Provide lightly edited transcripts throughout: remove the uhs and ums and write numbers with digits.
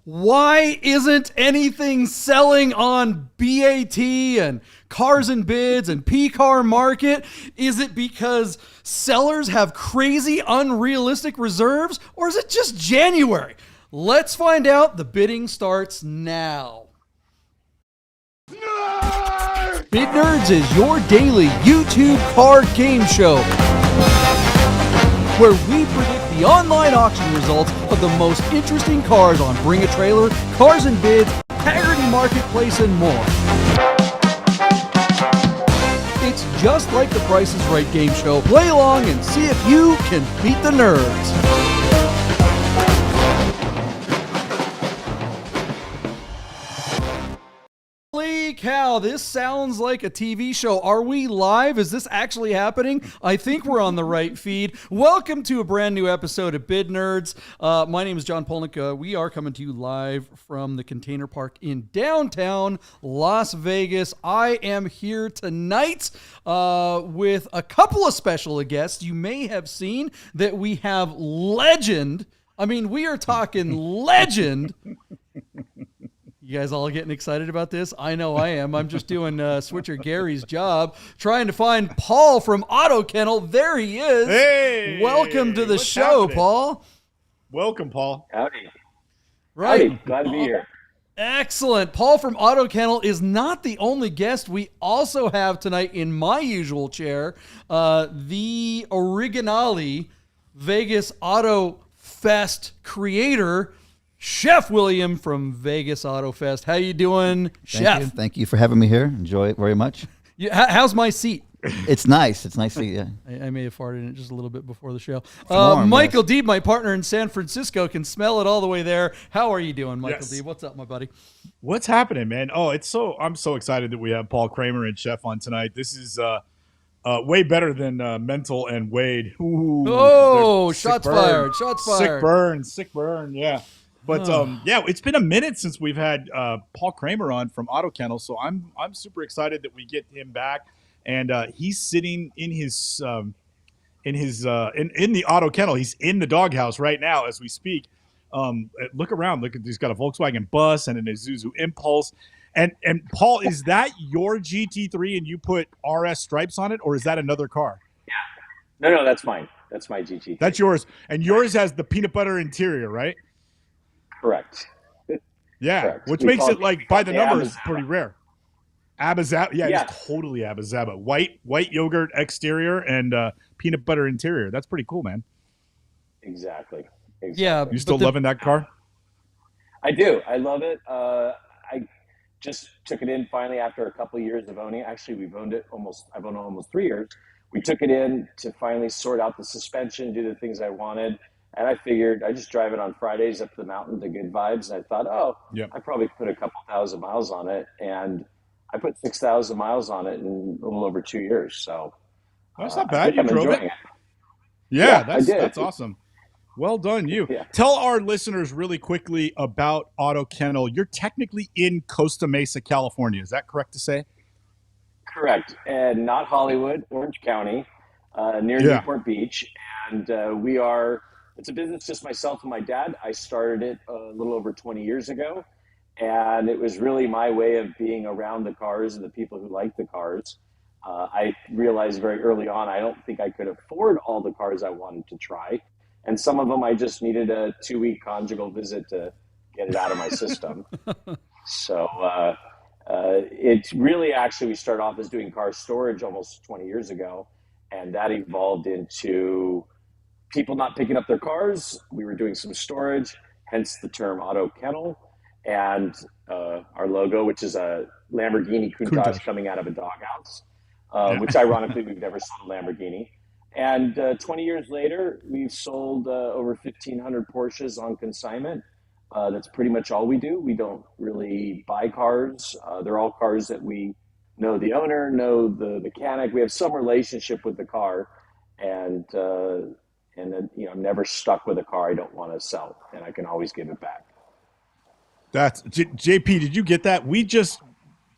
Why isn't anything selling on BaT and Cars and Bids and PCAR Market? Is it because sellers have crazy, unrealistic reserves? Or is it just January? Let's find out. The bidding starts now. Bid Nerds is your daily YouTube car game show, where we predict the online auction results of the most interesting cars on Bring a Trailer, Cars and Bids, Hagerty Marketplace, and more. It's just like the Price is Right game show. Play along and see if you can beat the nerds. Holy cow, this sounds like a TV show. Are we live? Is this actually happening? I think we're on the right feed. Welcome to a brand new episode of Bid Nerds. My name is John Polnik. We are coming to you live from the Container Park in downtown Las Vegas. I am here tonight with a couple of special guests. You may have seen that we have legend. I mean, we are talking legend. You guys all getting excited about this? I know I am. I'm just doing Switcher Gary's job, trying to find Paul from Auto Kennel. There he is. Hey! Welcome to the show, happening? Paul. Welcome, Paul. Howdy. Right. Howdy. Glad to be here. Excellent. Paul from Auto Kennel is not the only guest. We also have tonight in my usual chair, the Originale Vegas Auto Fest creator, Chef William from Vegas Auto Fest. How you doing, Chef? Thank you for having me here. Enjoy it very much. How's my seat? It's nice. It's nice seat, yeah. I may have farted in it just a little bit before the show. Warm, Michael yes. Deeb, my partner in San Francisco, can smell it all the way there. How are you doing, Michael Deeb? What's up, my buddy? What's happening, man? Oh, I'm so excited that we have Paul Kramer and Chef on tonight. This is way better than Mental and Wade. Ooh, shots fired. Shots fired. Sick burn, yeah. But yeah, it's been a minute since we've had Paul Kramer on from Auto Kennel, so I'm super excited that we get him back, and he's sitting in in the Auto Kennel. He's in the doghouse right now as we speak. Look around. Look at, he's got a Volkswagen Bus and an Isuzu Impulse. And Paul, is that your GT3 and you put RS stripes on it, or is that another car? Yeah. No, that's mine. That's my GT3. That's yours, and yours has the peanut butter interior, right? Correct. Yeah, Correct. Which makes it, like, by the numbers, Abba-Zaba. pretty rare. Abba-Zaba, yeah, it's totally Abba-Zaba. White yogurt exterior and peanut butter interior. That's pretty cool, man. Exactly. Yeah. You still loving that car? I do. I love it. I just took it in finally after a couple of years of owning it. Actually, I've owned it almost 3 years. We took it in to finally sort out the suspension, do the things I wanted. And I figured I just drive it on Fridays up the mountain to Good Vibes. And I thought, I probably put a couple thousand miles on it. And I put 6,000 miles on it in a little over 2 years. So that's not bad. You drove it. it. Yeah, that's awesome. Well done, you. Yeah. Tell our listeners really quickly about Auto Kennel. You're technically in Costa Mesa, California. Is that correct to say? Correct. And not Hollywood, Orange County, near Newport Beach. And it's a business just myself and my dad. I started it a little over 20 years ago. And it was really my way of being around the cars and the people who like the cars. I realized very early on, I don't think I could afford all the cars I wanted to try. And some of them, I just needed a 2-week conjugal visit to get it out of my system. So it's really, actually, we started off as doing car storage almost 20 years ago. And that evolved into people not picking up their cars. We were doing some storage, hence the term Auto Kennel. And our logo, which is a Lamborghini Countach coming out of a doghouse, which ironically, we've never sold a Lamborghini. And 20 years later, we've sold over 1,500 Porsches on consignment. That's pretty much all we do. We don't really buy cars. They're all cars that we know the owner, know the mechanic. We have some relationship with the car, and then, I'm never stuck with a car I don't want to sell, and I can always give it back. That's JP. Did you get that?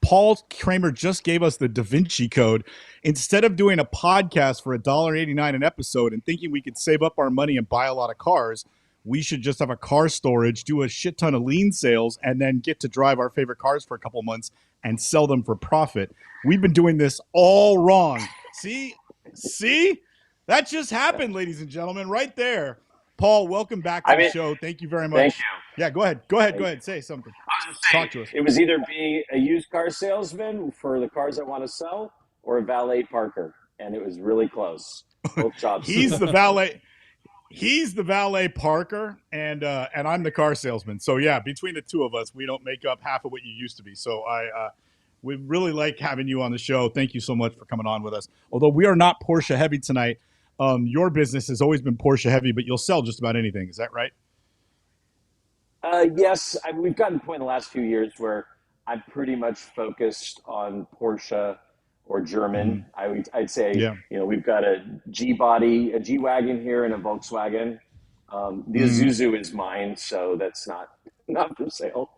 Paul Kramer just gave us the Da Vinci Code. Instead of doing a podcast for $1.89 an episode and thinking we could save up our money and buy a lot of cars, we should just have a car storage, do a shit ton of lean sales, and then get to drive our favorite cars for a couple months and sell them for profit. We've been doing this all wrong. See? That just happened, ladies and gentlemen, right there. Paul, welcome back to the show. Thank you very much. Thank you. Yeah, go ahead. Say something. Talk to us. It was either be a used car salesman for the cars I want to sell or a valet parker, and it was really close. Both jobs. He's the valet parker, and I'm the car salesman. So yeah, between the two of us, we don't make up half of what you used to be. So we really like having you on the show. Thank you so much for coming on with us. Although we are not Porsche heavy tonight, your business has always been Porsche heavy, but you'll sell just about anything. Is that right? Yes, we've gotten to the point in the last few years where I'm pretty much focused on Porsche or German. I'd say, we've got a G-body, a G-Wagon here, and a Volkswagen. The Isuzu is mine, so that's not for sale.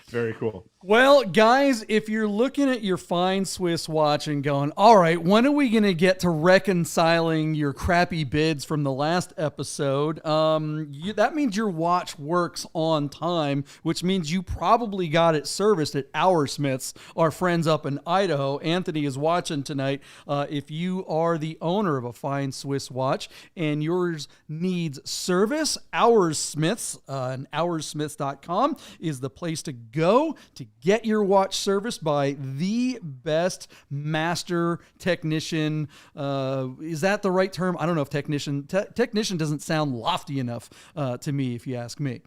Very cool. Well, guys, if you're looking at your fine Swiss watch and going, all right, when are we going to get to reconciling your crappy bids from the last episode? That means your watch works on time, which means you probably got it serviced at Our Smiths, our friends up in Idaho. Anthony is watching tonight. If you are the owner of a fine Swiss watch and yours needs service, Our Smiths and oursmiths.com is the place to go to get your watch serviced by the best master technician. Is that the right term? I don't know if technician doesn't sound lofty enough to me, if you ask me.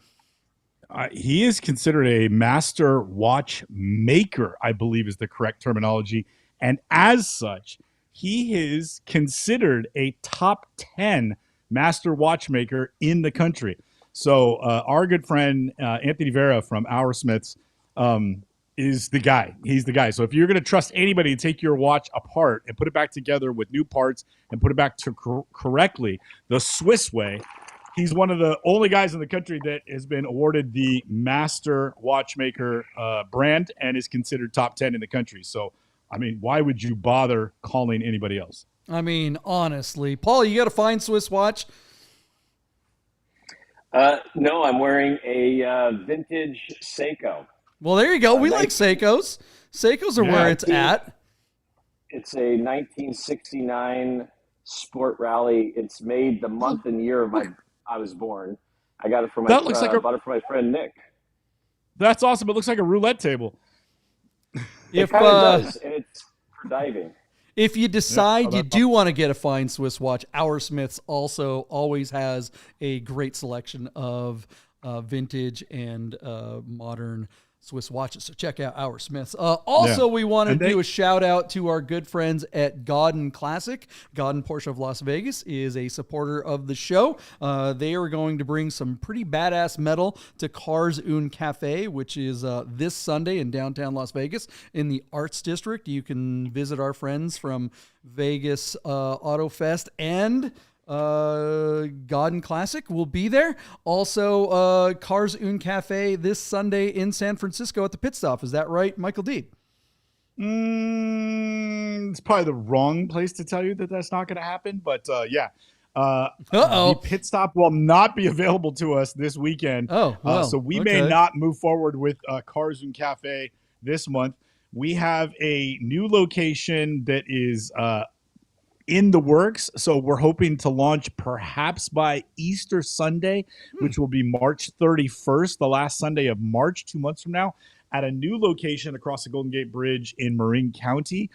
He is considered a master watchmaker, I believe is the correct terminology. And as such, he is considered a top 10 master watchmaker in the country. So our good friend Anthony Vera from Our Smiths is the guy. He's the guy. So if you're going to trust anybody to take your watch apart and put it back together with new parts and put it back to correctly, the Swiss way, he's one of the only guys in the country that has been awarded the Master Watchmaker brand and is considered top 10 in the country. So, I mean, why would you bother calling anybody else? I mean, honestly. Paul, you got a fine Swiss watch? No, I'm wearing a vintage Seiko. Well, there you go. We like Seikos. Seikos are where it's at. It's a 1969 Sport Rally. It's made the month and year of I was born. I got it from bought it for my friend Nick. That's awesome. It looks like a roulette table. It kind of does, and it's for diving. If you decide you do want to get a fine Swiss watch, Our Smiths also always has a great selection of vintage and modern Swiss watches. So check out Our Smiths. We want to do a shout out to our good friends at Godden Classic. Godden Porsche of Las Vegas is a supporter of the show. They are going to bring some pretty badass metal to Cars Un Cafe, which is this Sunday in downtown Las Vegas in the Arts District. You can visit our friends from Vegas Auto Fest and Godden Classic will be there. Also, Cars Un Cafe this Sunday in San Francisco at the pit stop. Is that right, Michael Deeb? It's probably the wrong place to tell you that that's not going to happen, but the pit stop will not be available to us this weekend. So we may not move forward with Cars Un Cafe this month. We have a new location that is in the works. So we're hoping to launch perhaps by Easter Sunday, which will be March 31st, the last Sunday of March, 2 months from now, at a new location across the Golden Gate Bridge in Marin County,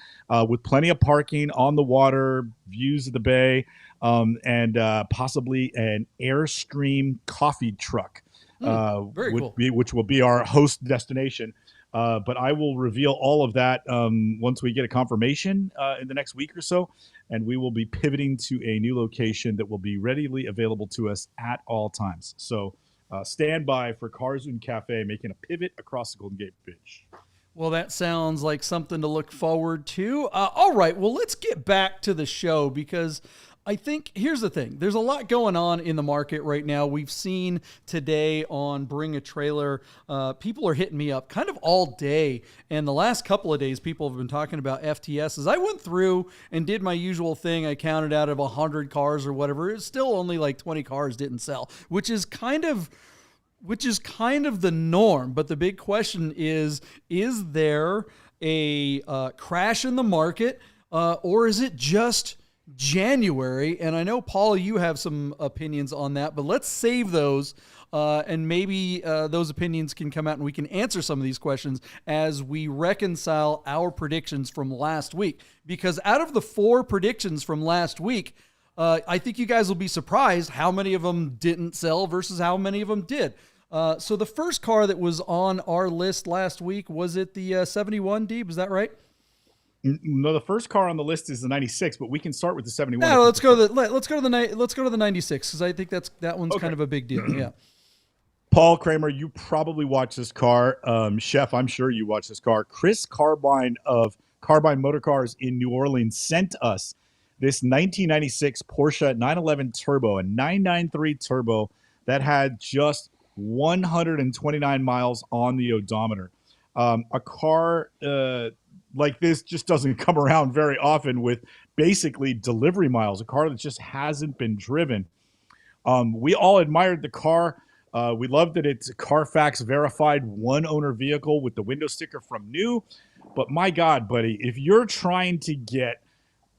with plenty of parking on the water, views of the bay, and possibly an Airstream coffee truck, which will be our host destination. But I will reveal all of that once we get a confirmation in the next week or so, and we will be pivoting to a new location that will be readily available to us at all times. So stand by for Cars Un Cafe making a pivot across the Golden Gate Bridge. Well, that sounds like something to look forward to. All right, well, let's get back to the show because I think here's the thing. There's a lot going on in the market right now. We've seen today on Bring a Trailer, people are hitting me up kind of all day. And the last couple of days, people have been talking about FTSs. I went through and did my usual thing. I counted out of 100 cars or whatever. It's still only like 20 cars didn't sell, which is kind of the norm. But the big question is there a crash in the market, or is it just January? And I know, Paul, you have some opinions on that, but let's save those, and maybe those opinions can come out and we can answer some of these questions as we reconcile our predictions from last week. Because out of the 4 predictions from last week, I think you guys will be surprised how many of them didn't sell versus how many of them did. So the first car that was on our list last week, was it the 71, Deeb? Is that right? No, the first car on the list is the 96, but we can start with the 71. No, let's go to the 96 because I think that one's kind of a big deal. Yeah. Paul Kramer, you probably watched this car. Chef, I'm sure you watched this car. Chris Carbine of Carbine Motor Cars in New Orleans sent us this 1996 Porsche 911 Turbo, a 993 Turbo that had just 129 miles on the odometer. A car like this just doesn't come around very often with basically delivery miles, a car that just hasn't been driven. We all admired the car. We loved that it's a Carfax verified one owner vehicle with the window sticker from new. But my God, buddy, if you're trying to get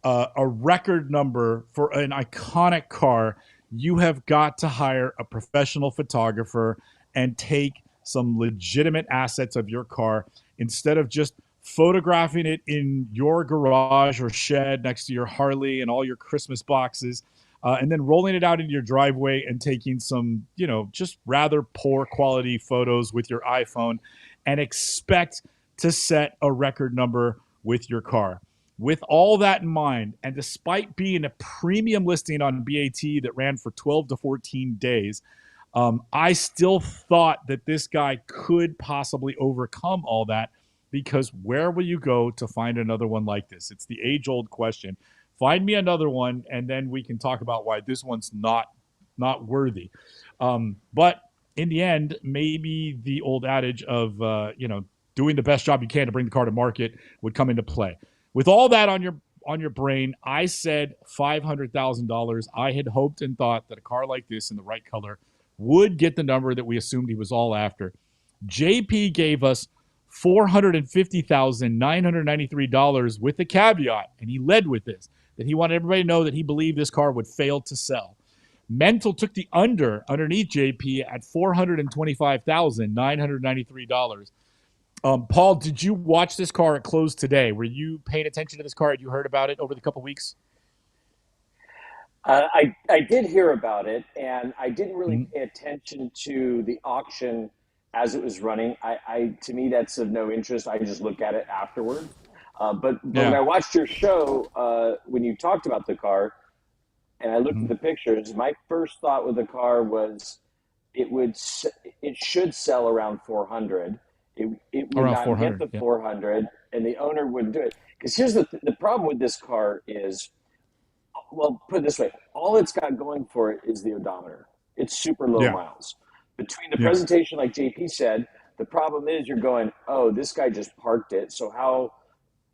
a record number for an iconic car, you have got to hire a professional photographer and take some legitimate assets of your car instead of just photographing it in your garage or shed next to your Harley and all your Christmas boxes, and then rolling it out into your driveway and taking some, just rather poor quality photos with your iPhone and expect to set a record number with your car. With all that in mind, and despite being a premium listing on BaT that ran for 12 to 14 days, I still thought that this guy could possibly overcome all that, because where will you go to find another one like this? It's the age-old question. Find me another one, and then we can talk about why this one's not worthy. But in the end, maybe the old adage of doing the best job you can to bring the car to market would come into play. With all that on your brain, I said $500,000. I had hoped and thought that a car like this in the right color would get the number that we assumed he was all after. JP gave us $450,993 with a caveat, and he led with this, that he wanted everybody to know that he believed this car would fail to sell. Mental took the underneath JP at $425,993. Paul, did you watch this car at close today? Were you paying attention to this car? Had you heard about it over the couple weeks? I did hear about it, and I didn't really pay attention to the auction as it was running. To me, that's of no interest. I just look at it afterwards. But when I watched your show, when you talked about the car, and I looked at the pictures, my first thought with the car was it should sell around 400. It would not get the 400, and the owner wouldn't do it. Because here's the problem with this car is, well, put it this way, all it's got going for it is the odometer. It's super low miles. Between the presentation, like JP said, the problem is you're going, oh, this guy just parked it. So how,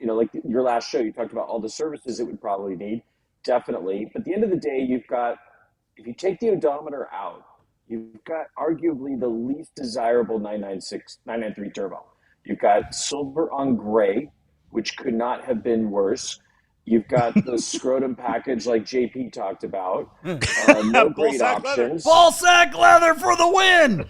like your last show, you talked about all the services it would probably need. Definitely. But at the end of the day, if you take the odometer out, you've got arguably the least desirable 993 Turbo. You've got silver on gray, which could not have been worse. You've got the scrotum package like JP talked about. No great options. Ball sack leather for the win!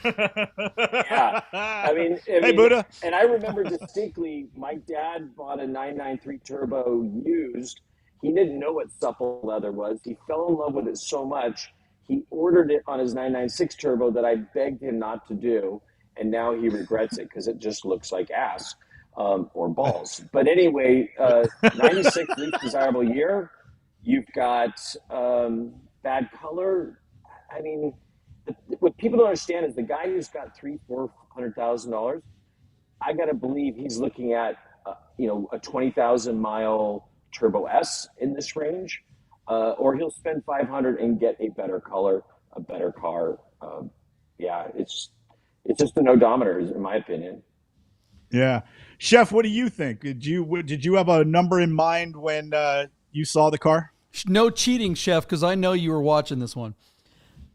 Yeah. I mean, hey, Buddha. And I remember distinctly, my dad bought a 993 Turbo used. He didn't know what supple leather was. He fell in love with it so much, he ordered it on his 996 Turbo that I begged him not to do, and now he regrets it because it just looks like ass. Or balls. But anyway, 96 least desirable year. You've got bad color. I mean, what people don't understand is the guy who's got $300,000-$400,000. I got to believe he's looking at a 20,000 mile Turbo S in this range. or he'll spend 500 and get a better color, a better car. Yeah, it's just an odometer, in my opinion. Yeah, Chef, what do you think? Did you have a number in mind when you saw the car? No cheating, Chef, because I know you were watching this one.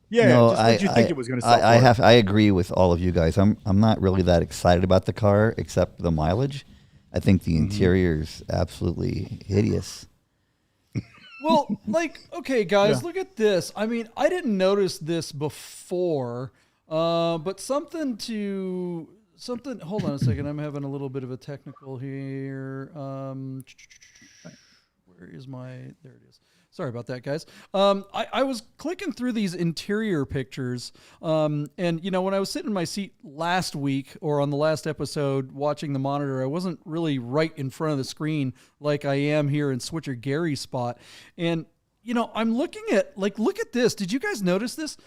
Yeah, No, just what did you think it was going to sell for? I agree with all of you guys. I'm not really that excited about the car except the mileage. I think the interior is absolutely hideous. Well, okay, guys, look at this. I mean, I didn't notice this before, but something. Hold on a second. I'm having a little bit of a technical here. Where is there it is. Sorry about that, guys. I was clicking through these interior pictures, and when I was sitting in my seat last week or on the last episode watching the monitor, I wasn't really right in front of the screen like I am here in Switcher Gary's spot. And I'm looking at look at this. Did you guys notice this?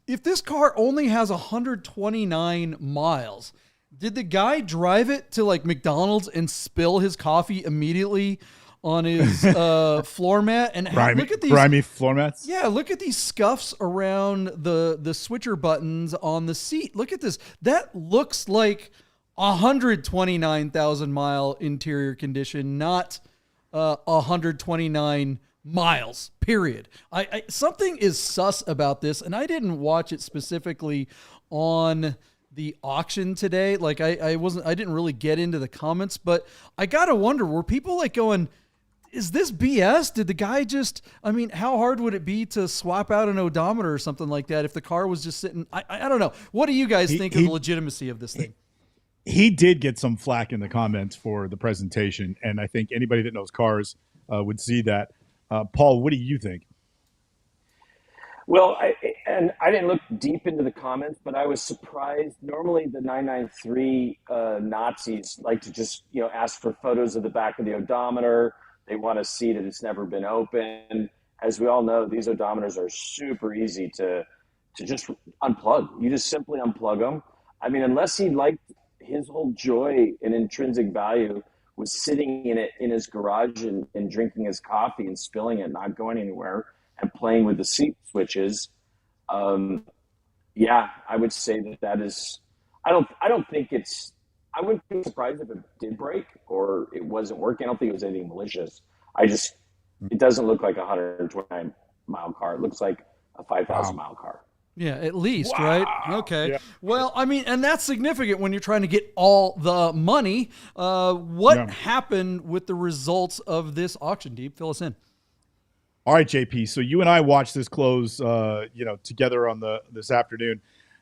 If this car only has 129 miles, did the guy drive it to McDonald's and spill his coffee immediately on his floor mat? And look at these grimy floor mats. Yeah, look at these scuffs around the switcher buttons on the seat. Look at this. That looks like 129,000 mile interior condition, not 129 miles, period. Something is sus about this, and I didn't watch it specifically on the auction today. I didn't really get into the comments, but I gotta wonder, were people going, is this BS? Did the guy how hard would it be to swap out an odometer or something like that if the car was just sitting? I don't know. What do you guys think of the legitimacy of this thing? He did get some flack in the comments for the presentation, and I think anybody that knows cars would see that. Paul, what do you think? Well, I didn't look deep into the comments, but I was surprised. Normally, the 993 Nazis like to just ask for photos of the back of the odometer. They want to see that it's never been opened. As we all know, these odometers are super easy to just unplug. You just simply unplug them. I mean, unless he liked his whole joy and intrinsic value was sitting in his garage and drinking his coffee and spilling it, not going anywhere, and playing with the seat switches. Yeah, I would say that is. I don't think it's. I wouldn't be surprised if it did break or it wasn't working. I don't think it was anything malicious. It doesn't look like a 129 mile car. It looks like a 5,000 mile car. Yeah, at least, Wow. right? Okay. Yeah. Well, I mean, and that's significant when you're trying to get all the money. What happened with the results of this auction, Deeb? Fill us in. All right, JP. So you and I watched this close, together on this afternoon,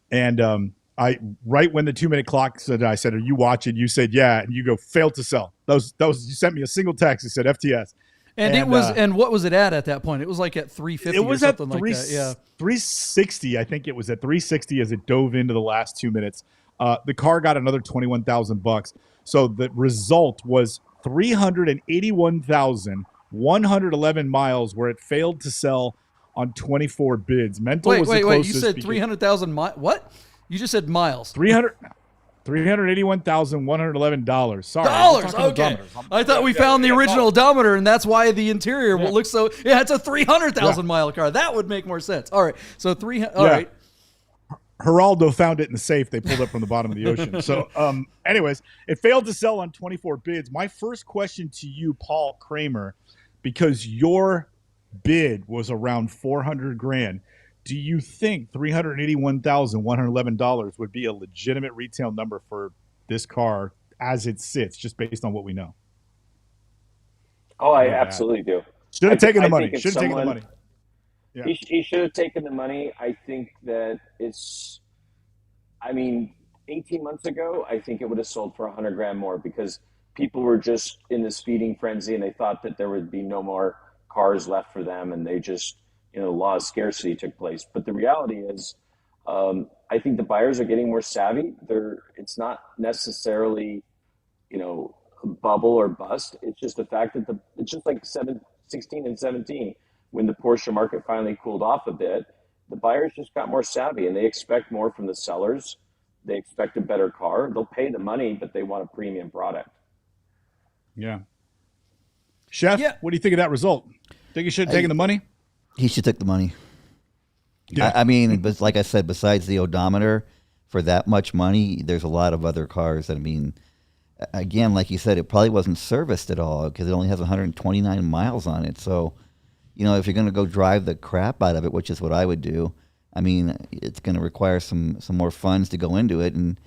and I right when the 2-minute clock said, I said, "Are you watching?" You said, "Yeah," and you go, "Failed to sell." That was you sent me a single text. It said FTS. And it was, and what was it at that point? It was like at 350 It was or at something like that. Yeah. 360. I think it was at 360 as it dove into the last 2 minutes. The car got another $21,000. So the result was 381,111 miles where it failed to sell on 24 bids. Mental was the closest. You said 300,000 miles. What? You just said miles. $381,111. Sorry. Dollars. Okay. I thought we found the original odometer, and that's why the interior looks so. Yeah, it's a 300,000 mile car. That would make more sense. All right. So All right. Geraldo found it in the safe they pulled up from the bottom of the ocean. So, anyways, it failed to sell on 24 bids. My first question to you, Paul Kramer, because your bid was around $400,000. Do you think $381,111 would be a legitimate retail number for this car as it sits, just based on what we know? Oh, I absolutely do. Should have taken the money. Should have taken the money. Yeah. He should have taken the money. I think that 18 months ago, I think it would have sold for $100,000 more because people were just in this feeding frenzy and they thought that there would be no more cars left for them, and they just, the law of scarcity took place. But the reality is, I think the buyers are getting more savvy. It's not necessarily, bubble or bust. It's just the fact that it's just like 16 and 17. When the Porsche market finally cooled off a bit, the buyers just got more savvy and they expect more from the sellers. They expect a better car. They'll pay the money, but they want a premium product. Yeah. Chef, what do you think of that result? Think you should have taken the money? He should take the money. Yeah. I mean, but like I said, besides the odometer, for that much money, there's a lot of other cars that, I mean, again, like you said, it probably wasn't serviced at all because it only has 129 miles on it. So, you know, if you're going to go drive the crap out of it, which is what I would do, I mean, it's going to require some more funds to go into it. And,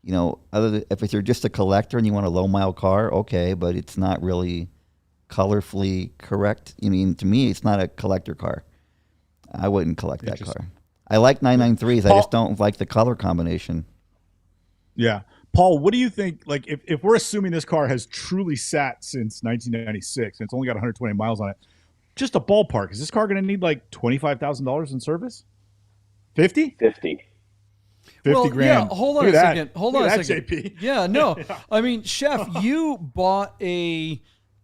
you know, if you're just a collector and you want a low mile car, okay, but it's not really colorfully correct. I mean, to me, it's not a collector car. I wouldn't collect that car. I like 993s. I just don't like the color combination. Yeah. Paul, what do you think? Like, if we're assuming this car has truly sat since 1996 and it's only got 120 miles on it, just a ballpark, is this car going to need like $25,000 in service? 50? 50. 50 grand. Yeah, hold on a second. Hold on a second. JP. Yeah, no. Yeah. I mean, Chef, you bought a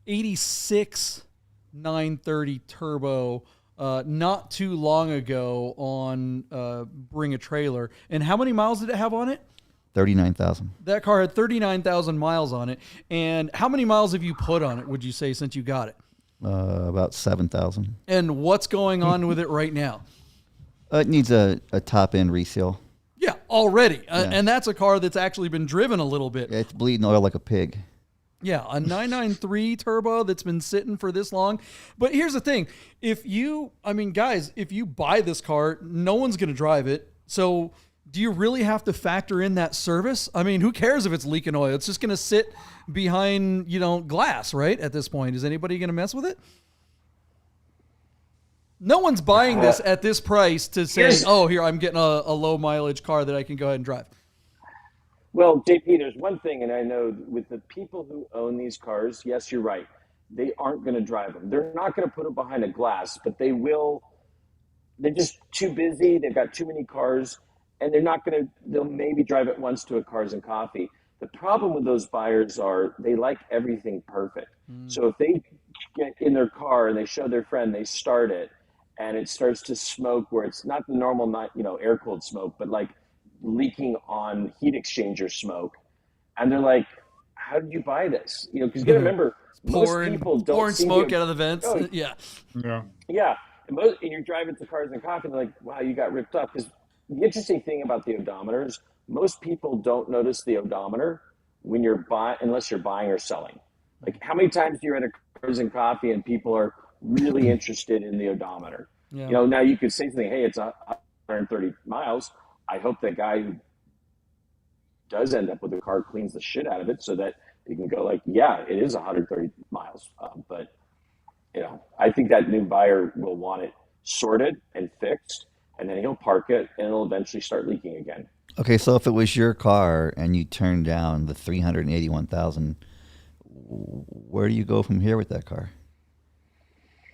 86 930 turbo not too long ago on Bring a Trailer. And how many miles did it have on it? 39,000. That car had 39,000 miles on it. And how many miles have you put on it, would you say, since you got it? About 7,000. And what's going on with it right now? It needs a top-end reseal. Yeah, already. Yeah. And that's a car that's actually been driven a little bit. It's bleeding oil like a pig. Yeah, a 993 turbo that's been sitting for this long. But here's the thing. If you buy this car, no one's going to drive it. So do you really have to factor in that service? I mean, who cares if it's leaking oil? It's just going to sit behind, glass, right? At this point, is anybody going to mess with it? No one's buying this at this price to say, here, I'm getting a low mileage car that I can go ahead and drive. Well, JP, there's one thing, and I know with the people who own these cars, yes, you're right. They aren't going to drive them. They're not going to put them behind a glass, but they will. They're just too busy. They've got too many cars, and they'll maybe drive it once to a Cars and Coffee. The problem with those buyers are they like everything perfect. So if they get in their car and they show their friend, they start it, and it starts to smoke where it's not the normal, air-cooled smoke, but like leaking on heat exchanger smoke. And they're like, how did you buy this? Because you got to remember, most people don't pouring smoke out of the vents. Oh, yeah. Yeah. And you're driving to Cars and Coffee and they're like, wow, you got ripped off. Because the interesting thing about the odometers, most people don't notice the odometer when unless you're buying or selling. Like, how many times do you at a Cars and Coffee and people are really interested in the odometer? Yeah. Now you could say something, hey, it's 130 miles. I hope that guy who does end up with a car cleans the shit out of it so that he can go like, yeah, it is 130 miles. But I think that new buyer will want it sorted and fixed, and then he'll park it and it'll eventually start leaking again. Okay, so if it was your car and you turned down the 381,000, where do you go from here with that car?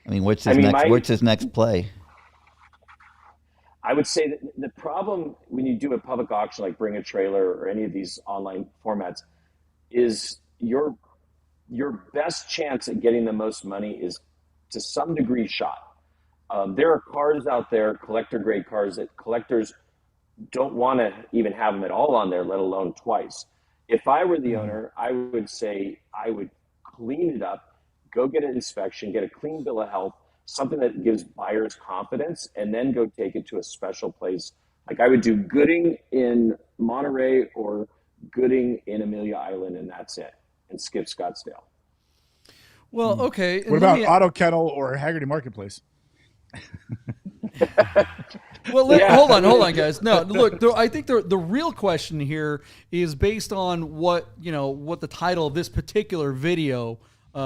I mean, what's his next play? I would say that the problem when you do a public auction like Bring a Trailer or any of these online formats is your best chance at getting the most money is to some degree shot. There are cars out there, collector grade cars, that collectors don't want to even have them at all on there, let alone twice. If I were the owner, I would say I would clean it up, go get an inspection, get a clean bill of health, something that gives buyers confidence, and then go take it to a special place. Like I would do Gooding in Monterey or Gooding in Amelia Island, and that's it, and skip Scottsdale. Well, okay. What about Auto Kennel or Haggerty Marketplace? Well, hold on, guys. No, look, I think the real question here is based on what the title of this particular video,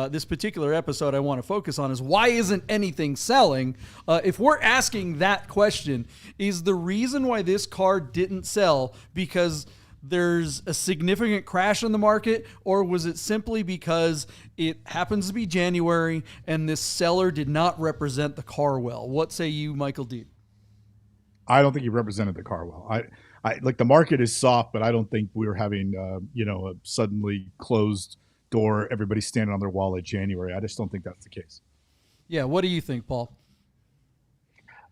this particular episode I want to focus on is why isn't anything selling? If we're asking that question, is the reason why this car didn't sell because there's a significant crash in the market, or was it simply because it happens to be January and this seller did not represent the car well? What say you, Michael Deeb? I don't think he represented the car well. I like the market is soft, but I don't think we were having a suddenly closed door, everybody standing on their wall at January. I just don't think that's the case. Yeah, what do you think, Paul?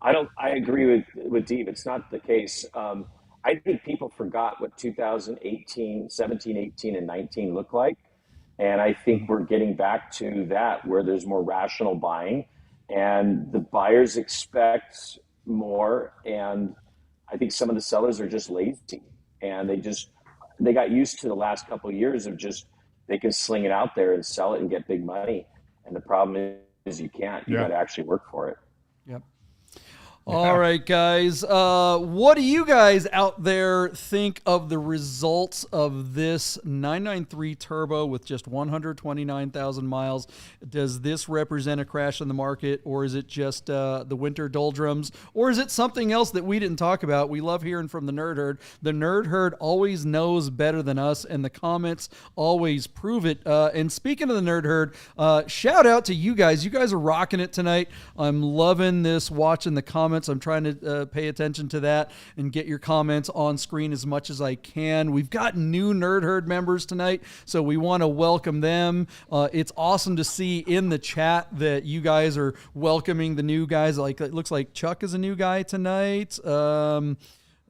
I agree with Deeb. It's not the case. I think people forgot what 2018, 17, 18, and 19 looked like. And I think we're getting back to that where there's more rational buying. and the buyers expect more. And I think some of the sellers are just lazy, and they got used to the last couple of years of just they can sling it out there and sell it and get big money. And the problem is you can't. You got to actually work for it. Yep. All right, guys. What do you guys out there think of the results of this 993 Turbo with just 129,000 miles? Does this represent a crash in the market, or is it just the winter doldrums, or is it something else that we didn't talk about? We love hearing from the Nerd Herd. The Nerd Herd always knows better than us, and the comments always prove it. And speaking of the Nerd Herd, shout out to you guys. You guys are rocking it tonight. I'm loving this, watching the comments. I'm trying to pay attention to that and get your comments on screen as much as I can. We've got new Nerd Herd members tonight, so we want to welcome them. It's awesome to see in the chat that you guys are welcoming the new guys. Like, it looks like Chuck is a new guy tonight.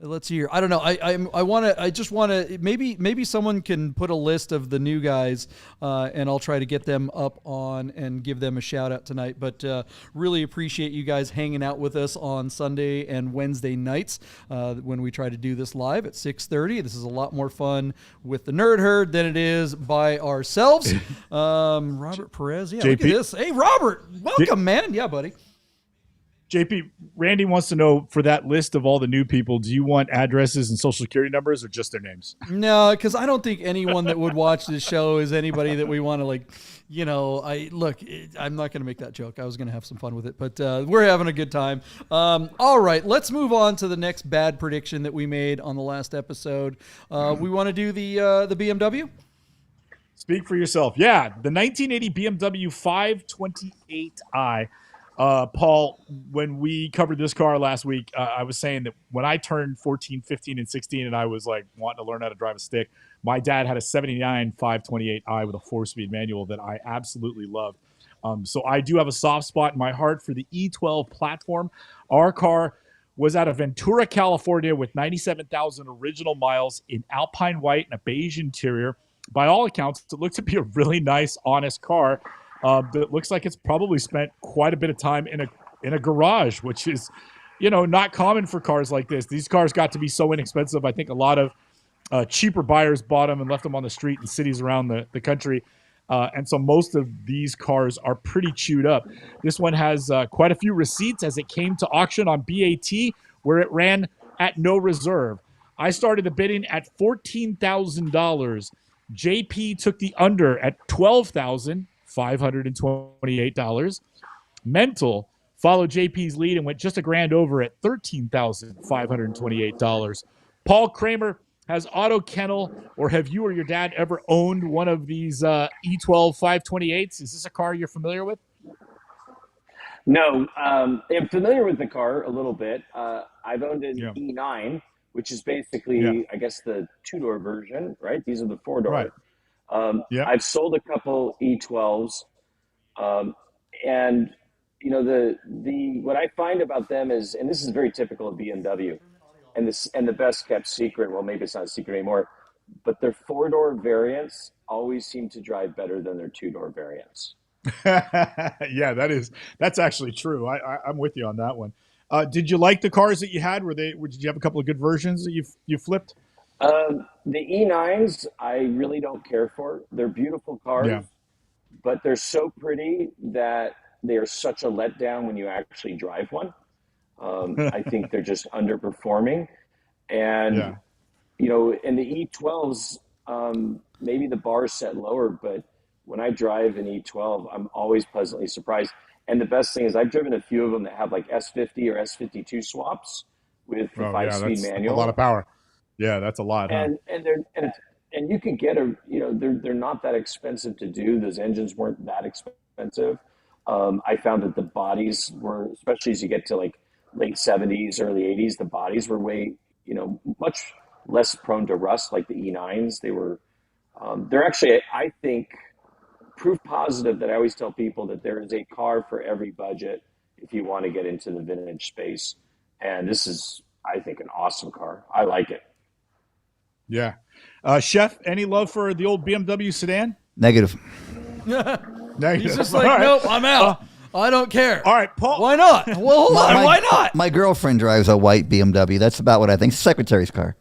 Let's see here. I don't know. I just want to, maybe someone can put a list of the new guys, and I'll try to get them up on and give them a shout out tonight. But really appreciate you guys hanging out with us on Sunday and Wednesday nights when we try to do this live at 6:30. This is a lot more fun with the Nerd Herd than it is by ourselves. Robert Perez. Yeah, look at this. Hey, Robert. Welcome, man. Yeah, buddy. JP, Randy wants to know, for that list of all the new people, do you want addresses and social security numbers or just their names? No, because I don't think anyone that would watch this show is anybody that we want to, I'm not going to make that joke. I was going to have some fun with it, but we're having a good time. All right, let's move on to the next bad prediction that we made on the last episode. We want to do the BMW? Speak for yourself. Yeah, the 1980 BMW 528i. Paul, when we covered this car last week, I was saying that when I turned 14, 15, and 16 and I was like wanting to learn how to drive a stick, my dad had a 79 528i with a 4-speed manual that I absolutely loved. So I do have a soft spot in my heart for the E12 platform. Our car was out of Ventura, California with 97,000 original miles in Alpine white and a beige interior. By all accounts, it looked to be a really nice, honest car. But it looks like it's probably spent quite a bit of time in a garage, which is, not common for cars like this. These cars got to be so inexpensive. I think a lot of cheaper buyers bought them and left them on the street in cities around the country. And so most of these cars are pretty chewed up. This one has quite a few receipts as it came to auction on BaT, where it ran at no reserve. I started the bidding at $14,000. JP took the under at $12,528. Mental followed JP's lead and went just a grand over at $13,528. Paul Kramer has Auto Kennel, or have you or your dad ever owned one of these E12 528s? Is this a car you're familiar with? No, I'm familiar with the car a little bit. I've owned an E9, which is basically, I guess, the two-door version, right? These are the four-door. Right. I've sold a couple E12s, and the what I find about them is, and this is very typical of BMW, and the best kept secret. Well, maybe it's not a secret anymore, but their four-door variants always seem to drive better than their two-door variants. Yeah, that's actually true. I'm with you on that one. Did you like the cars that you had? Did you have a couple of good versions that you flipped? The E9s, I really don't care for. They're beautiful cars, but they're so pretty that they are such a letdown when you actually drive one. I think they're just underperforming. And, in the E12s, maybe the bar is set lower, but when I drive an E12, I'm always pleasantly surprised. And the best thing is I've driven a few of them that have like S50 or S52 swaps with the 5-speed manual. A lot of power. Yeah, that's a lot. And you can get they're not that expensive to do. Those engines weren't that expensive. I found that the bodies were, especially as you get to like late 70s, early 80s, the bodies were way, much less prone to rust like the E9s. They're actually, I think, proof positive that I always tell people that there is a car for every budget if you want to get into the vintage space. And this is, I think, an awesome car. I like it. Yeah. Chef, any love for the old BMW sedan? Negative. He's just like, nope, I'm out. I don't care. All right, Paul. Why not? Well, hold on. Why not? My girlfriend drives a white BMW. That's about what I think. Secretary's car.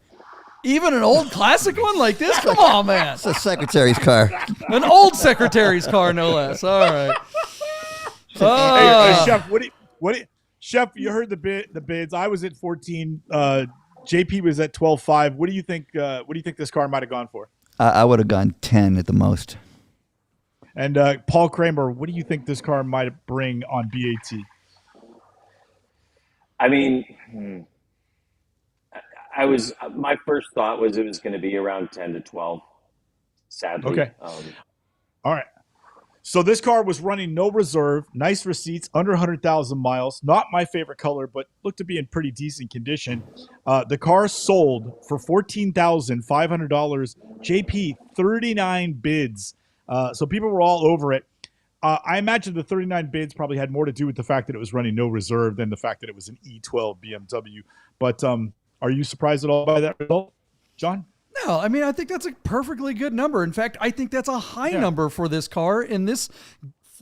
Even an old classic one like this? Come on, man. It's a secretary's car. An old secretary's car, no less. All right. Hey, Chef, Chef, you heard the bids. I was at 14. JP was at 12.5. What do you think? What do you think this car might have gone for? I would have gone 10 at the most. And Paul Kramer, what do you think this car might bring on BAT? I mean, my first thought was it was going to be around 10 to 12. Sadly. Okay. All right. So this car was running no reserve, nice receipts, under 100,000 miles. Not my favorite color, but looked to be in pretty decent condition. The car sold for $14,500. JP, 39 bids. So people were all over it. I imagine the 39 bids probably had more to do with the fact that it was running no reserve than the fact that it was an E12 BMW. But are you surprised at all by that result, John? No, I mean, I think that's a perfectly good number. In fact, I think that's a high number for this car, and this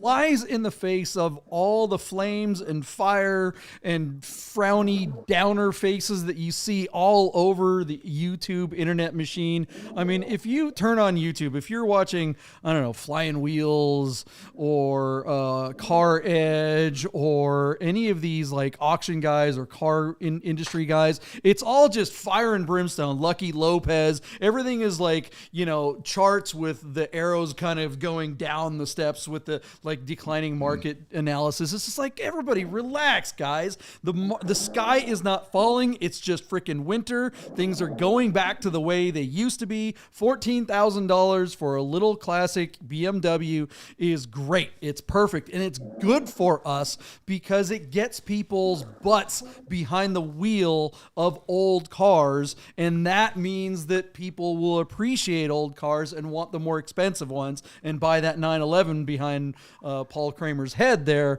flies in the face of all the flames and fire and frowny downer faces that you see all over the YouTube internet machine. I mean, if you turn on YouTube, if you're watching, I don't know, Flying Wheels or Car Edge or any of these like auction guys or car industry guys, it's all just fire and brimstone. Lucky Lopez, everything is like, you know, charts with the arrows kind of going down the steps with the like declining market analysis. It's just like, everybody relax, guys. The sky is not falling. It's just freaking winter. Things are going back to the way they used to be. $14,000 for a little classic BMW is great. It's perfect. And it's good for us because it gets people's butts behind the wheel of old cars. And that means that people will appreciate old cars and want the more expensive ones and buy that 911 behind Paul Kramer's head there,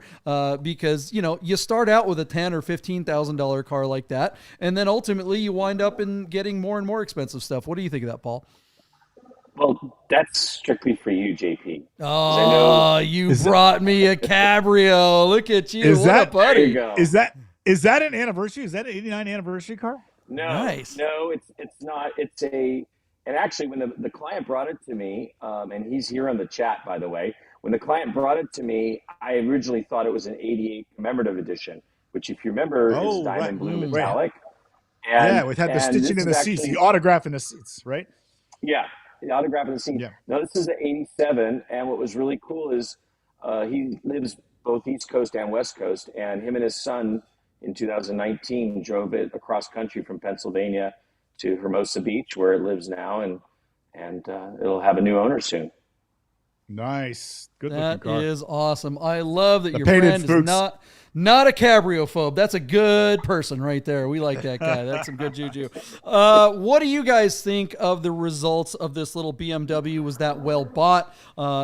because, you know, you start out with a $10,000 or $15,000 car like that, and then ultimately you wind up in getting more and more expensive stuff. What do you think of that, Paul? Well, that's strictly for you, JP. Oh, you brought me a cabrio. Look at you. What a buddy. There you go. Is that an anniversary? Is that an 89 anniversary car? No, nice. No, it's not. And actually when the client brought it to me, and he's here on the chat, by the way, when the client brought it to me, I originally thought it was an 88 commemorative edition, which, if you remember, is diamond blue metallic. And, it had the stitching in the seats, the autograph in the seats, right? Yeah, the autograph in the seat. Yeah. Now, this is an 87, and what was really cool is he lives both East Coast and West Coast, and him and his son in 2019 drove it across country from Pennsylvania to Hermosa Beach, where it lives now, and it'll have a new owner soon. Nice. Good looking car. That is awesome. I love that your friend is not a cabrio-phobe. That's a good person right there. We like that guy. That's some good juju. What do you guys think of the results of this little BMW? Was that well bought?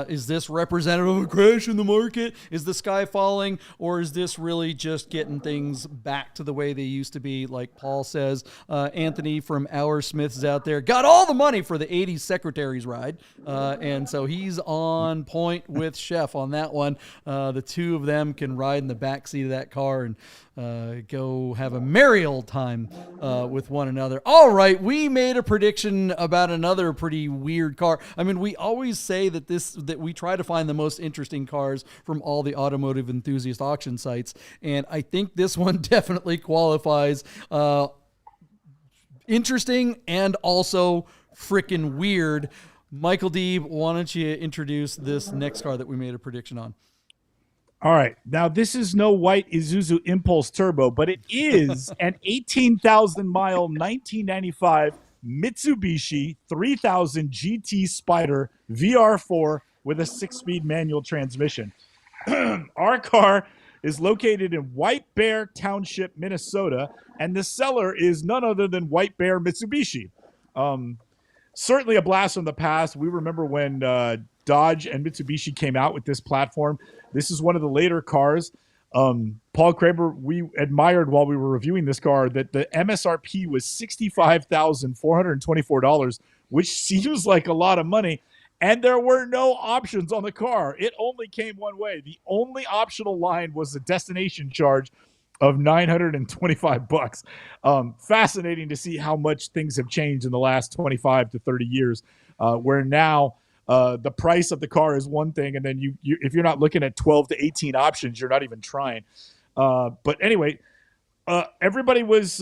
Is this representative of a crash in the market? Is the sky falling? Or is this really just getting things back to the way they used to be? Like Paul says, Anthony from Our Smiths out there got all the money for the 80s secretary's ride. And so he's on point with Chef on that one. The two of them can ride in the backseat of that car and go have a merry old time with one another. All right, we made a prediction about another pretty weird car. I mean, we always say that we try to find the most interesting cars from all the automotive enthusiast auction sites, and I think this one definitely qualifies interesting and also freaking weird. Michael Deeb, why don't you introduce this next car that we made a prediction on? All right. Now, this is no white Isuzu Impulse Turbo, but it is an 18,000-mile 1995 Mitsubishi 3000 GT Spider VR4 with a 6-speed manual transmission. Our car is located in White Bear Township, Minnesota, and the seller is none other than White Bear Mitsubishi. Certainly a blast from the past. We remember when Dodge and Mitsubishi came out with this platform. This is one of the later cars. Paul Kramer, we admired while we were reviewing this car that the MSRP was $65,424, which seems like a lot of money. And there were no options on the car. It only came one way. The only optional line was the destination charge of $925. Fascinating to see how much things have changed in the last 25 to 30 years, where now the price of the car is one thing, and then you if you're not looking at 12 to 18 options, you're not even trying. But anyway, everybody was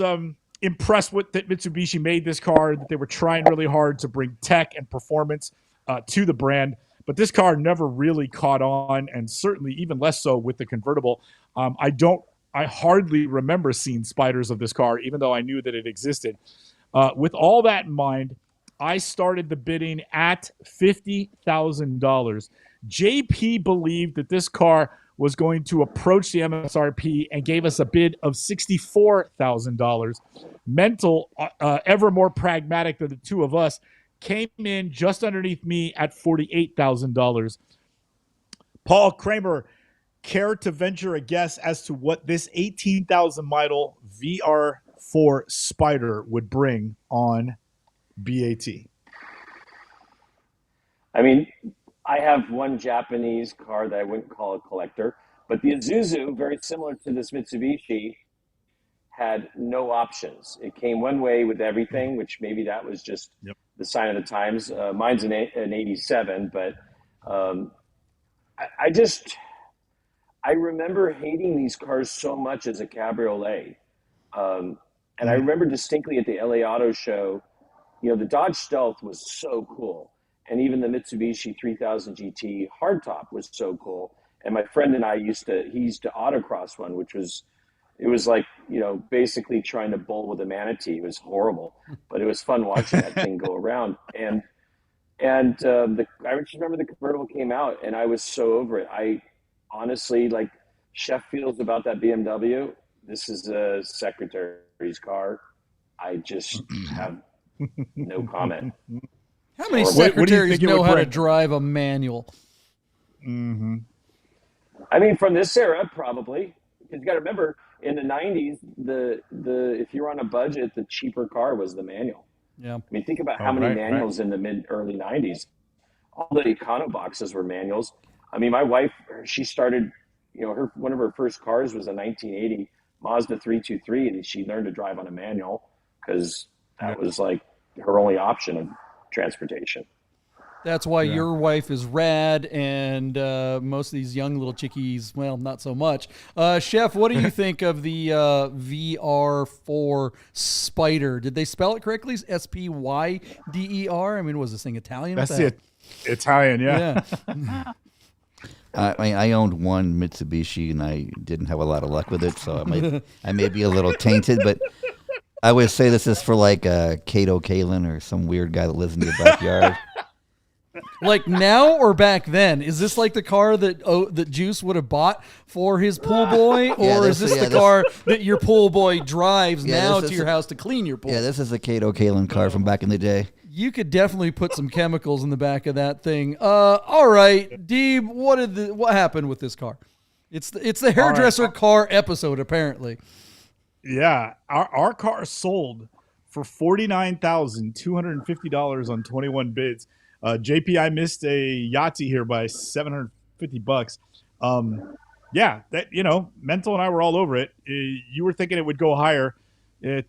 impressed with that Mitsubishi made this car, that they were trying really hard to bring tech and performance to the brand. But this car never really caught on, and certainly even less so with the convertible. I hardly remember seeing spiders of this car, even though I knew that it existed. With all that in mind, I started the bidding at $50,000. JP believed that this car was going to approach the MSRP and gave us a bid of $64,000. Mental, ever more pragmatic than the two of us, came in just underneath me at $48,000. Paul Kramer, care to venture a guess as to what this 18,000 mile VR4 Spider would bring on BAT? I mean, I have one Japanese car that I wouldn't call a collector, but the Isuzu, very similar to this Mitsubishi, had no options. It came one way with everything, which maybe that was just the sign of the times. Mine's an 87, but I remember hating these cars so much as a cabriolet. And I remember distinctly at the LA Auto Show, the Dodge Stealth was so cool. And even the Mitsubishi 3000 GT hardtop was so cool. And my friend and I he used to autocross one, it was like, basically trying to bowl with a manatee. It was horrible, but it was fun watching that thing go around. And I just remember the convertible came out and I was so over it. I honestly, like Chef feels about that BMW. This is a secretary's car. I just have no comment. How many secretaries know how to drive a manual? Mm-hmm. I mean, from this era, probably. Because you got to remember, in the 90s, if you were on a budget, the cheaper car was the manual. Yeah. I mean, think about how many manuals in the early 90s. All the econo boxes were manuals. I mean, my wife, she started, one of her first cars was a 1980 Mazda 323, and she learned to drive on a manual because that was like her only option of transportation. That's why your wife is rad, and most of these young little chickies, well, not so much. Chef, what do you think of the VR4 Spider? Did they spell it correctly? SPYDER? I mean, was this thing Italian? That's it. Italian, yeah. I owned one Mitsubishi, and I didn't have a lot of luck with it, so I may be a little tainted, but I would say this is for like Kato Kalin or some weird guy that lives in your backyard. Like now or back then? Is this like the car that Juice would have bought for his pool boy? Or is this the car that your pool boy drives now to your house to clean your pool? Yeah, this is a Kato Kalin car from back in the day. You could definitely put some chemicals in the back of that thing. All right, Deeb, what happened with this car? It's the hairdresser car episode, apparently. Yeah, our car sold for $49,250 on 21 bids. JP, I missed a Yahtzee here by $750. Mental and I were all over it. You were thinking it would go higher.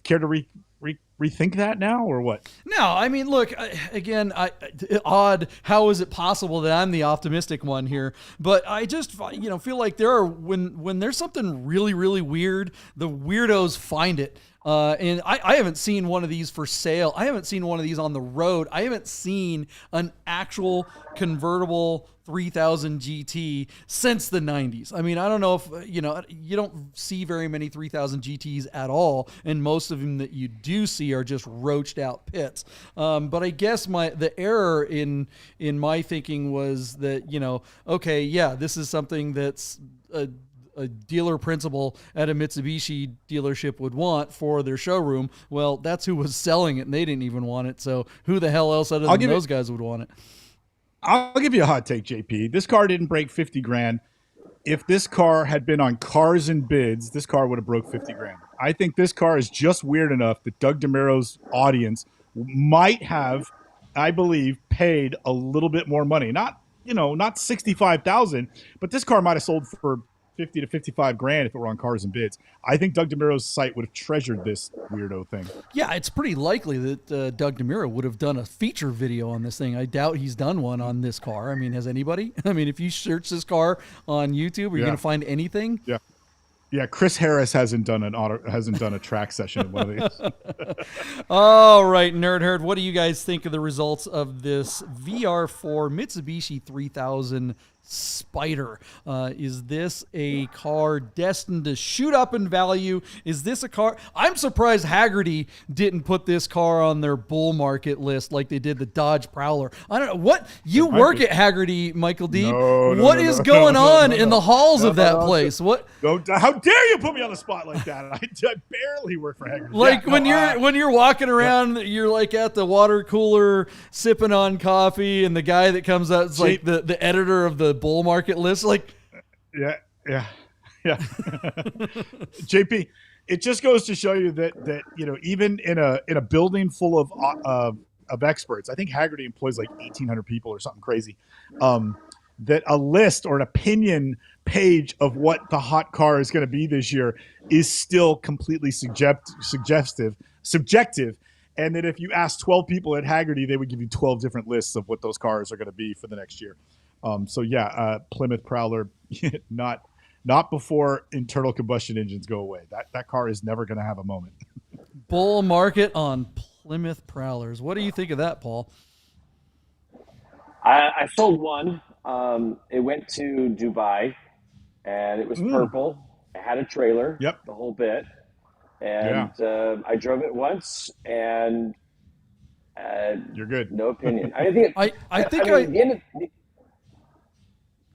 Care to rethink that now or what? No, I mean, look, again, odd. How is it possible that I'm the optimistic one here? But I just, feel like there are when there's something really, really weird, the weirdos find it. And I haven't seen one of these for sale. I haven't seen one of these on the road. I haven't seen an actual convertible 3000 GT since the 90s. I mean, I don't know if, you don't see very many 3000 GTs at all. And most of them that you do see are just roached out pits. But I guess the error in my thinking was that, this is something that's a dealer principal at a Mitsubishi dealership would want for their showroom. Well, that's who was selling it, and they didn't even want it. So who the hell else other than those guys would want it? I'll give you a hot take, JP. This car didn't break 50 grand. If this car had been on Cars and Bids, this car would have broke 50 grand. I think this car is just weird enough that Doug DeMuro's audience might have I believe, paid a little bit more money. Not 65,000, but this car might have sold for 50 to 55 grand if it were on Cars and Bids. I think Doug DeMuro's site would have treasured this weirdo thing. Yeah, it's pretty likely that Doug DeMuro would have done a feature video on this thing. I doubt he's done one on this car. I mean, has anybody? I mean, if you search this car on YouTube, are you going to find anything? Yeah. Yeah, Chris Harris hasn't done a track session in one of these. All right, Nerd Herd, what do you guys think of the results of this VR4 Mitsubishi 3000 Spider? Is this a car destined to shoot up in value? Is this a car? I'm surprised Hagerty didn't put this car on their bull market list like they did the Dodge Prowler. I don't know what you work at Hagerty, Michael Deeb. What is going on in the halls of that place? What? How dare you put me on the spot like that? I barely work for Hagerty. Like when you're walking around, you're like at the water cooler sipping on coffee, and the guy that comes out is like the editor of the bull market list. Like, yeah. JP, it just goes to show you that even in a building full of experts, I think Hagerty employs like 1,800 people or something crazy. That a list or an opinion page of what the hot car is going to be this year is still completely subjective, and that if you ask 12 people at Hagerty, they would give you 12 different lists of what those cars are going to be for the next year. Plymouth Prowler, not before internal combustion engines go away. That car is never going to have a moment. Bull market on Plymouth Prowlers. What do you think of that, Paul? I sold one. It went to Dubai, and it was purple. It had a trailer, the whole bit. And I drove it once, and you're good. No opinion.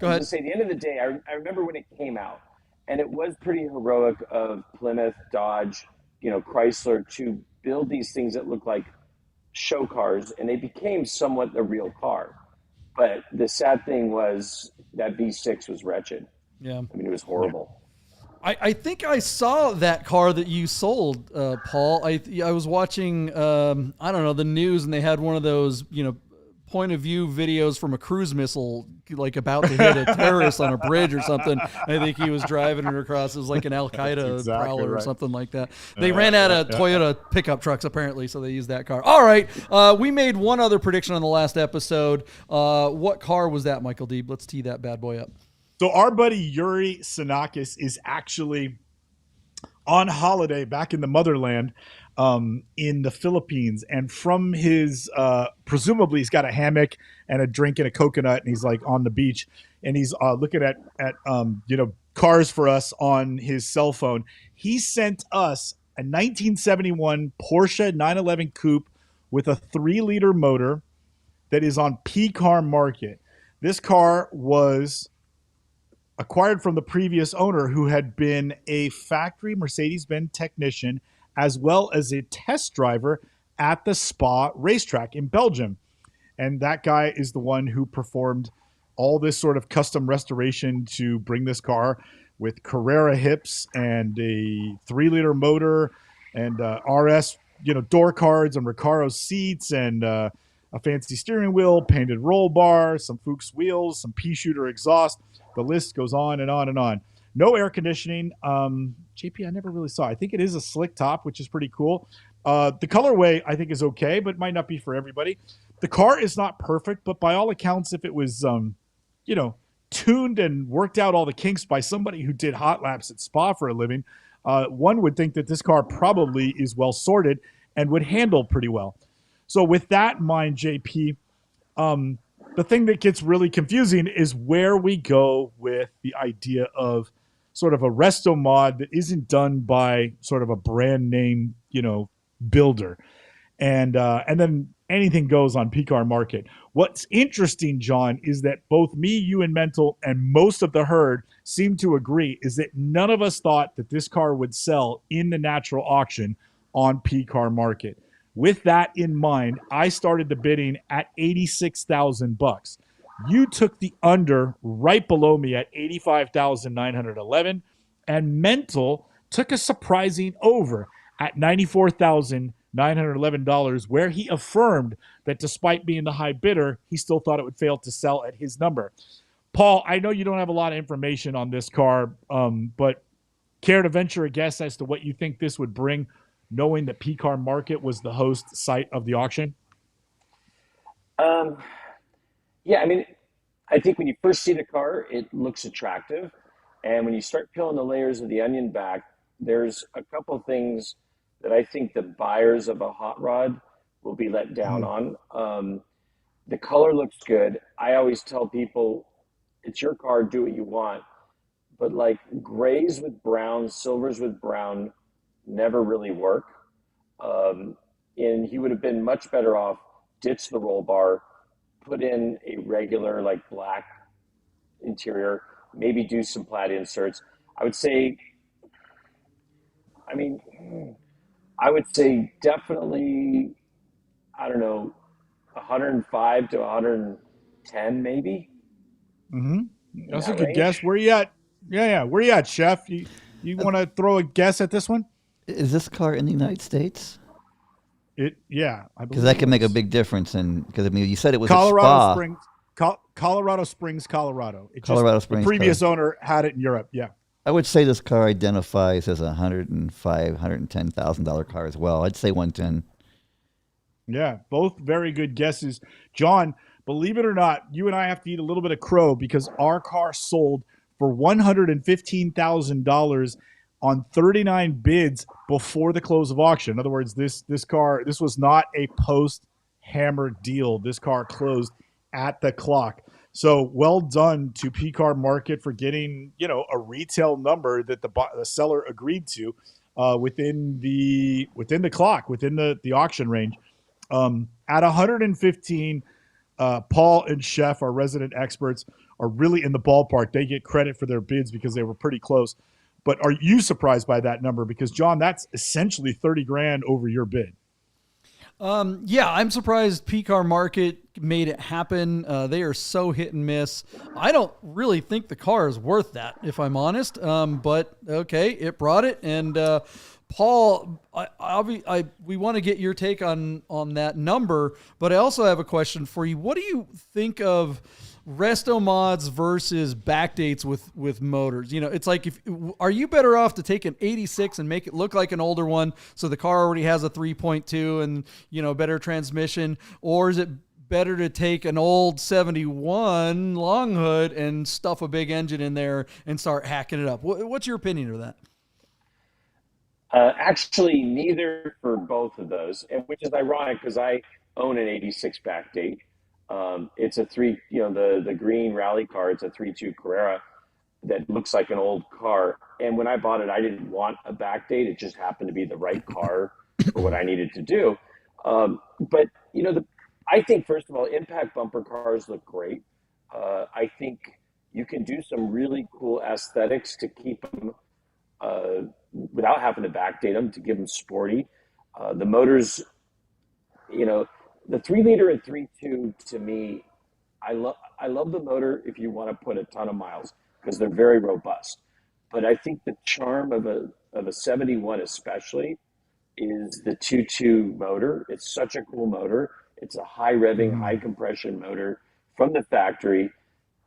Go ahead. At the end of the day, I remember when it came out, and it was pretty heroic of Plymouth, Dodge, Chrysler to build these things that look like show cars, and they became somewhat the real car. But the sad thing was that V6 was wretched. Yeah. I mean, it was horrible. I think I saw that car that you sold, Paul. I was watching, the news, and they had one of those, point of view videos from a cruise missile, like about to hit a terrorist on a bridge or something. I think he was driving it across. It was like an Al Qaeda prowler or something like that. They ran out of Toyota pickup trucks apparently, so they used that car. All right, we made one other prediction on the last episode. What car was that, Michael Deeb? Let's tee that bad boy up. So our buddy Yuri Sinakis is actually on holiday back in the motherland, in the Philippines, and from his presumably he's got a hammock and a drink and a coconut, and he's like on the beach, and he's looking at cars for us on his cell phone. He sent us a 1971 Porsche 911 Coupe with a 3-liter motor that is on PCAR market. This car was acquired from the previous owner, who had been a factory Mercedes-Benz technician as well as a test driver at the Spa racetrack in Belgium. And that guy is the one who performed all this sort of custom restoration to bring this car with Carrera hips and a 3-liter motor and RS, door cards and Recaro seats and a fancy steering wheel, painted roll bar, some Fuchs wheels, some pea shooter exhaust. The list goes on and on and on. No air conditioning. JP, I never really saw. I think it is a slick top, which is pretty cool. The colorway, I think, is okay, but might not be for everybody. The car is not perfect, but by all accounts, if it was, tuned and worked out all the kinks by somebody who did hot laps at Spa for a living, one would think that this car probably is well sorted and would handle pretty well. So with that in mind, JP, the thing that gets really confusing is where we go with the idea of sort of a restomod that isn't done by sort of a brand name, builder. And then anything goes on PCAR market. What's interesting, John, is that both me, you, and Mental, and most of the herd seem to agree is that none of us thought that this car would sell in the natural auction on PCAR market. With that in mind, I started the bidding at $86,000. You took the under right below me at $85,911, and Mental took a surprising over at $94,900. $911, where he affirmed that despite being the high bidder, he still thought it would fail to sell at his number. Paul, I know you don't have a lot of information on this car, but care to venture a guess as to what you think this would bring, knowing that PCAR Market was the host site of the auction? Yeah, I mean, I think when you first see the car, it looks attractive. And when you start peeling the layers of the onion back, there's a couple things that I think the buyers of a hot rod will be let down on. The color looks good. I always tell people, it's your car, do what you want. But like grays with brown, silvers with brown never really work. And he would have been much better off, ditch the roll bar, put in a regular like black interior, maybe do some plaid inserts. I would say definitely, I don't know, 105 to 110 maybe. That's a good guess. Where you at? Yeah. Where you at, Chef? You want to throw a guess at this one? Is this car in the United States? Yeah. Because that can make a big difference. Because I mean, you said it was Colorado a spa. Springs. Colorado Springs, Colorado. Springs. The previous owner had it in Europe. Yeah. I would say this car identifies as a $110,000 car as well. I'd say 110. Yeah, both very good guesses. John, believe it or not, you and I have to eat a little bit of crow because our car sold for $115,000 on 39 bids before the close of auction. In other words, this was not a post-hammer deal. This car closed at the clock. So well done to PCAR Market for getting, a retail number that the seller agreed to within the clock, within the auction range. At 115, Paul and Chef, our resident experts, are really in the ballpark. They get credit for their bids because they were pretty close. But are you surprised by that number? Because John, that's essentially 30 grand over your bid. Yeah, I'm surprised PCAR Market made it happen. They are so hit and miss. I don't really think the car is worth that, if I'm honest. But okay, it brought it. And Paul, we want to get your take on that number, but I also have a question for you. What do you think of restomods versus backdates with motors? It's like, are you better off to take an 86 and make it look like an older one so the car already has a 3.2 and better transmission, or is it better to take an old 71 long hood and stuff a big engine in there and start hacking it up? What's your opinion of that? Actually, neither for both of those, and which is ironic because I own an 86 backdate. It's a the green rally car. It's a 3.2 Carrera that looks like an old car. And when I bought it, I didn't want a backdate. It just happened to be the right car for what I needed to do. But I think first of all, impact bumper cars look great. I think you can do some really cool aesthetics to keep them without having to backdate them, to give them sporty. The motors, the 3-liter and 3.2 to me, I love the motor if you want to put a ton of miles because they're very robust. But I think the charm of a 71 especially is the 2.2 motor. It's such a cool motor. It's a high revving, high compression motor from the factory.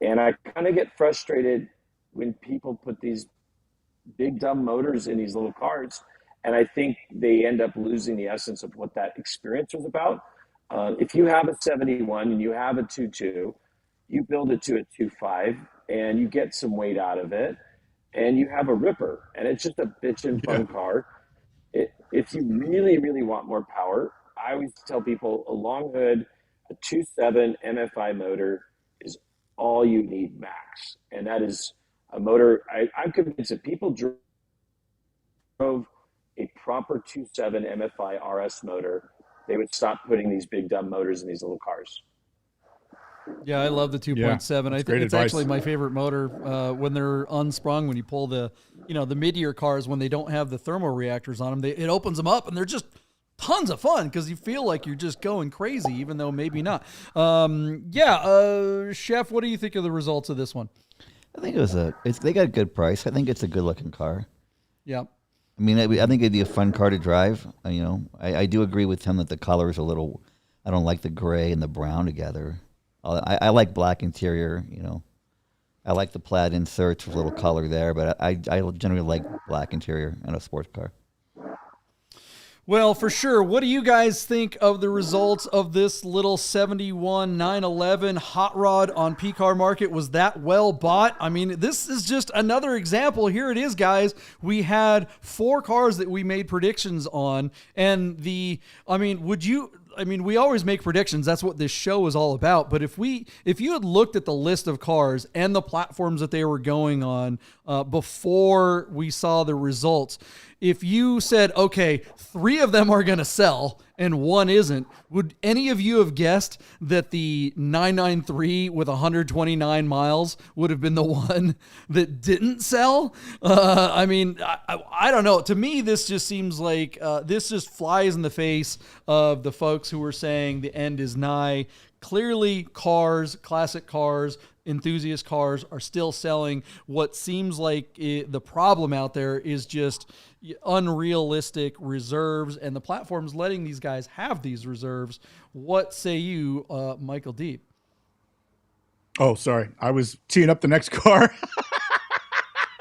And I kind of get frustrated when people put these big dumb motors in these little cars. And I think they end up losing the essence of what that experience was about. If you have a 71 and you have a 2.2, you build it to a 2.5 and you get some weight out of it and you have a ripper and it's just a bitchin' fun car. If you really, really want more power, I always tell people a long hood, a 2.7 MFI motor is all you need max. And that is a motor. I'm convinced if people drove a proper 2.7 MFI RS motor, they would stop putting these big dumb motors in these little cars. Yeah, I love the 2.7. I think it's actually my favorite motor when they're unsprung. When you pull the mid-year cars when they don't have the thermal reactors on them, it opens them up and they're just tons of fun because you feel like you're just going crazy, even though maybe not. Chef, what do you think of the results of this one? I think they got a good price. I think it's a good looking car. Yeah. I mean, I think it'd be a fun car to drive. I do agree with him that the color is a little. I don't like the gray and the brown together. I like black interior. I like the plaid inserts with a little color there, but I generally like black interior in a sports car. Well, for sure. What do you guys think of the results of this little 71 911 hot rod on PCAR market? Was that well bought? I mean, this is just another example. Here it is, guys. We had 4 cars that we made predictions on, and we always make predictions. That's what this show is all about. But if you had looked at the list of cars and the platforms that they were going on before we saw the results, if you said, okay, 3 of them are going to sell and 1 isn't, would any of you have guessed that the 993 with 129 miles would have been the one that didn't sell? I don't know. To me, this just seems like this just flies in the face of the folks who were saying the end is nigh. Clearly, classic cars, enthusiast cars are still selling. What seems like the problem out there is just unrealistic reserves, and the platform's letting these guys have these reserves. What say you, Michael Deeb? Oh, sorry. I was teeing up the next car.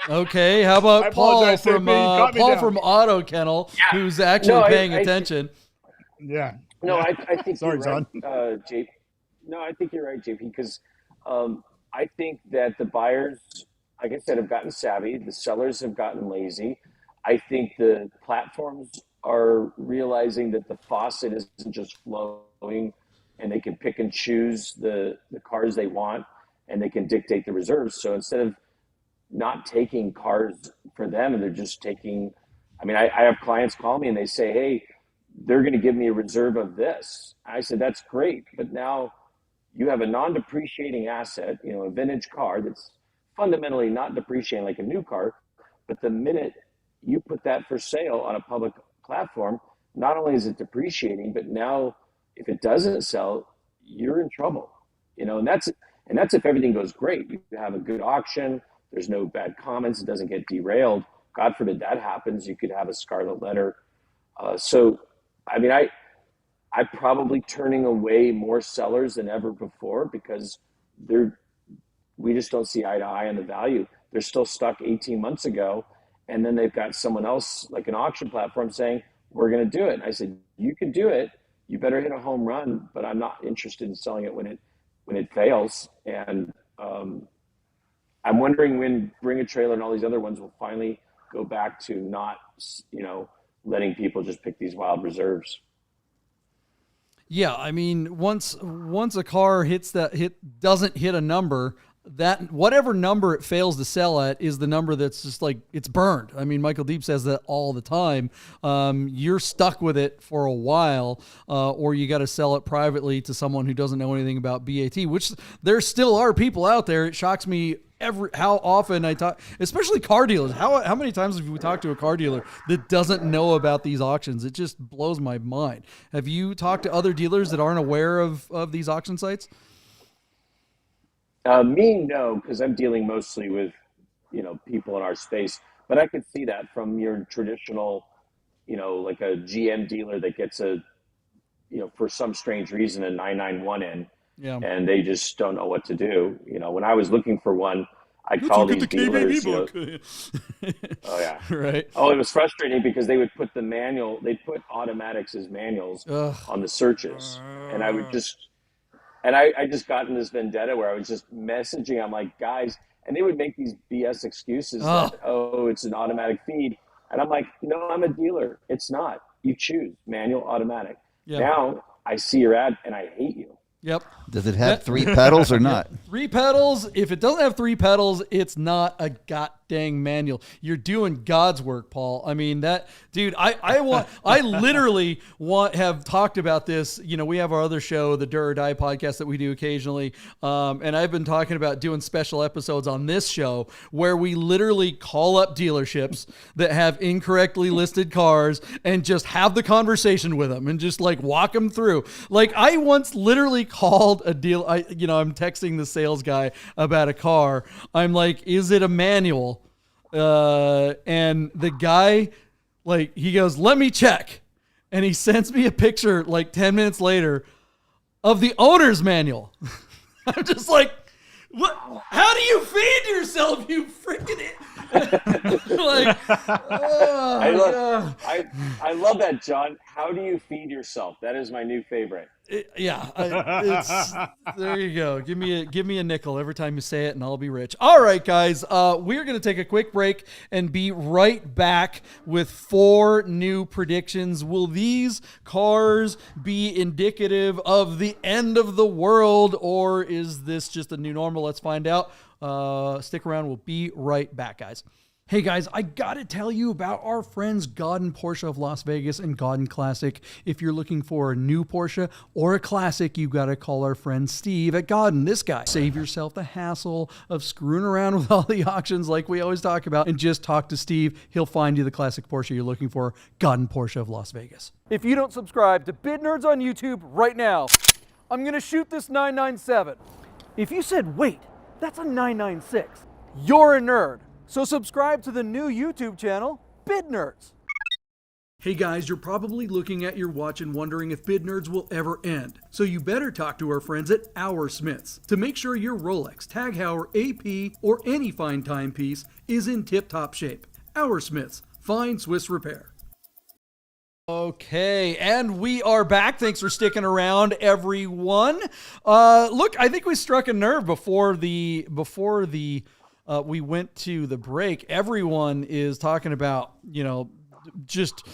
Okay, how about Paul from Auto Kennel, who's actually paying attention? Yeah. No, I think sorry, you're John. right, JP. No, I think you're right, JP, because I think that the buyers, like I said, have gotten savvy. The sellers have gotten lazy. I think the platforms are realizing that the faucet isn't just flowing, and they can pick and choose the cars they want, and they can dictate the reserves. So instead of not taking cars for them, and they're just taking, I have clients call me and they say, hey, they're going to give me a reserve of this. I said, that's great. But now you have a non-depreciating asset, a vintage car that's fundamentally not depreciating like a new car. But the minute you put that for sale on a public platform, not only is it depreciating, but now if it doesn't sell, you're in trouble. And that's if everything goes great. You have a good auction. There's no bad comments. It doesn't get derailed. God forbid that happens. You could have a scarlet letter. I'm probably turning away more sellers than ever before because we just don't see eye to eye on the value. They're still stuck 18 months ago, and then they've got someone else like an auction platform saying, we're going to do it. And I said, you can do it. You better hit a home run, but I'm not interested in selling it when it fails. And I'm wondering when Bring a Trailer and all these other ones will finally go back to not, letting people just pick these wild reserves. Yeah, once a car doesn't hit a number, that whatever number it fails to sell at is the number that's just like it's burned. Michael Deeb says that all the time. You're stuck with it for a while, or you got to sell it privately to someone who doesn't know anything about BAT, which there still are people out there. It shocks me how often I talk, especially car dealers. How many times have we talked to a car dealer that doesn't know about these auctions? It just blows my mind. Have you talked to other dealers that aren't aware of these auction sites? Me, no, because I'm dealing mostly with, people in our space. But I could see that from your traditional, like a GM dealer that gets for some strange reason, a 991 in. Yeah. And they just don't know what to do. When I was looking for one, I called these dealers. Oh yeah, right. Oh, it was frustrating because they would put they'd put automatics as manuals on the searches, and I would just, I just got in this vendetta where I was just messaging. I'm like, guys, and they would make these BS excuses that it's an automatic feed, and I'm like, no, I'm a dealer. It's not. You choose manual, automatic. Yeah. Now I see your ad and I hate you. Yep. Does it have 3 pedals or not? 3 pedals. If it doesn't have 3 pedals, it's not a goddamn manual. You're doing God's work, Paul. Dude, I literally have talked about this. We have our other show, the Do or Die podcast that we do occasionally. And I've been talking about doing special episodes on this show where we literally call up dealerships that have incorrectly listed cars and just have the conversation with them and just like walk them through. Like I once literally called a deal. I'm texting the sales guy about a car. I'm like, is it a manual? And the guy Like, he goes, let me check. And he sends me a picture like 10 minutes later of the owner's manual. I'm just like, what? How do you feed yourself, you freaking like, I love that, John. How do you feed yourself? That is my new favorite. There you go. Give me a nickel every time you say it, and I'll be rich. All right, guys. We're gonna take a quick break and be right back with 4 new predictions. Will these cars be indicative of the end of the world, or is this just a new normal? Let's find out. Stick around. We'll be right back, guys. Hey guys, I gotta tell you about our friends Gaudin Porsche of Las Vegas and Gaudin Classic. If you're looking for a new Porsche or a classic, you gotta call our friend Steve at Gaudin, this guy. Save yourself the hassle of screwing around with all the auctions like we always talk about, and just talk to Steve. He'll find you the classic Porsche you're looking for. Gaudin Porsche of Las Vegas. If you don't subscribe to Bid Nerds on YouTube right now, I'm gonna shoot this 997. If you said, wait, that's a 996, you're a nerd. So subscribe to the new YouTube channel, Bid Nerds. Hey guys, you're probably looking at your watch and wondering if Bid Nerds will ever end. So you better talk to our friends at Our Smiths to make sure your Rolex, Tag Heuer, AP, or any fine timepiece is in tip-top shape. Our Smiths, fine Swiss repair. Okay, and we are back. Thanks for sticking around, everyone. Look, I think we struck a nerve before the we went to the break. Everyone is talking about, just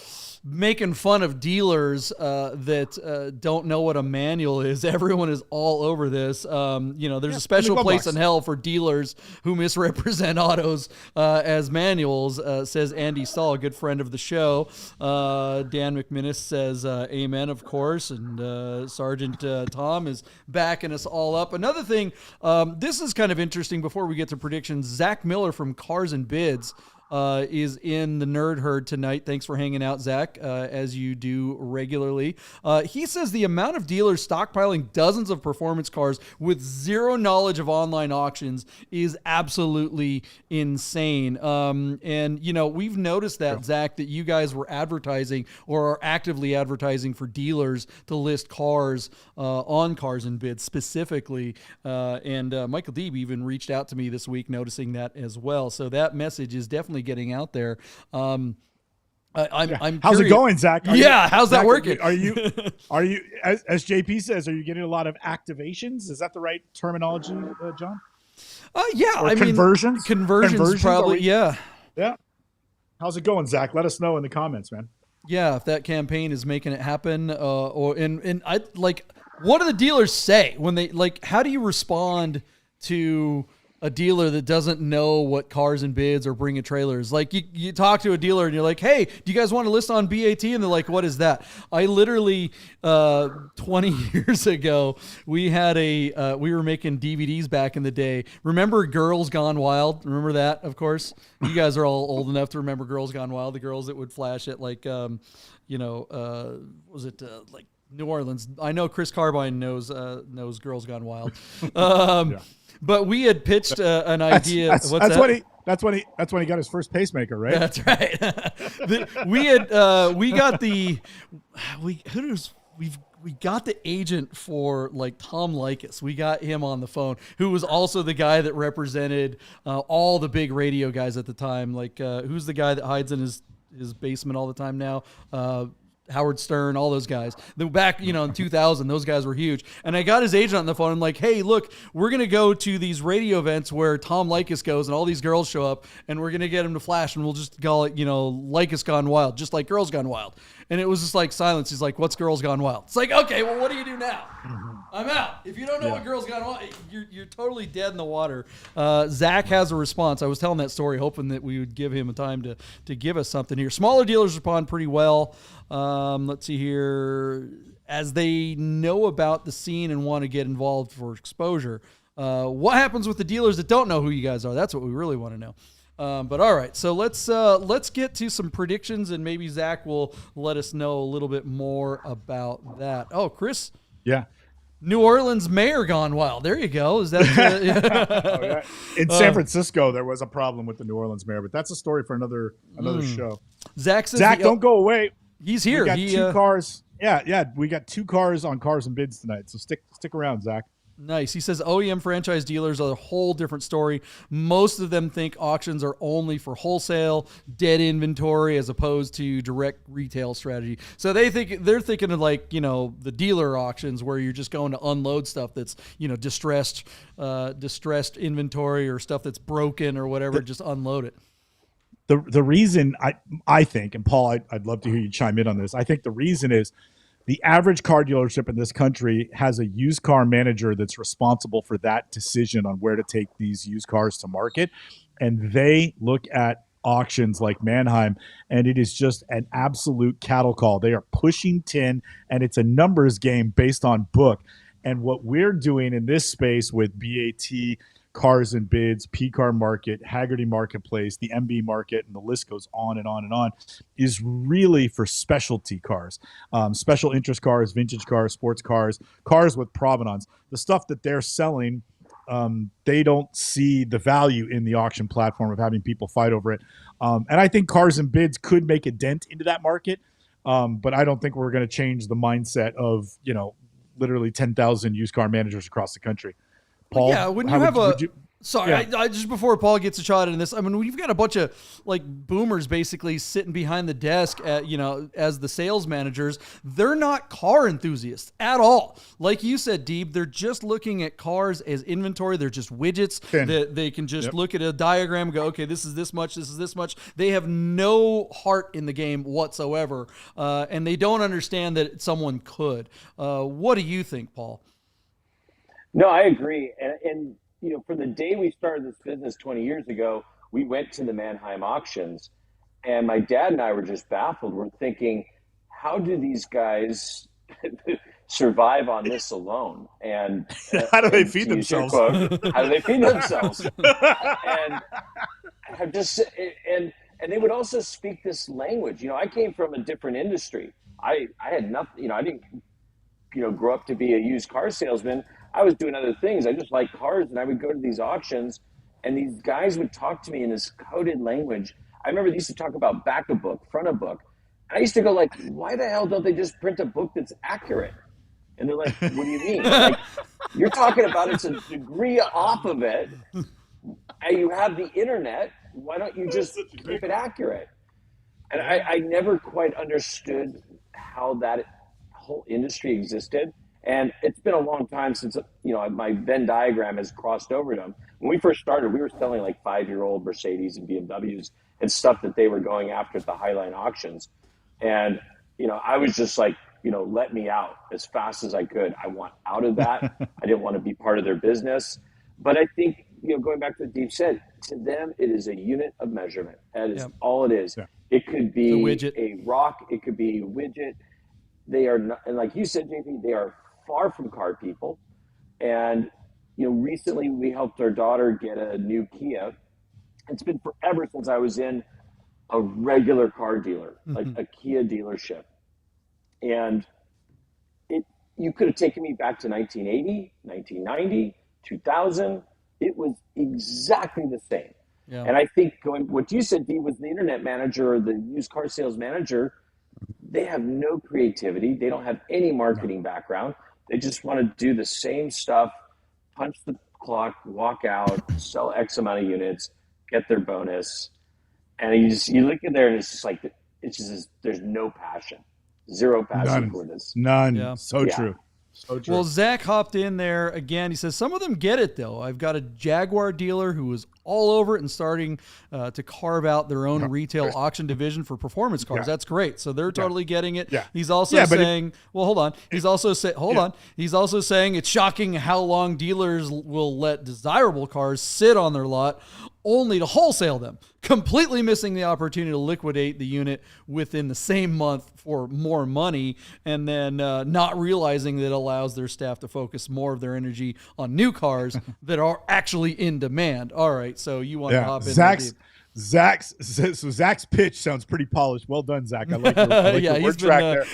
making fun of dealers that don't know what a manual is. Everyone is all over this. There's a special place in hell for dealers who misrepresent autos as manuals, says Andy Stahl, a good friend of the show. Dan McMinnis says, amen, of course. And Sergeant Tom is backing us all up. Another thing, this is kind of interesting before we get to predictions. Zach Miller from Cars and Bids is in the nerd herd tonight. Thanks for hanging out, Zach, as you do regularly. He says the amount of dealers stockpiling dozens of performance cars with zero knowledge of online auctions is absolutely insane. And we've noticed that, Zach, that you guys were advertising or are actively advertising for dealers to list cars on Cars and Bids specifically. And Michael Deeb even reached out to me this week noticing that as well. So that message is definitely getting out there. I'm how's it going, Zach? How's that working? Are you as JP says, are you getting a lot of activations? Is that the right terminology, John? Or conversions? Conversions probably. Yeah. How's it going, Zach? Let us know in the comments, man. Yeah, if that campaign is making it happen, what do the dealers say when they how do you respond to a dealer that doesn't know what Cars and Bids or Bring a Trailers? Like you talk to a dealer and you're like, hey, do you guys want to list on BAT? And they're like, what is that? I literally, 20 years ago, we had we were making DVDs back in the day. Remember Girls Gone Wild? Remember that, of course? You guys are all old enough to remember Girls Gone Wild, the girls that would flash at was it like New Orleans? I know Chris Carbine knows Girls Gone Wild. But we had pitched an idea. That's when he got his first pacemaker, right? That's right. We got the agent for Tom Likas. We got him on the phone, who was also the guy that represented all the big radio guys at the time. Who's the guy that hides in his basement all the time now? Howard Stern, all those guys. Back, in 2000, those guys were huge. And I got his agent on the phone. I'm like, hey, look, we're going to go to these radio events where Tom Likas goes and all these girls show up, and we're going to get him to flash, and we'll just call it, Likas Gone Wild, just like Girls Gone Wild. And it was just like silence. He's like, what's Girls Gone Wild? It's like, okay, well, what do you do now? I'm out. If you don't know what Girls Gone Wild, you're totally dead in the water. Zach has a response. I was telling that story, hoping that we would give him a time to give us something here. Smaller dealers respond pretty well. Let's see here. As they know about the scene and want to get involved for exposure. What happens with the dealers that don't know who you guys are? That's what we really want to know. But all right, so let's get to some predictions, and maybe Zach will let us know a little bit more about that. Oh, Chris? Yeah. New Orleans mayor gone wild. There you go. Is that Oh, yeah. In San Francisco, there was a problem with the New Orleans mayor, but that's a story for another show. Zach says Zach, don't go away. He's here. We got two cars. Yeah. We got 2 cars on Cars and Bids tonight. So stick around, Zach. Nice. He says OEM franchise dealers are a whole different story. Most of them think auctions are only for wholesale, dead inventory, as opposed to direct retail strategy. So they're thinking of like, the dealer auctions where you're just going to unload stuff that's, distressed inventory or stuff that's broken or whatever, just unload it. The reason I think, and Paul, I'd love to hear you chime in on this. I think the reason is the average car dealership in this country has a used car manager that's responsible for that decision on where to take these used cars to market. And they look at auctions like Manheim, and it is just an absolute cattle call. They are pushing tin, and it's a numbers game based on book. And what we're doing in this space with BAT, Cars and Bids, PCAR Market, Haggerty Marketplace, the MB Market, and the list goes on and on and on, is really for specialty cars, special interest cars, vintage cars, sports cars, cars with provenance. The stuff that they're selling, they don't see the value in the auction platform of having people fight over it. And I think Cars and Bids could make a dent into that market, but I don't think we're going to change the mindset of, literally 10,000 used car managers across the country. Paul, yeah, when you have Sorry, yeah. I just before Paul gets a shot in this, I mean, we've got a bunch of like boomers basically sitting behind the desk at, as the sales managers. They're not car enthusiasts at all. Like you said, Deeb, they're just looking at cars as inventory. They're just widgets that they can just look at a diagram and go, okay, this is this much, this is this much. They have no heart in the game whatsoever. And they don't understand that someone could. What do you think, Paul? No, I agree. And from the day we started this business 20 years ago, we went to the Manheim auctions, and my dad and I were just baffled. We're thinking, how do these guys survive on this alone? And how do they feed themselves? Quote, how do they feed themselves? And I just and they would also speak this language. I came from a different industry. I had nothing. I didn't grow up to be a used car salesman. I was doing other things. I just like cars, and I would go to these auctions, and these guys would talk to me in this coded language. I remember they used to talk about back of book, front of book. I used to go like, why the hell don't they just print a book that's accurate? And they're like, what do you mean? Like, you're talking about it's a degree off of it, and you have the internet. Why don't you just keep it accurate? And I never quite understood how that whole industry existed. And it's been a long time since, my Venn diagram has crossed over to them. When we first started, we were selling like 5-year-old Mercedes and BMWs and stuff that they were going after at the Highline auctions. And, I was just like, let me out as fast as I could. I want out of that. I didn't want to be part of their business. But I think, going back to what Deeb said, to them, it is a unit of measurement. That is all it is. Yeah. It could be a rock. It could be a widget. They are not, and like you said, JP, they are far from car people. And recently we helped our daughter get a new Kia. It's been forever since I was in a regular car dealer, like a Kia dealership. And you could have taken me back to 1980, 1990, 2000. It was exactly the same. Yeah. And I think what you said, Dee, was the internet manager or the used car sales manager, they have no creativity. They don't have any marketing background. They just want to do the same stuff, punch the clock, walk out, sell X amount of units, get their bonus. And you look in there and it's just like, there's no passion, zero passion for this. None. Yeah. So true. So true. Well, Zach hopped in there again. He says, some of them get it, though. I've got a Jaguar dealer who was all over it and starting to carve out their own retail auction division for performance cars. That's great. So they're totally getting it. Yeah. He's also saying, hold on. He's also He's also saying it's shocking how long dealers will let desirable cars sit on their lot only to wholesale them, completely missing the opportunity to liquidate the unit within the same month for more money, and then not realizing that it allows their staff to focus more of their energy on new cars that are actually in demand. All right, so you want to hop in? Zach's pitch sounds pretty polished. Well done, Zach. I like your word track there.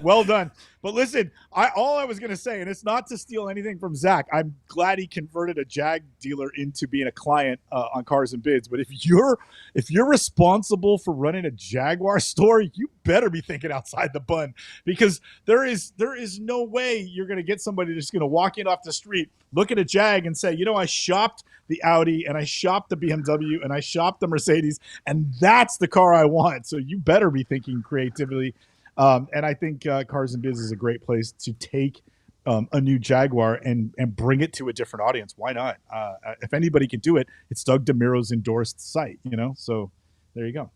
Well done. But listen, all I was going to say, and it's not to steal anything from Zach, I'm glad he converted a Jag dealer into being a client on Cars and Bids. But if you're responsible for running a Jaguar store, you better be thinking outside the bun, because there is no way you're going to get somebody that's going to walk in off the street, look at a Jag and say, you know, I shopped the Audi and I shopped the BMW and I shopped the Mercedes, and that's the car I want. So you better be thinking creatively. And I think Cars and Biz is a great place to take a new Jaguar and bring it to a different audience. Why not? If anybody can do it, it's Doug DeMuro's endorsed site, you know? So there you go.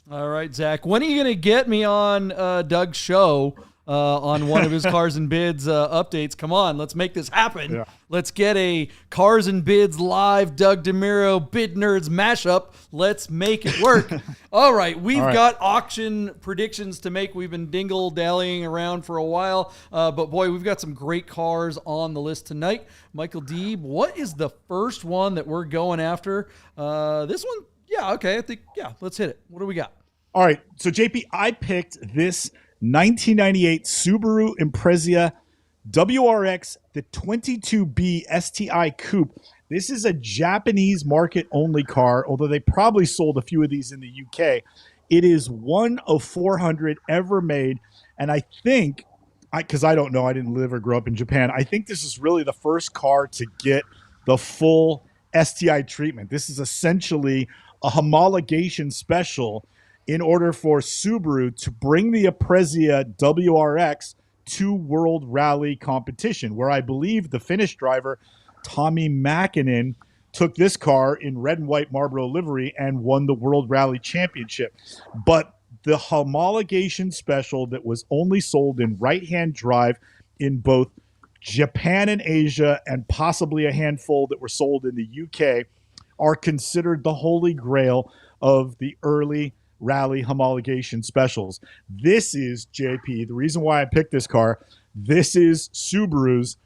All right, Zach, when are you going to get me on Doug's show on one of his Cars and Bids updates? Come on, let's make this happen. Yeah. Let's get a Cars and Bids live Doug DeMuro Bid Nerds mashup. Let's make it work. All right, we've got auction predictions to make. We've been dingle-dallying around for a while, but boy, we've got some great cars on the list tonight. Michael Deeb, what is the first one that we're going after? This one? Yeah, okay, let's hit it. What do we got? All right, so JP, I picked this 1998 Subaru Impreza WRX, the 22B STI Coupe. This is a Japanese market-only car, although they probably sold a few of these in the UK. It is one of 400 ever made, and I think, because I don't know, I didn't live or grow up in Japan, I think this is really the first car to get the full STI treatment. This is essentially a homologation special in order for Subaru to bring the Impreza WRX to World Rally competition, where I believe the Finnish driver, Tommy Mäkinen, took this car in red and white Marlboro livery and won the World Rally Championship. But the homologation special that was only sold in right-hand drive in both Japan and Asia, and possibly a handful that were sold in the UK, are considered the holy grail of the early rally homologation specials. This is, JP, the reason why I picked this car, this is Subaru's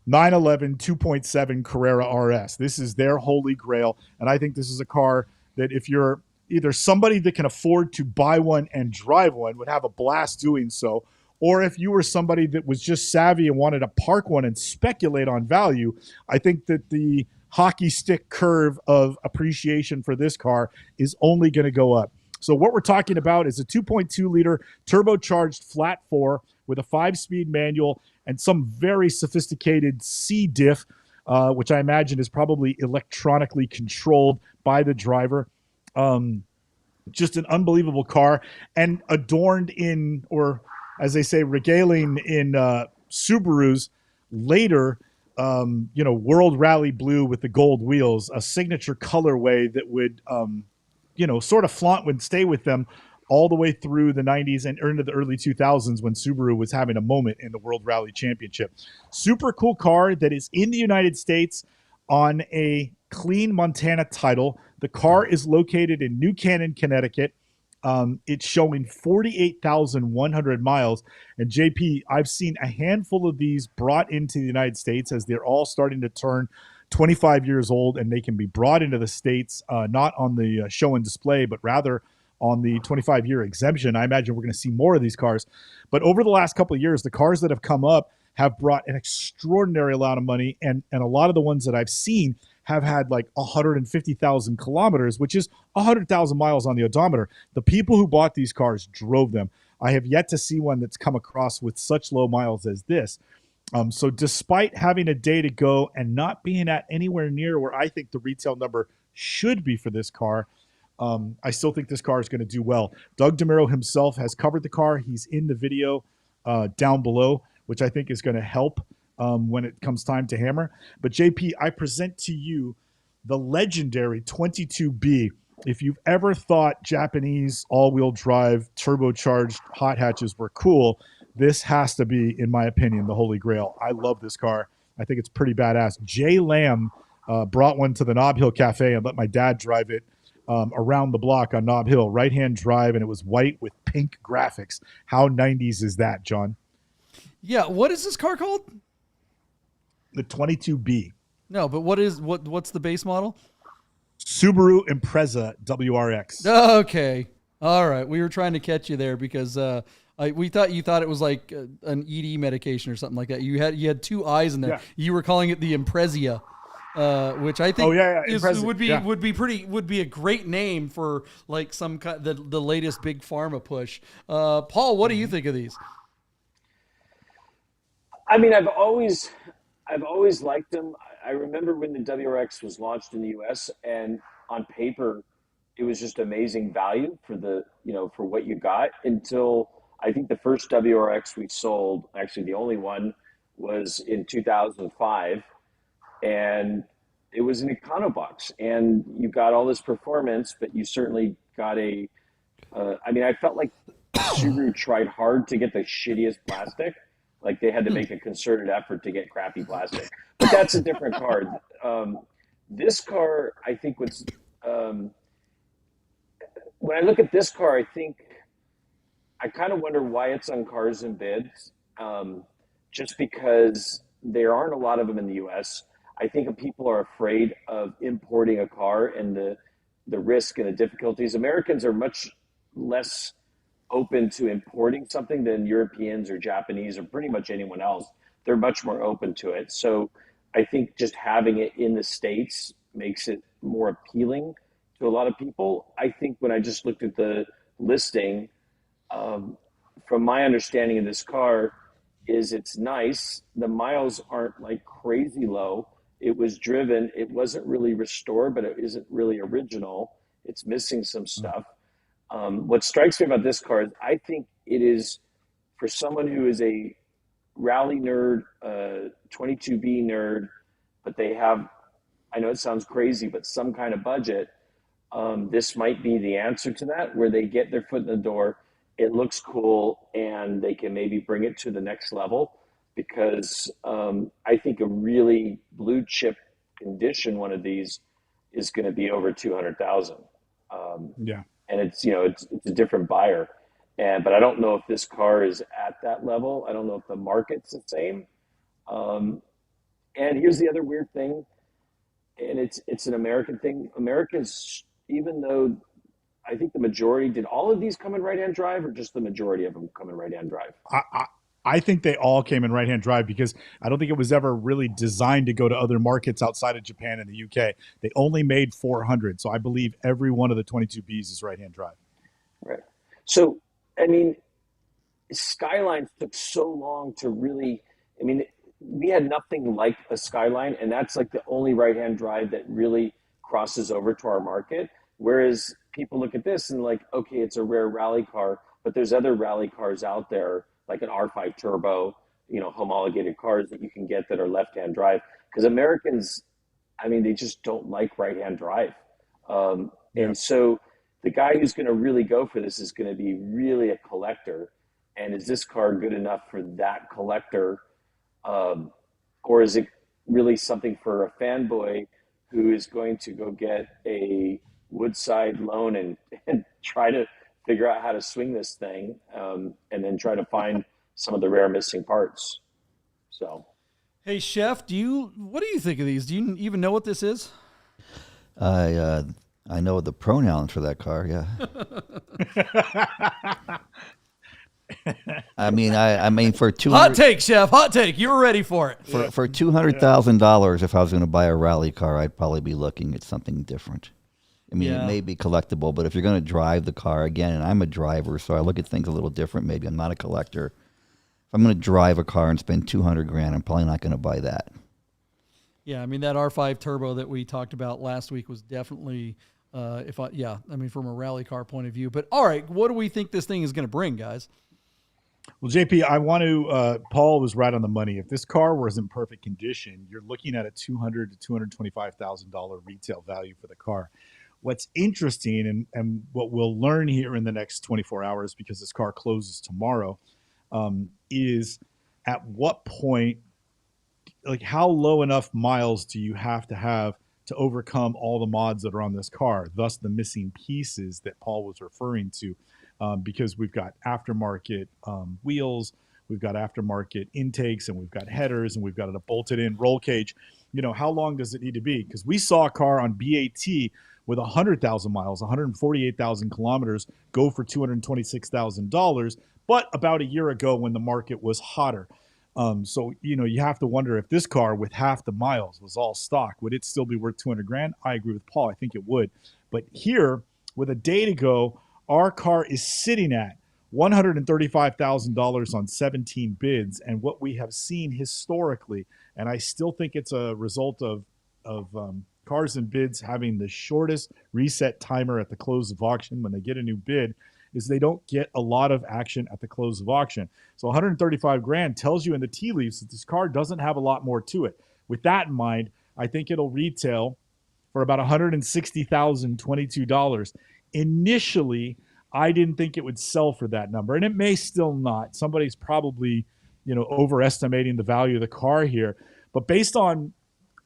911 2.7 Carrera RS. This is their holy grail, and I think this is a car that if you're either somebody that can afford to buy one and drive one, would have a blast doing so, or if you were somebody that was just savvy and wanted to park one and speculate on value, I think that the hockey stick curve of appreciation for this car is only going to go up. So what we're talking about is a 2.2-liter turbocharged flat four with a 5-speed manual and some very sophisticated C diff, which I imagine is probably electronically controlled by the driver. Just an unbelievable car, and adorned in, or as they say, regaling in Subaru's later World Rally blue with the gold wheels, a signature colorway that would sort of flaunt, would stay with them all the way through the 90s and into the early 2000s when Subaru was having a moment in the World Rally Championship. Super cool car that is in the United States on a clean Montana title. The car is located in New Canaan, Connecticut. It's showing 48,100 miles. And JP, I've seen a handful of these brought into the United States as they're all starting to turn 25 years old, and they can be brought into the States, not on the show and display, but rather on the 25-year exemption. I imagine we're going to see more of these cars. But over the last couple of years, the cars that have come up have brought an extraordinary amount of money, and a lot of the ones that I've seen have had like 150,000 kilometers, which is 100,000 miles on the odometer. The people who bought these cars drove them. I have yet to see one that's come across with such low miles as this. So despite having a day to go and not being at anywhere near where I think the retail number should be for this car, I still think this car is going to do well. Doug DeMuro himself has covered the car. He's in the video down below, which I think is going to help when it comes time to hammer. But JP, I present to you the legendary 22B. If you've ever thought Japanese all-wheel drive turbocharged hot hatches were cool, this has to be, in my opinion, the holy grail. I love this car. I think it's pretty badass. Jay Lamb brought one to the Nob Hill Cafe and let my dad drive it around the block on Nob Hill, right-hand drive, and it was white with pink graphics. How 90s is that, John? Yeah, what is this car called? The 22B. No, but what's the base model? Subaru Impreza WRX. Okay. All right. We were trying to catch you there because We thought you thought it was like an ED medication or something like that. You had two eyes in there. Yeah. You were calling it the Impreza, which I think would be a great name for like some kind the latest big pharma push. Paul, what do you think of these? I mean, I've always liked them. I remember when the WRX was launched in the US, and on paper it was just amazing value for for what you got, until I think the first WRX we sold, actually the only one, was in 2005, and it was an econobox, and you got all this performance, but you certainly got I mean, I felt like Subaru tried hard to get the shittiest plastic. Like they had to make a concerted effort to get crappy plastic, but that's a different car. This car, I think, when I look at this car, I kind of wonder why it's on Cars and Bids, just because there aren't a lot of them in the U.S. I think people are afraid of importing a car and the risk and the difficulties. Americans are much less open to importing something than Europeans or Japanese or pretty much anyone else. They're much more open to it. So I think just having it in the States makes it more appealing to a lot of people. I think when I just looked at the listing, from my understanding of this car, is it's nice. The miles aren't like crazy low. It was driven. It wasn't really restored, but it isn't really original. It's missing some stuff. What strikes me about this car is I think it is, for someone who is a rally nerd, 22B nerd, but they have, I know it sounds crazy, but some kind of budget, this might be the answer to that, where they get their foot in the door, it looks cool, and they can maybe bring it to the next level. Because I think a really blue chip condition one of these is going to be over 200,000. Yeah. And it's a different buyer, but I don't know if this car is at that level. I don't know if the market's the same. And here's the other weird thing, and it's an American thing. Americans, even though I think the majority, did all of these come in right-hand drive, or just the majority of them come in right-hand drive? I think they all came in right-hand drive, because I don't think it was ever really designed to go to other markets outside of Japan and the UK. They only made 400, so I believe every one of the 22Bs is right-hand drive. Right. So, I mean, Skylines took so long to really, I mean, we had nothing like a Skyline, and that's like the only right-hand drive that really crosses over to our market. Whereas people look at this and like, okay, it's a rare rally car, but there's other rally cars out there, like an R5 Turbo, homologated cars that you can get that are left-hand drive. Because Americans, I mean, they just don't like right-hand drive. And so the guy who's going to really go for this is going to be really a collector. And is this car good enough for that collector? Or is it really something for a fanboy who is going to go get a Woodside loan and try to figure out how to swing this thing, and then try to find some of the rare missing parts. So, hey Chef, what do you think of these? Do you even know what this is? I know the pronouns for that car. Yeah. I mean, for hot take, Chef, hot take. You were ready for it. For $200,000, if I was going to buy a rally car, I'd probably be looking at something different. I mean, It may be collectible, but if you're going to drive the car, again, and I'm a driver, so I look at things a little different. Maybe I'm not a collector. If I'm going to drive a car and spend $200,000, I'm probably not going to buy that. Yeah, I mean, that R5 Turbo that we talked about last week was definitely, from a rally car point of view. But all right, what do we think this thing is going to bring, guys? Well, JP, I want to. Paul was right on the money. If this car was in perfect condition, you're looking at a $200,000 to $225,000 retail value for the car. What's interesting, and what we'll learn here in the next 24 hours, because this car closes tomorrow, is at what point, like how low enough miles do you have to overcome all the mods that are on this car, thus the missing pieces that Paul was referring to, because we've got aftermarket wheels, we've got aftermarket intakes, and we've got headers, and we've got a bolted-in roll cage. How long does it need to be? Because we saw a car on BAT with 100,000 miles, 148,000 kilometers, go for $226,000, but about a year ago when the market was hotter. So, you have to wonder if this car with half the miles was all stock, would it still be worth 200 grand? I agree with Paul. I think it would. But here, with a day to go, our car is sitting at $135,000 on 17 bids. And what we have seen historically, and I still think it's a result of cars and bids having the shortest reset timer at the close of auction when they get a new bid, is they don't get a lot of action at the close of auction. So 135 grand tells you in the tea leaves that this car doesn't have a lot more to it. With that in mind, I think it'll retail for about $160,022. Initially, I didn't think it would sell for that number, and it may still not. Somebody's probably, overestimating the value of the car here. But based on,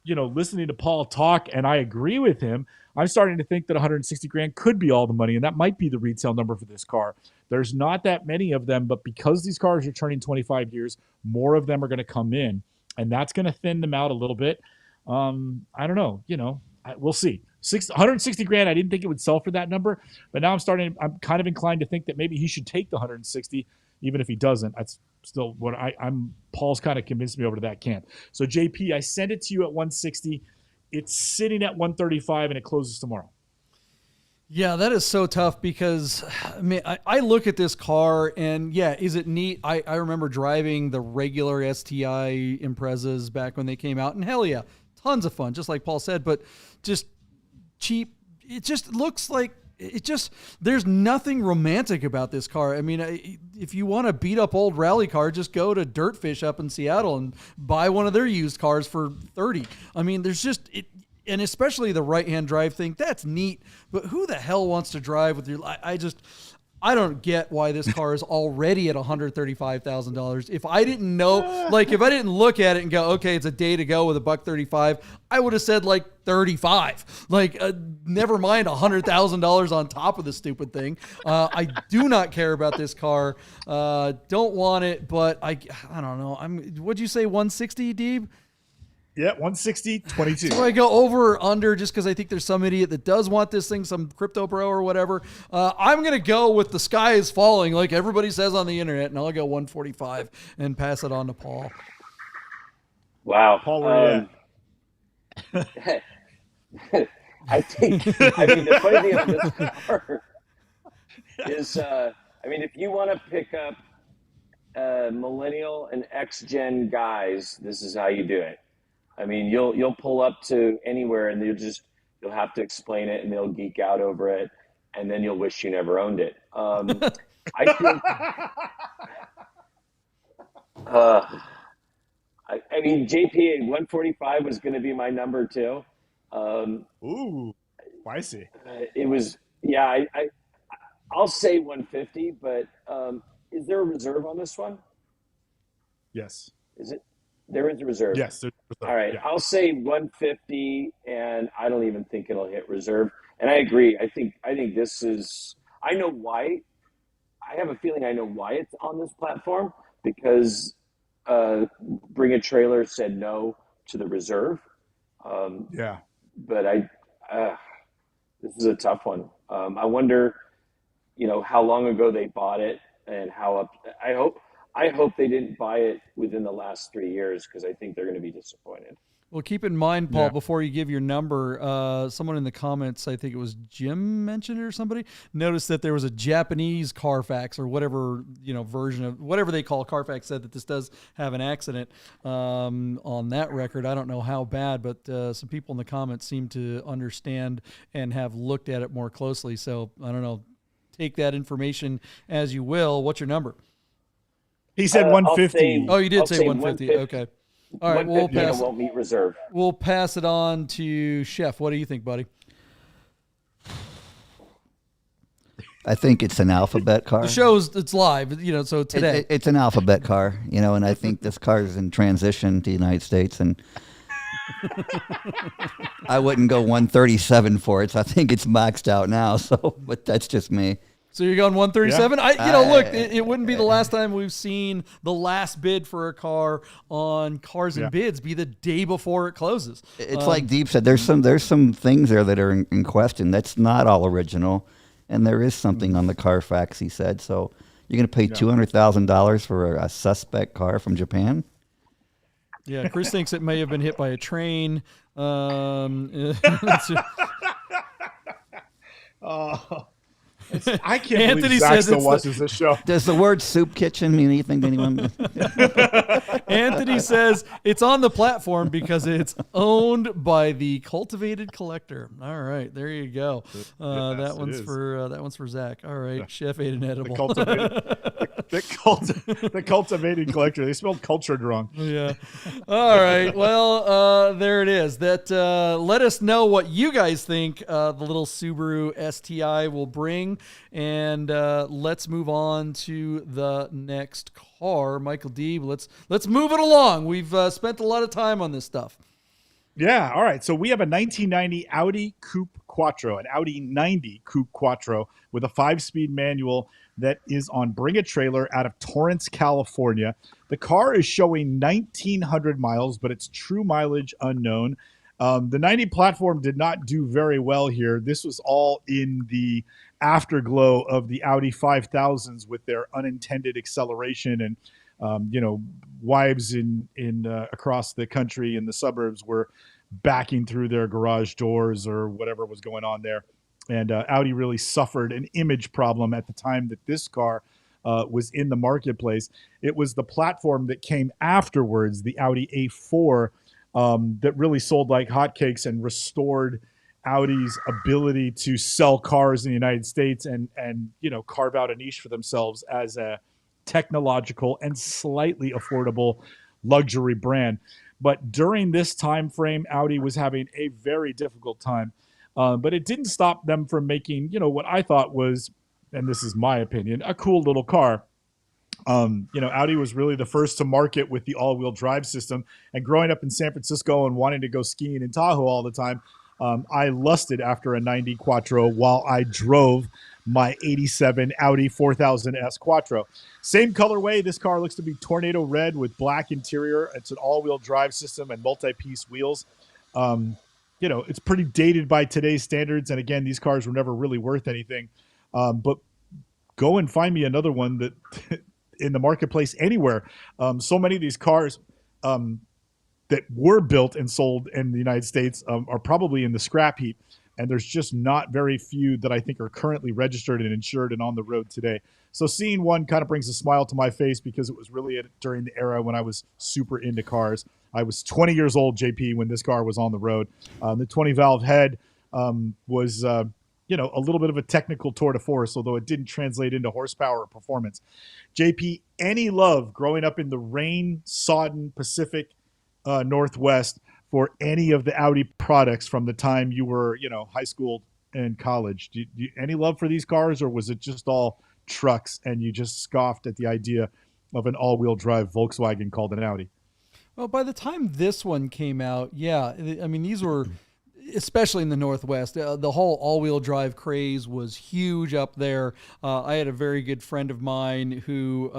listening to Paul talk, and I agree with him, I'm starting to think that 160 grand could be all the money, and that might be the retail number for this car. There's not that many of them, but because these cars are turning 25 years, more of them are going to come in, and that's going to thin them out a little bit. I don't know. We'll see. 160 grand, I didn't think it would sell for that number, but now I'm kind of inclined to think that maybe he should take the 160, even if he doesn't. That's still what Paul's kind of convinced me over to that camp. So JP, I sent it to you at 160. It's sitting at 135 and it closes tomorrow. Yeah, that is so tough because I look at this car and is it neat? I remember driving the regular STI Imprezas back when they came out, and hell yeah, tons of fun, just like Paul said, but just cheap. It just looks like there's nothing romantic about this car. I mean, if you want to beat up old rally car, just go to Dirtfish up in Seattle and buy one of their used cars for $30. I mean, there's just it, and especially the right-hand drive thing. That's neat, but who the hell wants to drive with your? I don't get why this car is already at $135,000. If I didn't know, if I didn't look at it and go, okay, it's a day to go with $135, I would have said 35. Never mind $100,000 on top of the stupid thing. I do not care about this car. Don't want it, but I don't know. What'd you say, 160, Deeb? Yeah, 160, 22. Do I go over or under just because I think there's some idiot that does want this thing, some crypto bro or whatever? I'm going to go with the sky is falling like everybody says on the internet, and I'll go 145 and pass it on to Paul. Wow. Paul, where I think, the funny thing about this car is, if you want to pick up millennial and X-Gen guys, this is how you do it. You'll pull up to anywhere and you'll have to explain it and they'll geek out over it, and then you'll wish you never owned it. I think, JP 145 was going to be my number too. Ooh, spicy. It was, I'll say 150, but is there a reserve on this one? Yes. Is it? There is a reserve. Yes. There's a reserve. All right. Yeah. I'll say 150, and I don't even think it'll hit reserve. And I agree. I think this is, I know why. I have a feeling I know why it's on this platform, because Bring a Trailer said no to the reserve. But this is a tough one. I wonder, how long ago they bought it and how up. I hope they didn't buy it within the last 3 years, because I think they're going to be disappointed. Well, keep in mind, Paul, before you give your number, someone in the comments, I think it was Jim mentioned it or somebody, noticed that there was a Japanese Carfax or whatever, version of whatever they call Carfax, said that this does have an accident on that record. I don't know how bad, but some people in the comments seem to understand and have looked at it more closely. So I don't know. Take that information as you will. What's your number? He said 150. You did say 150. Okay. All right, we'll pass. Won't meet reserve. We'll pass it on to Chef. What do you think, buddy? I think it's an alphabet car. The show's it's live, so today. It's an alphabet car, and I think this car is in transition to the United States, and I wouldn't go 137 for it. So I think it's maxed out now. But that's just me. So you're going 137? Yeah. Look, it wouldn't be the last time we've seen the last bid for a car on Cars and Bids be the day before it closes. It's like Deeb said, there's some things there that are in question. That's not all original, and there is something on the Carfax, he said. So, You're going to pay $200,000 for a suspect car from Japan? Yeah, Chris thinks it may have been hit by a train. I can't Anthony believe Zach says still it's watches this show. Does the word soup kitchen mean anything to anyone? Anthony says it's on the platform because it's owned by the cultivated collector. All right, there you go. That one's for Zach. All right, Chef ate an edible. The cultivated collector. They spelled cultured wrong. Yeah. All right. Well, there it is. That let us know what you guys think the little Subaru STI will bring, and let's move on to the next car. Michael Deeb, let's move it along. We've spent a lot of time on this stuff. Yeah. All right. So we have a 1990 Audi Coupe Quattro, an Audi 90 Coupe Quattro with a 5-speed manual that is on Bring a Trailer out of Torrance, California. The car is showing 1,900 miles, but its true mileage unknown. The 90 platform did not do very well here. This was all in the afterglow of the Audi 5000s with their unintended acceleration, and wives in across the country in the suburbs were backing through their garage doors or whatever was going on there. And Audi really suffered an image problem at the time that this car was in the marketplace. It was the platform that came afterwards, the Audi A4, that really sold like hotcakes and restored Audi's ability to sell cars in the United States and carve out a niche for themselves as a technological and slightly affordable luxury brand. But during this time frame, Audi was having a very difficult time. But it didn't stop them from making, what I thought was, and this is my opinion, a cool little car. Audi was really the first to market with the all-wheel drive system. And growing up in San Francisco and wanting to go skiing in Tahoe all the time, I lusted after a 90 Quattro while I drove my 87 Audi 4000S Quattro. Same colorway. This car looks to be tornado red with black interior. It's an all-wheel drive system and multi-piece wheels. It's pretty dated by today's standards. And again, these cars were never really worth anything. But go and find me another one that in the marketplace anywhere. So many of these cars that were built and sold in the United States are probably in the scrap heap. And there's just not very few that I think are currently registered and insured and on the road today. So seeing one kind of brings a smile to my face because it was really during the era when I was super into cars. I was 20 years old, JP, when this car was on the road. The 20-valve head was, a little bit of a technical tour de force, although it didn't translate into horsepower or performance. JP, any love growing up in the rain-sodden Pacific Northwest for any of the Audi products from the time you were, high school and college? Any love for these cars, or was it just all trucks and you just scoffed at the idea of an all-wheel drive Volkswagen called an Audi? Well, by the time this one came out, yeah, I mean, these were, especially in the Northwest, the whole all-wheel drive craze was huge up there. I had a very good friend of mine who,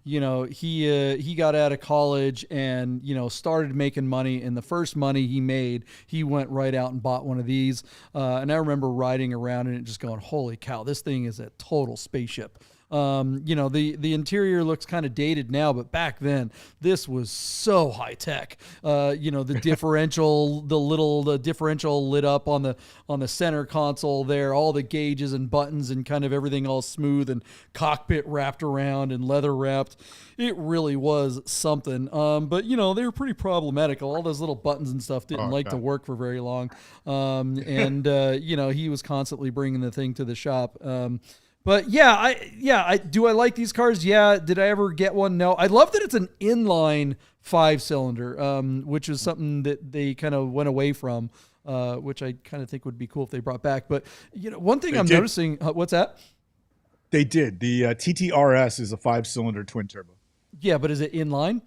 he got out of college and, started making money. And the first money he made, he went right out and bought one of these. And I remember riding around in it just going, holy cow, this thing is a total spaceship. The interior looks kind of dated now, but back then this was so high tech. The differential, the differential lit up on the center console there, all the gauges and buttons and kind of everything all smooth and cockpit wrapped around and leather wrapped. It really was something. But they were pretty problematic. All those little buttons and stuff didn't to work for very long. He was constantly bringing the thing to the shop. But do I like these cars? Yeah. Did I ever get one? No. I love that it's an inline 5-cylinder, which is something that they kind of went away from, which I kind of think would be cool if they brought back. But one thing I'm noticing, what's that? They did. The TTRS is a 5-cylinder twin turbo. Yeah, but is it inline?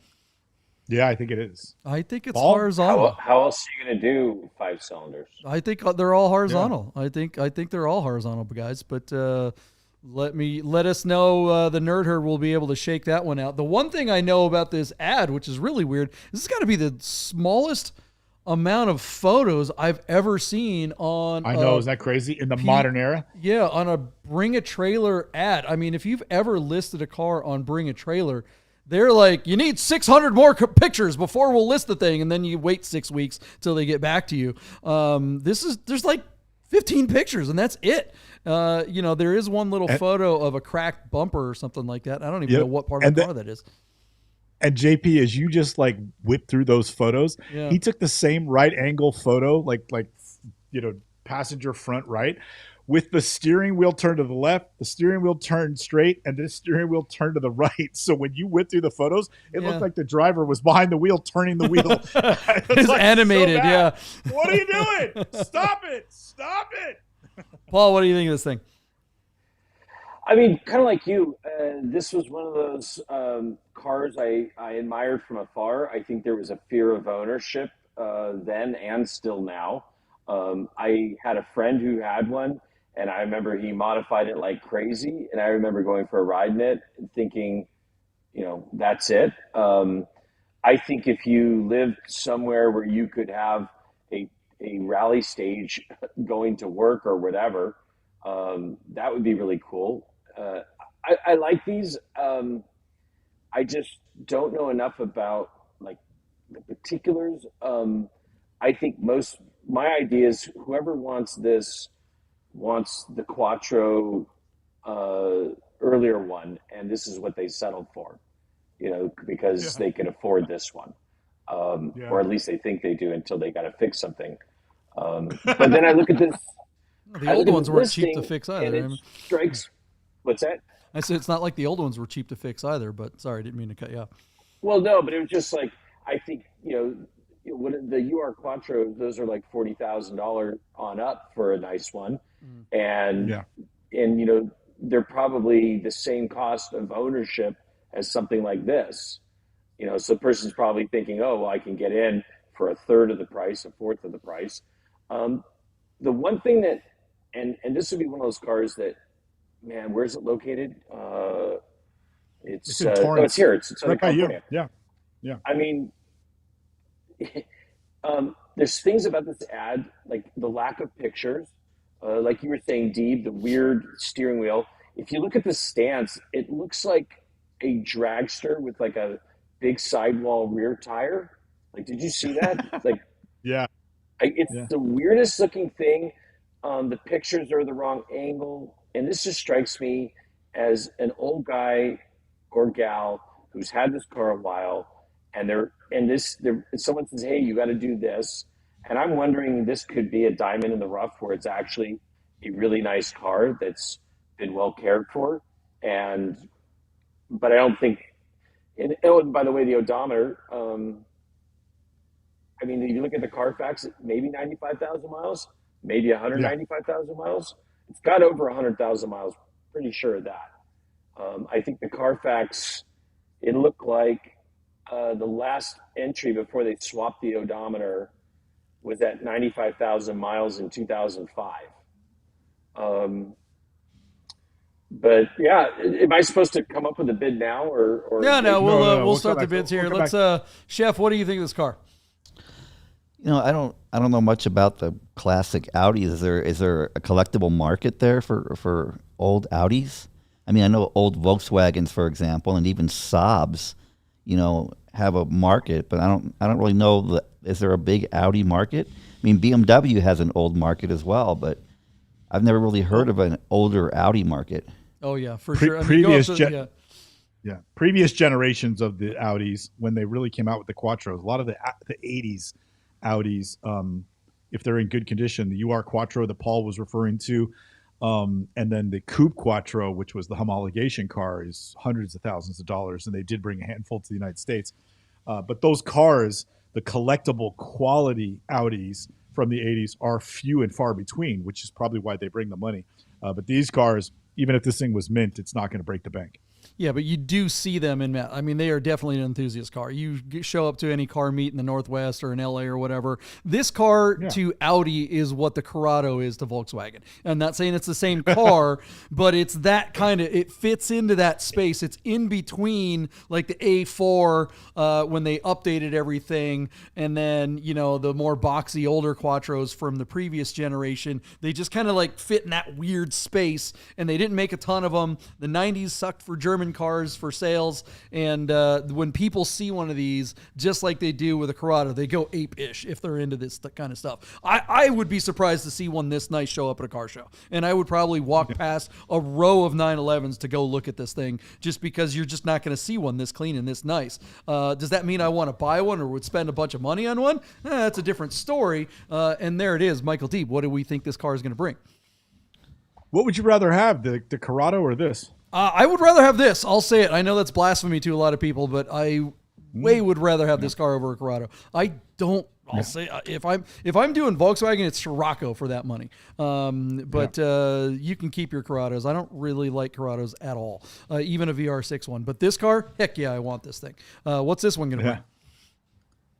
Yeah, I think it is. I think it's horizontal. How else are you going to do 5 cylinders? I think they're all horizontal. Yeah. I think they're all horizontal, guys. But let us know. The Nerd Herd will be able to shake that one out. The one thing I know about this ad, which is really weird, this has got to be the smallest amount of photos I've ever seen on. I know, is that crazy in the modern era? Yeah, on a Bring a Trailer ad. I mean, if you've ever listed a car on Bring a Trailer, they're like, you need 600 more pictures before we'll list the thing, and then you wait 6 weeks till they get back to you. There's like 15 pictures, and that's it. There is one little photo of a cracked bumper or something like that. I don't even know what part of the car that is. And JP, as you just like whip through those photos, he took the same right angle photo, like passenger front right, with the steering wheel turned to the left, the steering wheel turned straight, and the steering wheel turned to the right. So when you whip through the photos, it looked like the driver was behind the wheel turning the wheel. It's like animated, so What are you doing? Stop it! Stop it! Paul, what do you think of this thing? I mean, kind of like you, this was one of those cars I admired from afar. I think there was a fear of ownership then and still now. I had a friend who had one, and I remember he modified it like crazy. And I remember going for a ride in it and thinking, that's it. I think if you lived somewhere where you could have a rally stage going to work or whatever, that would be really cool. I like these. I just don't know enough about like the particulars. I think my idea is whoever wants this wants the Quattro earlier one, and this is what they settled for, because they can afford this one, or at least they think they do until they got to fix something. But then I look at this. The old ones weren't cheap to fix either. And it strikes. What's that? I said it's not like the old ones were cheap to fix either. But sorry, I didn't mean to cut you off. Well, no, but it was just like I think what the UR Quattro, those are like $40,000 on up for a nice one, and they're probably the same cost of ownership as something like this. So the person's probably thinking, oh, well, I can get in for a third of the price, a fourth of the price. The one thing that, and this would be one of those cars that, man, where's it located? It's in Torrance. It's here. It's Southern California. Yeah. I mean, there's things about this ad, like the lack of pictures, like you were saying, Deeb, the weird steering wheel. If you look at the stance, it looks like a dragster with like a big sidewall rear tire. Like, did you see that? Like, it's the weirdest looking thing. The pictures are the wrong angle. And this just strikes me as an old guy or gal who's had this car a while, and someone says, hey, you got to do this. And I'm wondering, this could be a diamond in the rough where it's actually a really nice car that's been well cared for. But I don't think, and by the way, the odometer, I mean, if you look at the Carfax, maybe 95,000 miles, maybe 195,000 miles. It's got over 100,000 miles, pretty sure of that. I think the Carfax, it looked like the last entry before they swapped the odometer was at 95,000 miles in 2005. But yeah, am I supposed to come up with a bid now, or? No, we'll start the bids here. Let's, Chef, what do you think of this car? I don't know much about the classic Audis. Is there a collectible market there for old Audis? I mean, I know old Volkswagens, for example, and even Saabs, have a market, but I don't really know is there a big Audi market? I mean, BMW has an old market as well, but I've never really heard of an older Audi market. Oh yeah, for sure. Previous generations of the Audis, when they really came out with the Quattros, a lot of the 80s Audis, if they're in good condition, the UR Quattro that Paul was referring to, and then the Coupe Quattro, which was the homologation car, is hundreds of thousands of dollars, and they did bring a handful to the United States. But those cars, the collectible quality Audis from the 80s, are few and far between, which is probably why they bring the money. But these cars, even if this thing was mint, it's not going to break the bank. Yeah, but you do see them in I mean, they are definitely an enthusiast car. You show up to any car meet in the Northwest or in LA or whatever. This car to Audi is what the Corrado is to Volkswagen. I'm not saying it's the same car, but it's that kind of, it fits into that space. It's in between like the A4 when they updated everything, and then, you know, the more boxy older Quattros from the previous generation. They just kind of like fit in that weird space, and they didn't make a ton of them. The 90s sucked for German cars for sales, and when people see one of these, just like they do with a Corrado, they go ape-ish if they're into this kind of stuff. I would be surprised to see one this nice show up at a car show, and I would probably walk past a row of 911s to go look at this thing, just because you're just not going to see one this clean and this nice. Does that mean I want to buy one or would spend a bunch of money on one? That's a different story. And there it is. Michael Deeb, what do we think this car is going to bring? What would you rather have, the Corrado or this? I would rather have this. I'll say it. I know that's blasphemy to a lot of people, but I way would rather have this car over a Corrado. I'll say if I'm doing Volkswagen, it's Scirocco for that money. But you can keep your Corrados. I don't really like Corrados at all, even a VR6 one. But this car, heck yeah, I want this thing. What's this one going to be?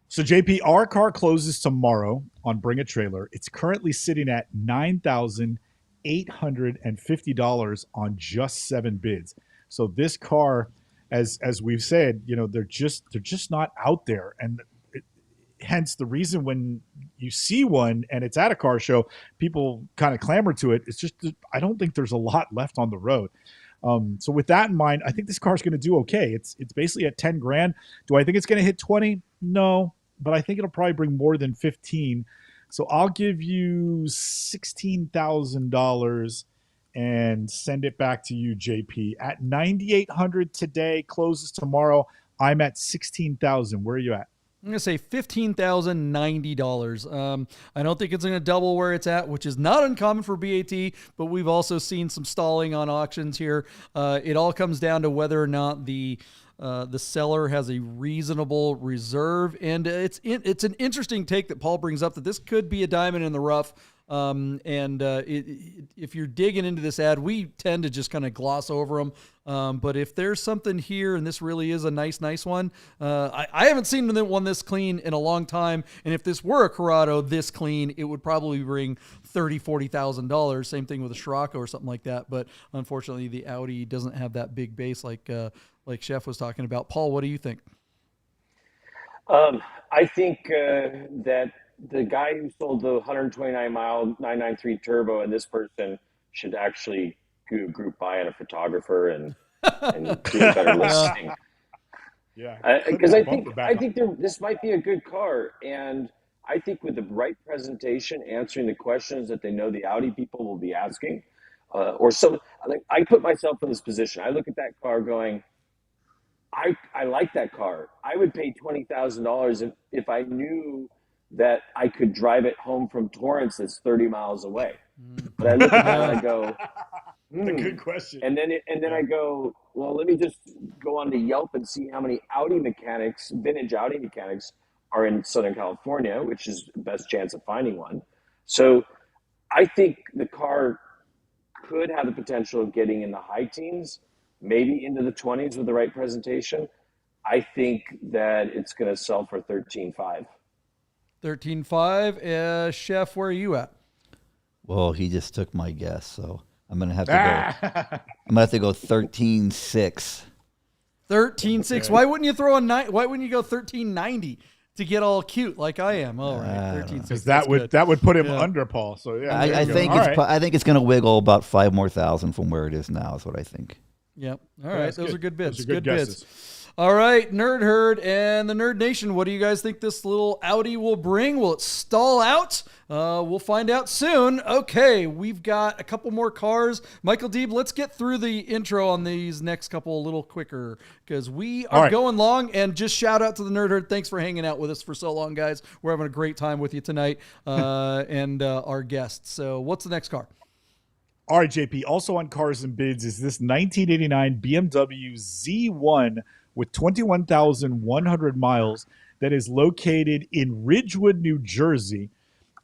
So JP, our car closes tomorrow on Bring a Trailer. It's currently sitting at $9,850 on just 7 bids. So this car, as we've said, you know, they're just not out there, and hence the reason when you see one and it's at a car show, people kind of clamor to it. It's just, I don't think there's a lot left on the road. So with that in mind, I think this car is going to do okay. It's basically at 10 grand. Do I think it's going to hit 20? No, but I think it'll probably bring more than 15. So I'll give you $16,000 and send it back to you, JP. At 9,800 today, closes tomorrow. I'm at 16,000. Where are you at? I'm going to say $15,090. I don't think it's going to double where it's at, which is not uncommon for BAT, but we've also seen some stalling on auctions here. It all comes down to whether or not the seller has a reasonable reserve. And it's an interesting take that Paul brings up, that this could be a diamond in the rough. If you're digging into this ad, we tend to just kind of gloss over them. But if there's something here, and this really is a nice one, I haven't seen one this clean in a long time. And if this were a Corrado this clean, it would probably bring $30,000-$40,000. Same thing with a Scirocco or something like that. But unfortunately, the Audi doesn't have that big base like Chef was talking about. Paul, what do you think? I think that the guy who sold the 129-mile 993 turbo and this person should actually do a group buy and a photographer and do a better listing. Yeah, because I think this might be a good car, and I think with the right presentation, answering the questions that they know the Audi people will be asking, or some. Like, I put myself in this position. I look at that car going, I like that car. I would pay $20,000 if I knew that I could drive it home from Torrance that's 30 miles away. But I look at that and I go, That's a good question. And then I go, well, let me just go on to Yelp and see how many Audi mechanics, vintage Audi mechanics, are in Southern California, which is the best chance of finding one. So I think the car could have the potential of getting in the high teens, maybe into the 20s with the right presentation. I think that it's going to sell for $13,500. 13.5. Chef, where are you at? Well, he just took my guess, so I'm gonna have to go. I'm gonna have to go 13.6. 13.6. Okay. Why wouldn't you throw a nine? Why wouldn't you go 13.90 to get all cute like I am? All right, 13.6. Because that would put him under Paul. So yeah, I think it's gonna wiggle about $5,000 more from where it is now. Is what I think. Yep. All right, those are good bids. Those are good bids. All right, Nerd Herd and the Nerd Nation, what do you guys think this little Audi will bring? Will it stall out? We'll find out soon. Okay, we've got a couple more cars. Michael Deeb, let's get through the intro on these next couple a little quicker because we are going long. And just shout out to the Nerd Herd. Thanks for hanging out with us for so long, guys. We're having a great time with you tonight and our guests. So what's the next car? All right, JP, also on Cars and Bids is this 1989 BMW Z1 with 21,100 miles that is located in Ridgewood, New Jersey.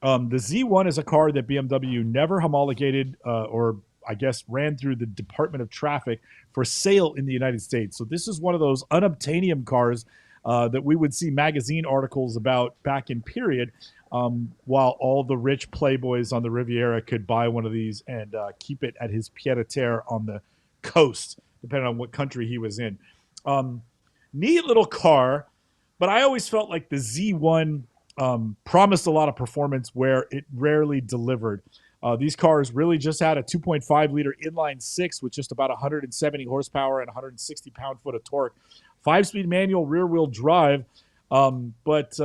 The Z1 is a car that BMW never homologated, or I guess, ran through the Department of Traffic for sale in the United States. So this is one of those unobtainium cars that we would see magazine articles about back in period, while all the rich playboys on the Riviera could buy one of these and keep it at his pied-à-terre on the coast, depending on what country he was in. Neat little car, but I always felt like the Z1 promised a lot of performance where it rarely delivered. These cars really just had a 2.5 liter inline six with just about 170 horsepower and 160 pound-foot of torque. 5-speed manual rear-wheel drive, but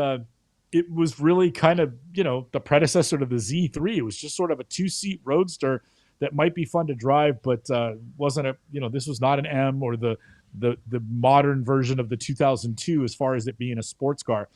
it was really kind of, the predecessor to the Z3. It was just sort of a two-seat roadster that might be fun to drive, but wasn't this was not an M or the modern version of the 2002 as far as it being a sports car.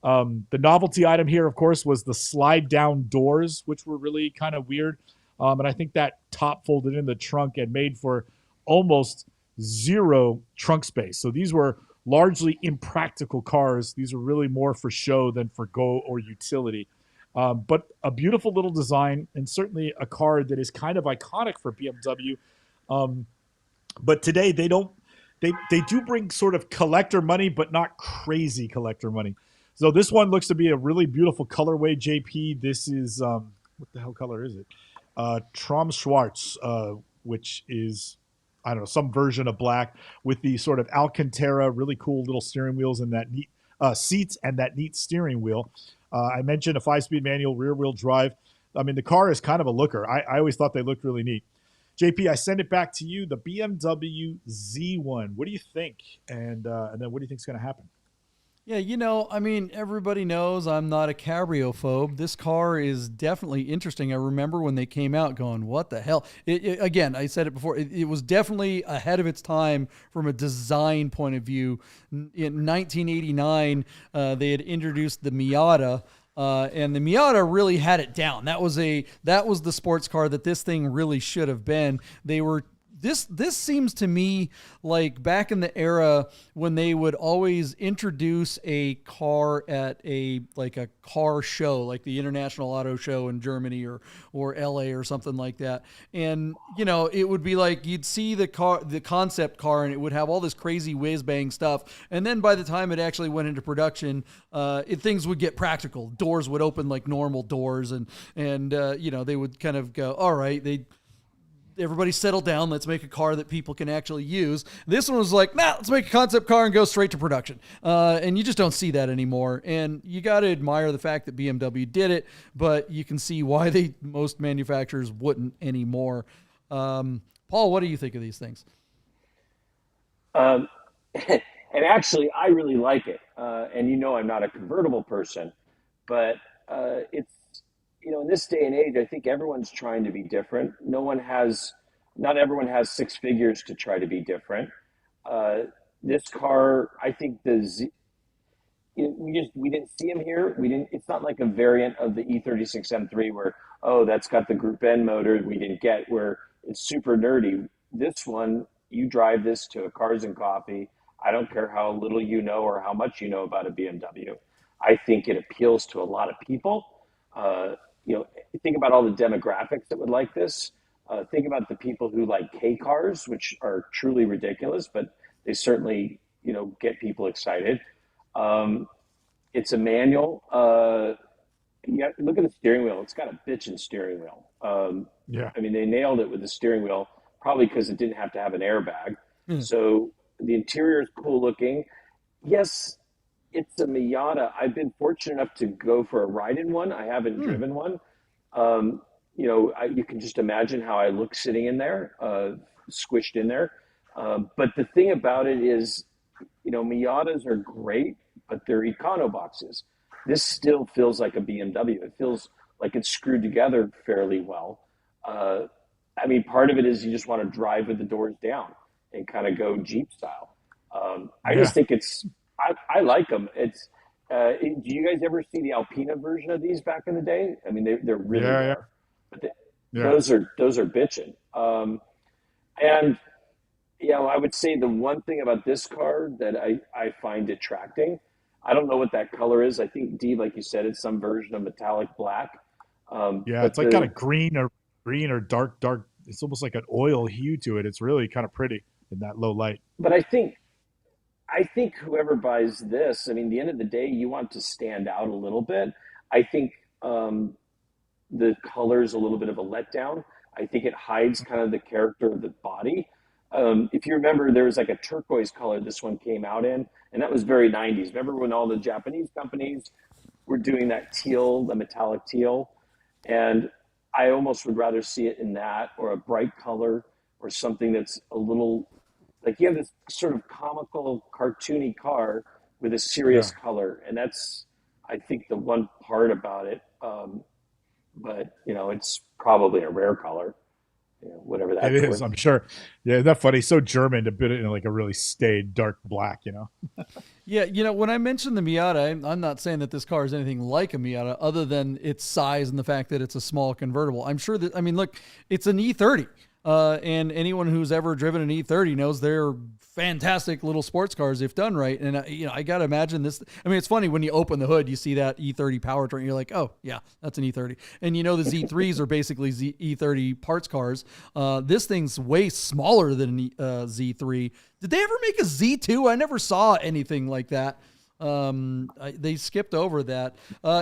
The novelty item here, of course, was the slide-down doors, which were really kind of weird. And I think that top folded in the trunk and made for almost zero trunk space. So these were largely impractical cars. These are really more for show than for go or utility. But a beautiful little design, and certainly a car that is kind of iconic for BMW. But today they do bring sort of collector money, but not crazy collector money. So this one looks to be a really beautiful colorway, JP. This is, what the hell color is it? Traum Schwarz, which is, I don't know, some version of black with the sort of Alcantara, really cool little steering wheels and that neat seats and that neat steering wheel. I mentioned a 5-speed manual rear-wheel drive. I mean, the car is kind of a looker. I always thought they looked really neat. JP, I send it back to you. The BMW Z1. What do you think? And then what do you think is going to happen? Yeah, everybody knows I'm not a cabrio phobe. This car is definitely interesting. I remember when they came out going, what the hell? Again, I said it before, it was definitely ahead of its time from a design point of view. In 1989, they had introduced the Miata, and the Miata really had it down. That was the sports car that this thing really should have been. This seems to me like back in the era when they would always introduce a car at a car show, like the International Auto Show in Germany or LA or something like that. And, it would be like you'd see the concept car, and it would have all this crazy whiz bang stuff. And then by the time it actually went into production, things would get practical. Doors would open like normal doors, and they would kind of go, all right, everybody settle down. Let's make a car that people can actually use. This one was like, let's make a concept car and go straight to production. And you just don't see that anymore. And you got to admire the fact that BMW did it, but you can see why most manufacturers wouldn't anymore. Paul, what do you think of these things? And actually, I really like it. And I'm not a convertible person, but it's, in this day and age, I think everyone's trying to be different. Not everyone has six figures to try to be different. This car, I think we didn't see him here. It's not like a variant of the E36 M3 where, that's got the Group N motor we didn't get, where it's super nerdy. This one, you drive this to a Cars and Coffee. I don't care how little you know or how much you know about a BMW. I think it appeals to a lot of people. Think about all the demographics that would like this. Think about the people who like K cars, which are truly ridiculous, but they certainly, get people excited. It's a manual. Look at the steering wheel. It's got a bitchin' steering wheel. Yeah. I mean, they nailed it with the steering wheel, probably because it didn't have to have an airbag. So the interior is cool looking. Yes, it's a Miata. I've been fortunate enough to go for a ride in one. I haven't driven one. You can just imagine how I look sitting in there, squished in there. But the thing about it is, Miatas are great, but they're econo boxes. This still feels like a BMW. It feels like it's screwed together fairly well. Part of it is you just want to drive with the doors down and kind of go Jeep style. I just think I like them. It's do you guys ever see the Alpina version of these back in the day? I mean, they're really rare. But those are bitching. I would say the one thing about this car that I find attracting, I don't know what that color is. I think, Deeb, like you said, it's some version of metallic black. It's like kind of green or dark it's almost like an oil hue to it. It's really kind of pretty in that low light. But I think whoever buys this, I mean, at the end of the day, you want to stand out a little bit. I think the color is a little bit of a letdown. I think it hides kind of the character of the body. If you remember, there was like a turquoise color this one came out in, and that was very 90s. Remember when all the Japanese companies were doing that teal, the metallic teal? And I almost would rather see it in that, or a bright color, or something that's a little like you have this sort of comical, cartoony car with a serious color, and that's, I think, the one part about it. But it's probably a rare color, whatever that's It is, worth. I'm sure. Yeah, that's funny. So German to put it in like a really staid dark black, Yeah, when I mentioned the Miata, I'm not saying that this car is anything like a Miata other than its size and the fact that it's a small convertible. I'm sure that, look, it's an E30. And anyone who's ever driven an E30 knows they're fantastic little sports cars if done right. And I got to imagine this. It's funny when you open the hood, you see that E30 powertrain. You're like, oh yeah, that's an E30. And the Z3s are basically E30 parts cars. This thing's way smaller than an Z3. Did they ever make a Z2? I never saw anything like that. They skipped over that.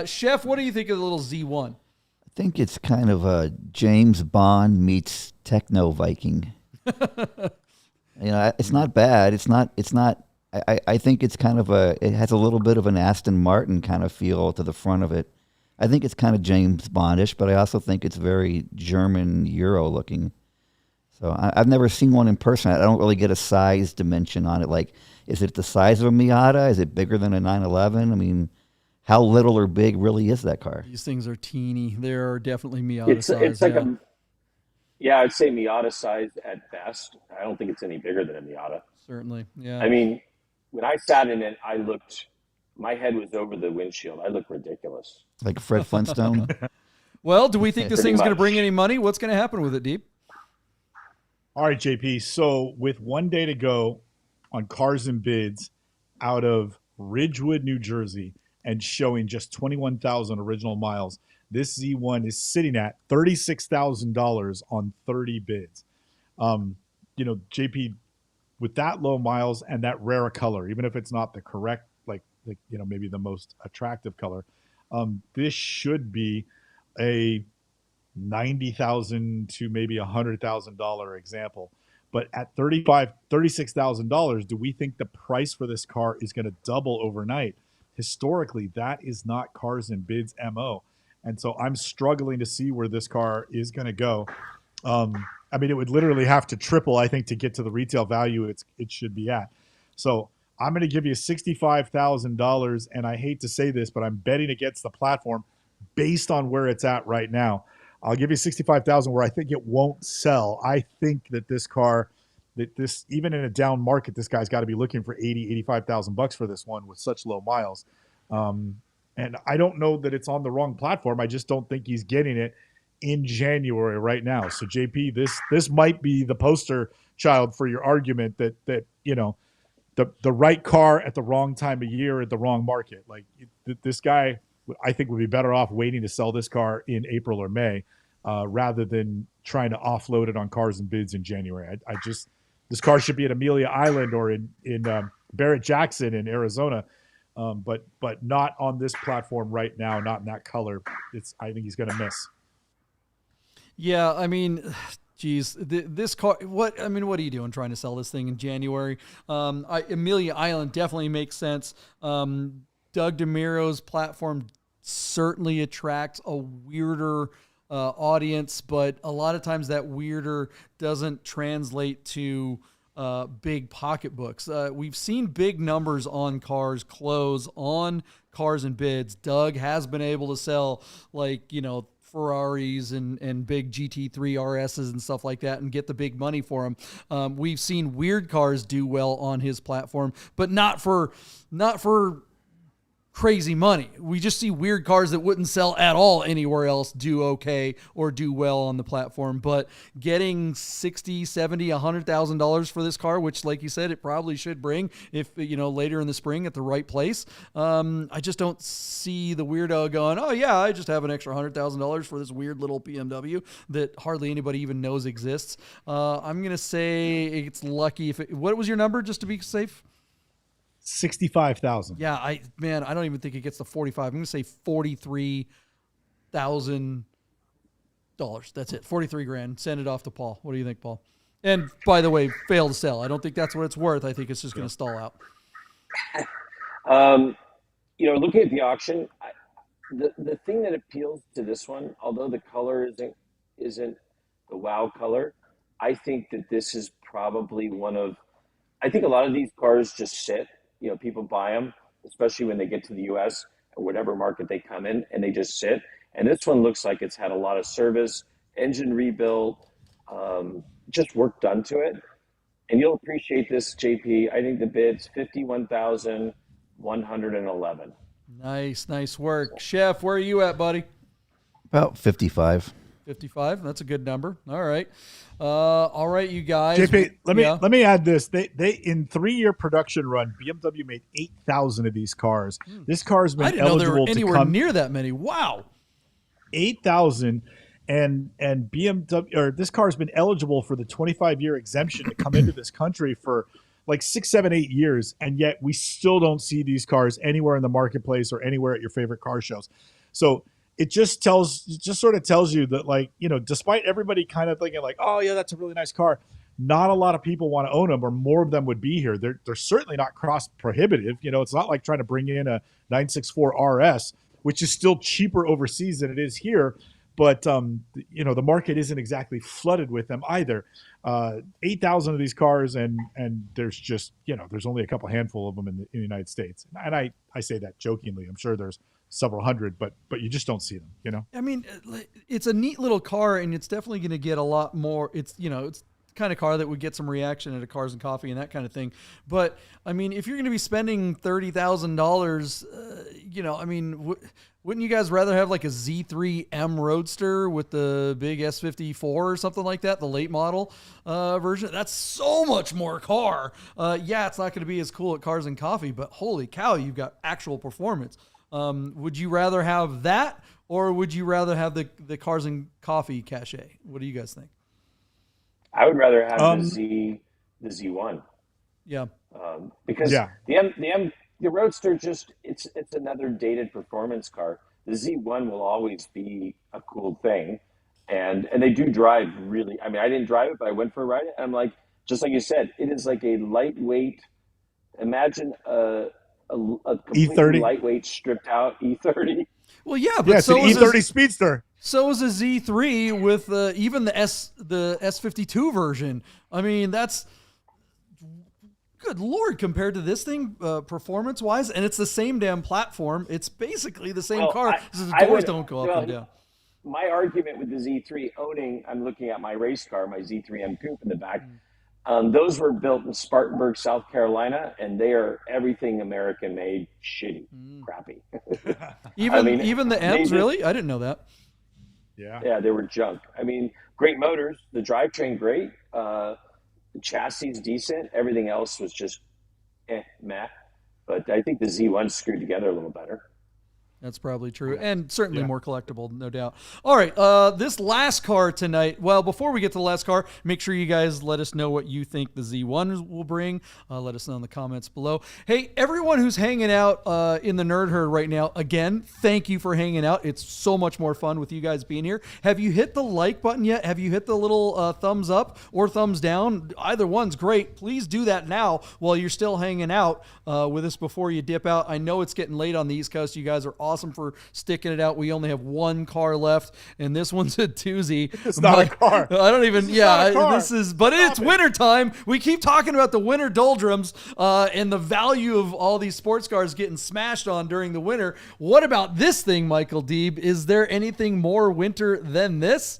Chef, what do you think of the little Z1? I think it's kind of a James Bond meets Techno Viking. It's not bad. It's not. I think it's kind of it has a little bit of an Aston Martin kind of feel to the front of it. I think it's kind of James Bondish, but I also think it's very German Euro looking. So I've never seen one in person. I don't really get a size dimension on it. Like, is it the size of a Miata? Is it bigger than a 911? How little or big really is that car? These things are teeny. They're definitely Miata size. It's like I'd say Miata size at best. I don't think it's any bigger than a Miata. Certainly, yeah. When I sat in it, my head was over the windshield. I looked ridiculous. Like Fred Flintstone? Well, do we think this thing's going to bring any money? What's going to happen with it, Deeb? All right, JP. So with one day to go on Cars and Bids out of Ridgewood, New Jersey, and showing just 21,000 original miles, this Z1 is sitting at $36,000 on 30 bids. JP, with that low miles and that rare color, even if it's not the correct, maybe the most attractive color, this should be a $90,000 to maybe $100,000 example. But at $36,000, do we think the price for this car is going to double overnight? Historically, that is not Cars and Bids MO. And so I'm struggling to see where this car is going to go. It would literally have to triple, I think, to get to the retail value it should be at. So I'm going to give you $65,000, and I hate to say this, but I'm betting against the platform based on where it's at right now. I'll give you $65,000 where I think it won't sell. I think that this car, even in a down market, this guy's got to be looking for $85,000 for this one with such low miles. And I don't know that it's on the wrong platform. I just don't think he's getting it in January right now. So JP, this might be the poster child for your argument that the right car at the wrong time of year at the wrong market. Like this guy, I think would be better off waiting to sell this car in April or May, rather than trying to offload it on Cars and Bids in January. This car should be at Amelia Island or in Barrett-Jackson in Arizona, but not on this platform right now, not in that color. I think he's going to miss. Yeah, geez, this car. What are you doing trying to sell this thing in January? Amelia Island definitely makes sense. Doug DeMiro's platform certainly attracts a weirder audience, but a lot of times that weirder doesn't translate to big pocketbooks. We've seen big numbers on cars close on Cars and Bids. Doug has been able to sell Ferraris and big GT3 RSs and stuff like that and get the big money for them. We've seen weird cars do well on his platform, but not for crazy money. We just see weird cars that wouldn't sell at all anywhere else do okay or do well on the platform. But getting $60,000, $70,000, $100,000 for this car, which, like you said, it probably should bring if, later in the spring at the right place. I just don't see the weirdo going, oh yeah, I just have an extra $100,000 for this weird little BMW that hardly anybody even knows exists. I'm going to say it's lucky what was your number just to be safe? 65,000. Yeah, I don't even think it gets to 45. I'm going to say $43,000. That's it. 43 grand. Send it off to Paul. What do you think, Paul? And by the way, fail to sell. I don't think that's what it's worth. I think it's just going to stall out. Looking at the auction, the thing that appeals to this one, although the color isn't the wow color, I think that this is probably I think a lot of these cars just sit. People buy them, especially when they get to the U.S. or whatever market they come in, and they just sit. And this one looks like it's had a lot of service, engine rebuilt, just work done to it. And you'll appreciate this, JP. I think the bid's $51,111. Nice work. Chef, where are you at, buddy? About 55. 55. That's a good number. All right. All right, you guys. JP, let me add this. They in 3-year production run, BMW made 8,000 of these cars. This car's been eligible know there were anywhere to come near that many. Wow. 8,000 and BMW or this car's been eligible for the 25-year exemption to come into this country for like 6, 7, 8 years, and yet we still don't see these cars anywhere in the marketplace or anywhere at your favorite car shows. So it just sort of tells you that, despite everybody kind of thinking like, oh yeah, that's a really nice car, not a lot of people want to own them, or more of them would be here. They're certainly not cost prohibitive. It's not like trying to bring in a 964 RS, which is still cheaper overseas than it is here. But the market isn't exactly flooded with them either. 8,000 of these cars, and there's just there's only a couple handful of them in the United States. And I say that jokingly. I'm sure there's several hundred, but you just don't see them. I mean, it's a neat little car, and it's definitely going to get a lot more. It's it's the kind of car that would get some reaction at a Cars and Coffee and that kind of thing. But I mean, if you're going to be spending $30,000, wouldn't you guys rather have like a Z3 M Roadster with the big S54 or something like that, the late model version? That's so much more car. Yeah, it's not going to be as cool at Cars and Coffee, but holy cow, you've got actual performance. Would you rather have that, or would you rather have the Cars and Coffee cachet? What do you guys think? I would rather have the Z1. Yeah. Because the Roadster it's another dated performance car. The Z1 will always be a cool thing, and they do drive really. I mean, I didn't drive it, but I went for a ride. And I'm like, just like you said, it is like a lightweight. Imagine a completely E30 lightweight, stripped out E30. Well, yeah, but it's an E30 Speedster. So is a Z3 with even the S52 version. I mean, that's good Lord compared to this thing performance wise, and it's the same damn platform. It's basically the same car. The doors don't go up and down. My argument with the Z3 I'm looking at my race car, my Z3M Coupe in the back. Those were built in Spartanburg, South Carolina, and they are everything American made, shitty, crappy. even the M's, really? I didn't know that. Yeah, they were junk. I mean, great motors, the drivetrain great, the chassis decent. Everything else was just meh. But I think the Z1 screwed together a little better. That's probably true, and certainly more collectible, no doubt. All right, this last car tonight. Well, before we get to the last car, make sure you guys let us know what you think the Z1 will bring. Let us know in the comments below. Hey, everyone who's hanging out in the Nerd Herd right now, again, thank you for hanging out. It's so much more fun with you guys being here. Have you hit the like button yet? Have you hit the little thumbs up or thumbs down? Either one's great. Please do that now while you're still hanging out with us before you dip out. I know it's getting late on the East Coast. You guys are awesome for sticking it out. We only have one car left, and this one's a doozy. It's not a car. I don't even. It's winter time. We keep talking about the winter doldrums and the value of all these sports cars getting smashed on during the winter. What about this thing, Michael Deeb? Is there anything more winter than this?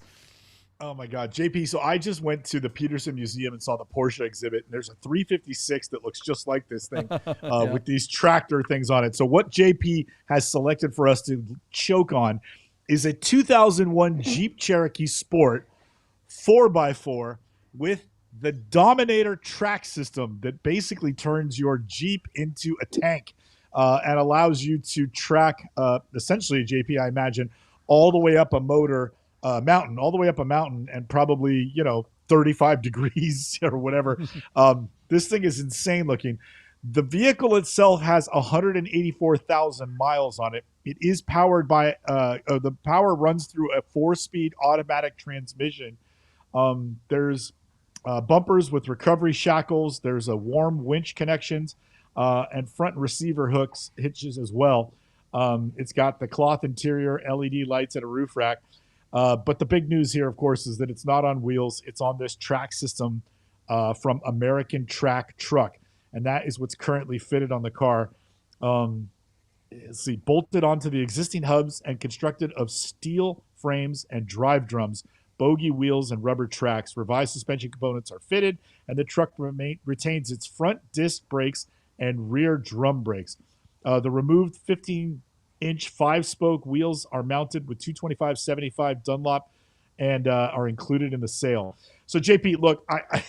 Oh my God, JP. So I just went to the Peterson Museum and saw the Porsche exhibit. And there's a 356 that looks just like this thing Yeah. with these tractor things on it. So what JP has selected for us to choke on is a 2001 Jeep Cherokee Sport 4x4 with the Dominator track system that basically turns your Jeep into a tank and allows you to track essentially, JP, I imagine, all the way up a mountain, all the way up a mountain, and probably 35 degrees or whatever. This thing is insane looking. The vehicle itself has 184,000 miles on it. It is powered by the power runs through a 4-speed automatic transmission. There's bumpers with recovery shackles. There's a warm winch connections and front receiver hitches as well. It's got the cloth interior, LED lights, and a roof rack. But the big news here, of course, is that it's not on wheels. It's on this track system from American Track Truck. And that is what's currently fitted on the car. Bolted onto the existing hubs and constructed of steel frames and drive drums, bogie wheels, and rubber tracks. Revised suspension components are fitted, and the truck retains its front disc brakes and rear drum brakes. The removed 15-inch 5-spoke wheels are mounted with 225/75 Dunlop and are included in the sale. So JP, look, I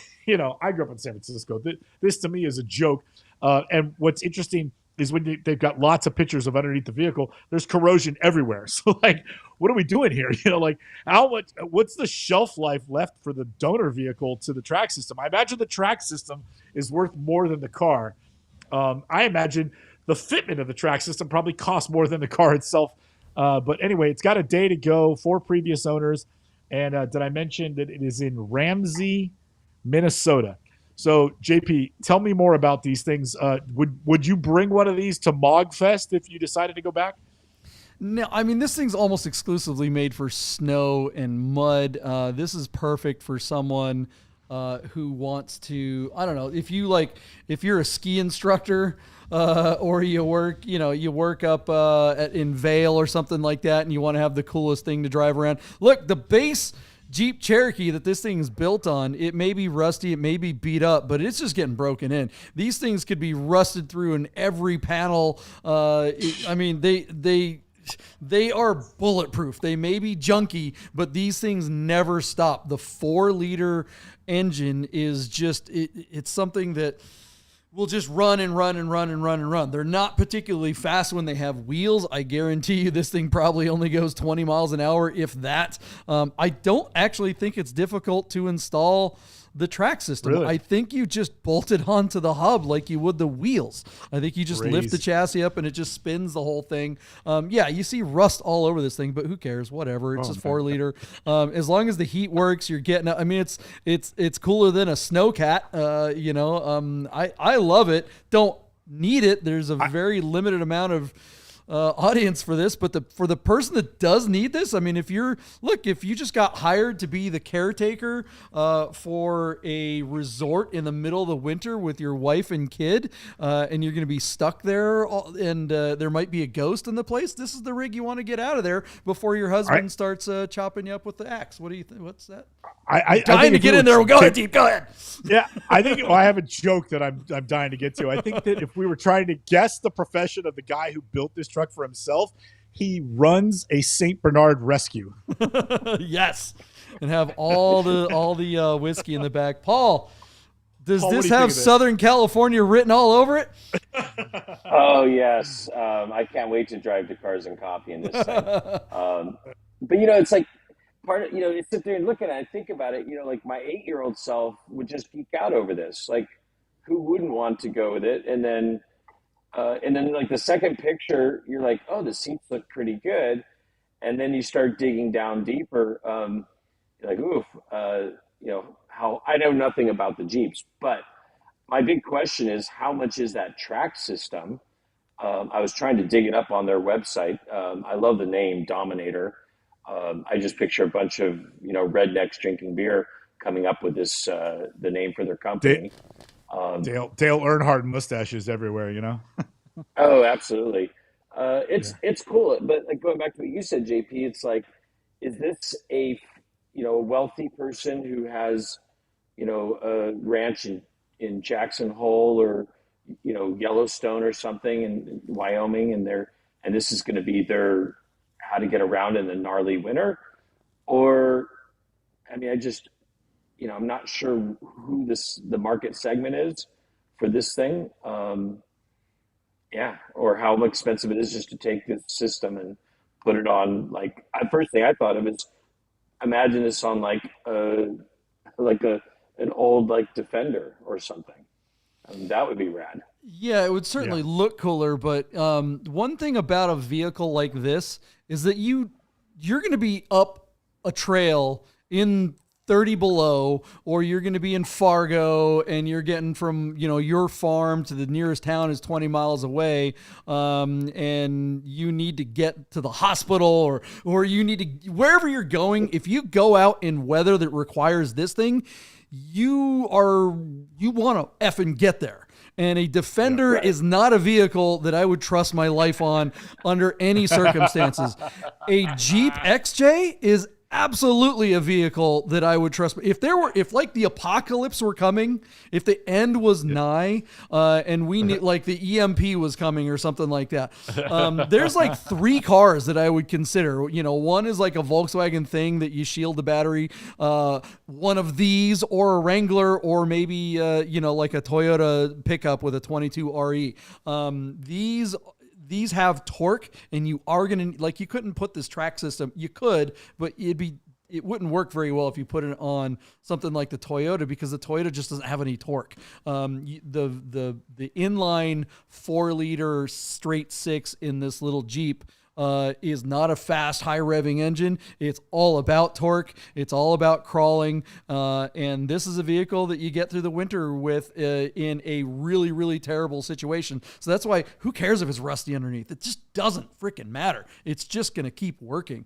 grew up in San Francisco. This to me is a joke. And what's interesting is when they've got lots of pictures of underneath the vehicle, there's corrosion everywhere. So what are we doing here? What's the shelf life left for the donor vehicle to the track system? I imagine the track system is worth more than the car. I imagine the fitment of the track system probably costs more than the car itself. But anyway, it's got a day to go, 4 previous owners. And did I mention that it is in Ramsey, Minnesota? So, JP, tell me more about these things. Would you bring one of these to Mogfest if you decided to go back? No, I mean, this thing's almost exclusively made for snow and mud. This is perfect for someone who wants to, I don't know, if you're a ski instructor or you work up in Vail or something like that, and you want to have the coolest thing to drive around. Look, the base Jeep Cherokee that this thing's built on, it may be rusty, it may be beat up, but it's just getting broken in. These things could be rusted through in every panel. They are bulletproof. They may be junky, but these things never stop. The 4-liter engine is just, it's something that will just run and run and run and run and run. They're not particularly fast when they have wheels. I guarantee you this thing probably only goes 20 miles an hour, if that. I don't actually think it's difficult to install the track system. Really? I think you just bolt it onto the hub like you would the wheels. I think you just lift the chassis up and it just spins the whole thing. You see rust all over this thing, but who cares? Whatever. It's just 4-liter. As long as the heat works, you're getting. I mean, it's cooler than a snowcat. I love it. Don't need it. There's a very limited amount of audience for this, but for the person that does need this, I mean, if you just got hired to be the caretaker for a resort in the middle of the winter with your wife and kid, and you're going to be stuck there, and there might be a ghost in the place, this is the rig you want to get out of there before your husband starts chopping you up with the axe. What do you think? What's that? I'm dying to get in there. Go ahead, Deep. Go ahead. Yeah, I think I have a joke that I'm dying to get to. I think that if we were trying to guess the profession of the guy who built this truck for himself, he runs a St. Bernard rescue. Yes, and have all the whiskey in the back. Paul, does this have Southern California written all over it? Oh yes, I can't wait to drive to Cars and Coffee in this thing. But it's like part of you sit there and look at it and think about it. Like my 8-year-old self would just geek out over this. Like, who wouldn't want to go with it? And then like the second picture, you're like, oh, the seats look pretty good. And then you start digging down deeper. You're like, oof, how I know nothing about the Jeeps, but my big question is, how much is that track system? I was trying to dig it up on their website. I love the name Dominator. I just picture a bunch of, rednecks drinking beer coming up with this, the name for their company. Dale Earnhardt mustaches everywhere, Oh, absolutely. It's cool. But like going back to what you said, JP, it's like, is this a wealthy person who has, a ranch in Jackson Hole or, Yellowstone or something in Wyoming, and this is going to be their how to get around in the gnarly winter. Or, I mean, I'm not sure who the market segment is for this thing. Or how expensive it is just to take this system and put it on. Like, first thing I thought of is imagine this on an old Defender or something. That would be rad. Yeah, it would certainly look cooler, but one thing about a vehicle like this is that you're going to be up a trail in 30 below, or you're going to be in Fargo and you're getting from, your farm to the nearest town is 20 miles away. And you need to get to the hospital or you need to, wherever you're going. If you go out in weather that requires this thing, you want to effing get there. And a Defender is not a vehicle that I would trust my life on under any circumstances. A Jeep XJ is absolutely a vehicle that I would trust. If the apocalypse were coming, if the end was nigh, and we need the EMP was coming or something like that, there's 3 cars that I would consider. One is like a Volkswagen thing that you shield the battery, one of these, or a Wrangler, or maybe like a Toyota pickup with a 22 RE. These have torque, and you are going to, you couldn't put this track system. You could, but it wouldn't work very well if you put it on something like the Toyota, because the Toyota just doesn't have any torque. The inline 4-liter straight 6 in this little Jeep is not a fast, high revving engine. It's all about torque. It's all about crawling. And this is a vehicle that you get through the winter with in a really, really terrible situation. So that's why, who cares if it's rusty underneath? It just doesn't freaking matter. It's just going to keep working.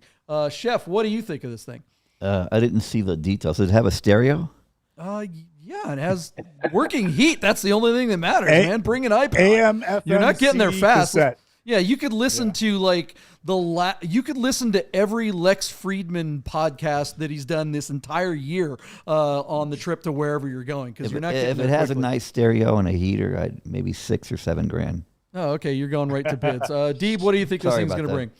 Chef, what do you think of this thing? I didn't see the details. Does it have a stereo? Yeah, it has working heat. That's the only thing that matters, man. Bring an iPod. AM, FM, You're not getting there fast. Cassette. Yeah, you could listen to you could listen to every Lex Friedman podcast that he's done this entire year on the trip to wherever you're going, because you're not getting there If it has quickly. a nice stereo and a heater, I'd maybe $6,000 or $7,000. Oh, okay, you're going right to bids. Deeb, what do you think this Sorry thing's about going to that. bring?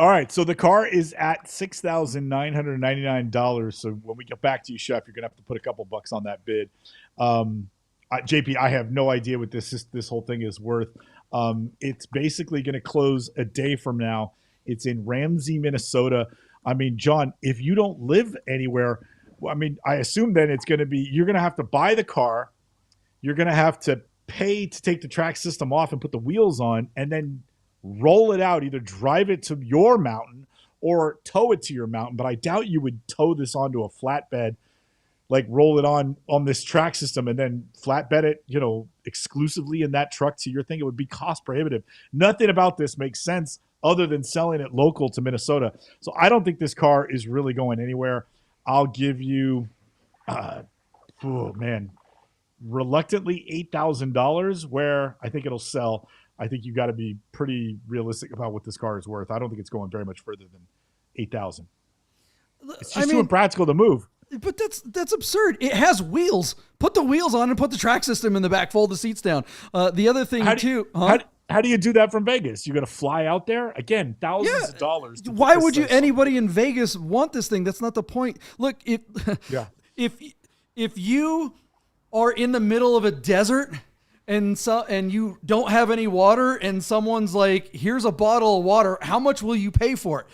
All right, so the car is at $6,999. So when we get back to you, Chef, you're gonna have to put a couple bucks on that bid. JP, I have no idea what this whole thing is worth. It's basically going to close a day from now. It's in Ramsey, Minnesota. I mean, John, if you don't live anywhere, I assume then it's going to be, you're going to have to buy the car. You're going to have to pay to take the track system off and put the wheels on, and then roll it out, either drive it to your mountain or tow it to your mountain. But I doubt you would tow this onto a flatbed, roll it on this track system and then flatbed it, exclusively in that truck to your thing. It would be cost prohibitive. Nothing about this makes sense other than selling it local to Minnesota. So I don't think this car is really going anywhere. I'll give you, reluctantly $8,000, where I think it'll sell. I think you got to be pretty realistic about what this car is worth. I don't think it's going very much further than $8,000. It's just too impractical to move. But that's absurd. It has wheels. Put the wheels on and put the track system in the back. Fold the seats down. The other thing How do you do that from Vegas? You're going to fly out there? Again, thousands of dollars. Why would anybody in Vegas want this thing? That's not the point. Look, if you are in the middle of a desert and you don't have any water, and someone's like, here's a bottle of water, how much will you pay for it?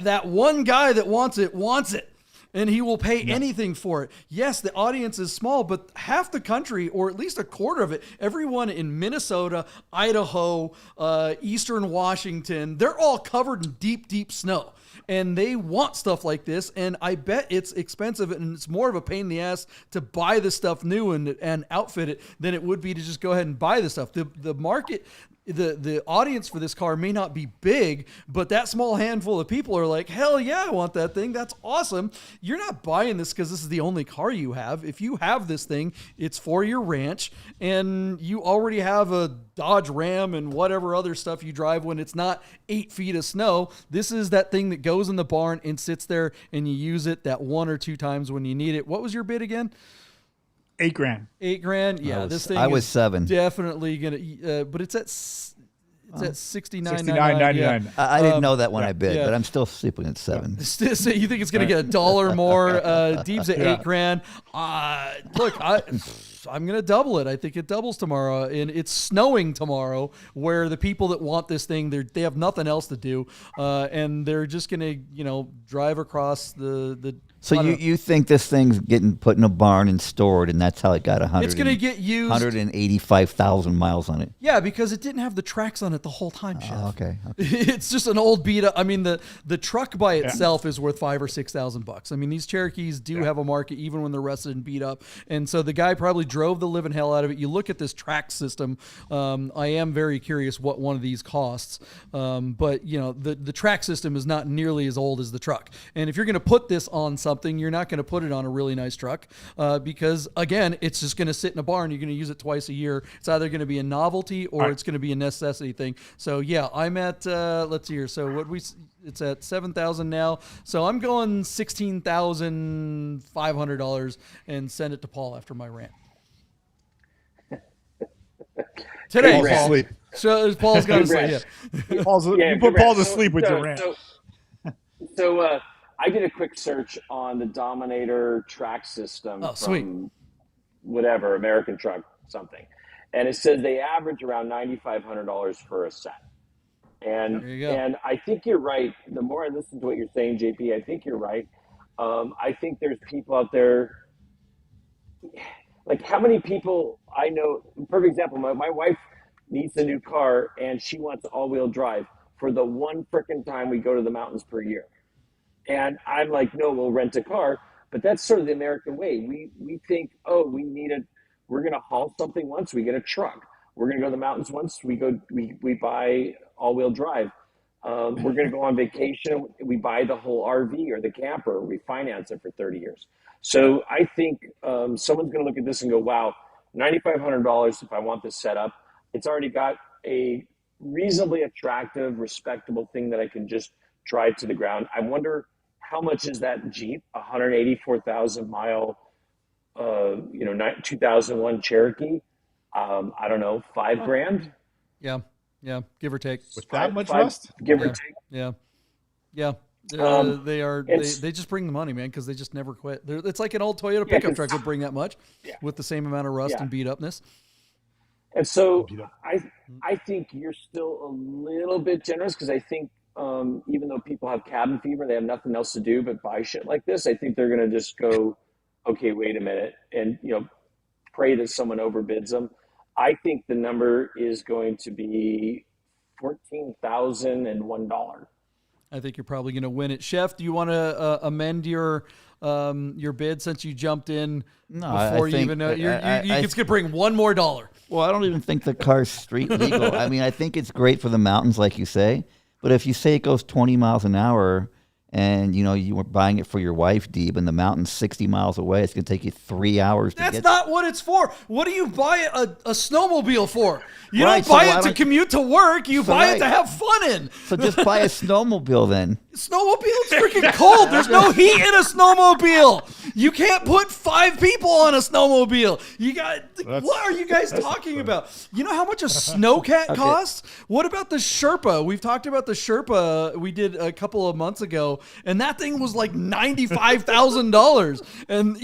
That one guy that wants it, and he will pay anything for it. Yes, the audience is small, but half the country, or at least a quarter of it, everyone in Minnesota, Idaho, Eastern Washington, they're all covered in deep, deep snow. And they want stuff like this, and I bet it's expensive, and it's more of a pain in the ass to buy the stuff new and outfit it than it would be to just go ahead and buy the stuff. The market, the audience for this car may not be big, but that small handful of people are like, hell yeah, I want that thing. That's awesome. You're not buying this because this is the only car you have. If you have this thing, it's for your ranch, and you already have a Dodge Ram and whatever other stuff you drive when it's not 8 feet of snow. This is that thing that goes in the barn and sits there, and you use it that 1 or 2 times when you need it. What was your bid again? $8,000. $8,000. Yeah, this thing. I was is $7,000. Definitely gonna. But it's at $69.99. $69.99. Yeah. I didn't know that when I bid, yeah. but I'm still sleeping at $7,000. So you think it's gonna get $1 more? Deeb's at $8,000. Look, I'm gonna double it. I think it doubles tomorrow, and it's snowing tomorrow. Where the people that want this thing, they have nothing else to do, and they're just gonna drive across the. So you think this thing's getting put in a barn and stored, and that's how it got 100? It's going to get used 185,000 miles on it. Yeah, because it didn't have the tracks on it the whole time, Chef. Okay. It's just an old beat up. I mean, the truck by itself is worth $5,000 or $6,000. I mean, these Cherokees do have a market even when they're rusted and beat up. And so the guy probably drove the living hell out of it. You look at this track system. I am very curious what one of these costs. But the track system is not nearly as old as the truck. And if you're going to put this on something, you're not going to put it on a really nice truck because, again, it's just going to sit in a barn. You're going to use it twice a year. It's either going to be a novelty or it's going to be a necessity thing. So, yeah, I'm at, let's see here. So it's at $7,000 now. So I'm going $16,500 and send it to Paul after my rant. Today, Paul's asleep. So Paul's got to sleep. You put Paul to sleep with your rant. So I did a quick search on the Dominator track system from whatever, American Truck something. And it says they average around $9,500 for a set. And I think you're right. The more I listen to what you're saying, JP, I think you're right. I think there's people out there, like how many people I know, perfect example, my wife needs a new car and she wants all-wheel drive for the one frickin' time we go to the mountains per year. And I'm like, no, we'll rent a car. But that's sort of the American way. We think, we're going to haul something once, we get a truck. We're going to go to the mountains once, we buy all-wheel drive. We're going to go on vacation, we buy the whole RV or the camper, we finance it for 30 years. So I think someone's going to look at this and go, wow, $9,500 if I want this set up. It's already got a reasonably attractive, respectable thing that I can just drive to the ground. I wonder, how much is that Jeep? 184,000 mile, 2001 Cherokee. I don't know, $5,000. Yeah, give or take. With that much rust, give or take. Yeah. They just bring the money, man, because they just never quit. It's like an old Toyota pickup truck would bring that much with the same amount of rust and beat upness. And so I think you're still a little bit generous because I think. Even though people have cabin fever, they have nothing else to do but buy shit like this. I think they're going to just go, okay, wait a minute, and pray that someone overbids them. I think the number is going to be $14,001. I think you're probably going to win it. Chef, do you want to amend your bid since you jumped in before you even know? It's going to bring $1 more. Well, I don't even think the car's street legal. I mean, I think it's great for the mountains, like you say. But if you say it goes 20 miles an hour and, you were buying it for your wife, Deeb, and the mountain's 60 miles away, it's going to take you 3 hours to get That's not what it's for. What do you buy a snowmobile for? You Right, don't buy so it to commute to work. You buy it right. to have fun in. So just buy a snowmobile then. Snowmobile's freaking cold. There's no heat in a snowmobile. You can't put 5 people on a snowmobile. What are you guys talking about? You know how much a snowcat costs? What about the Sherpa? We've talked about the Sherpa we did a couple of months ago, and that thing was like $95,000. And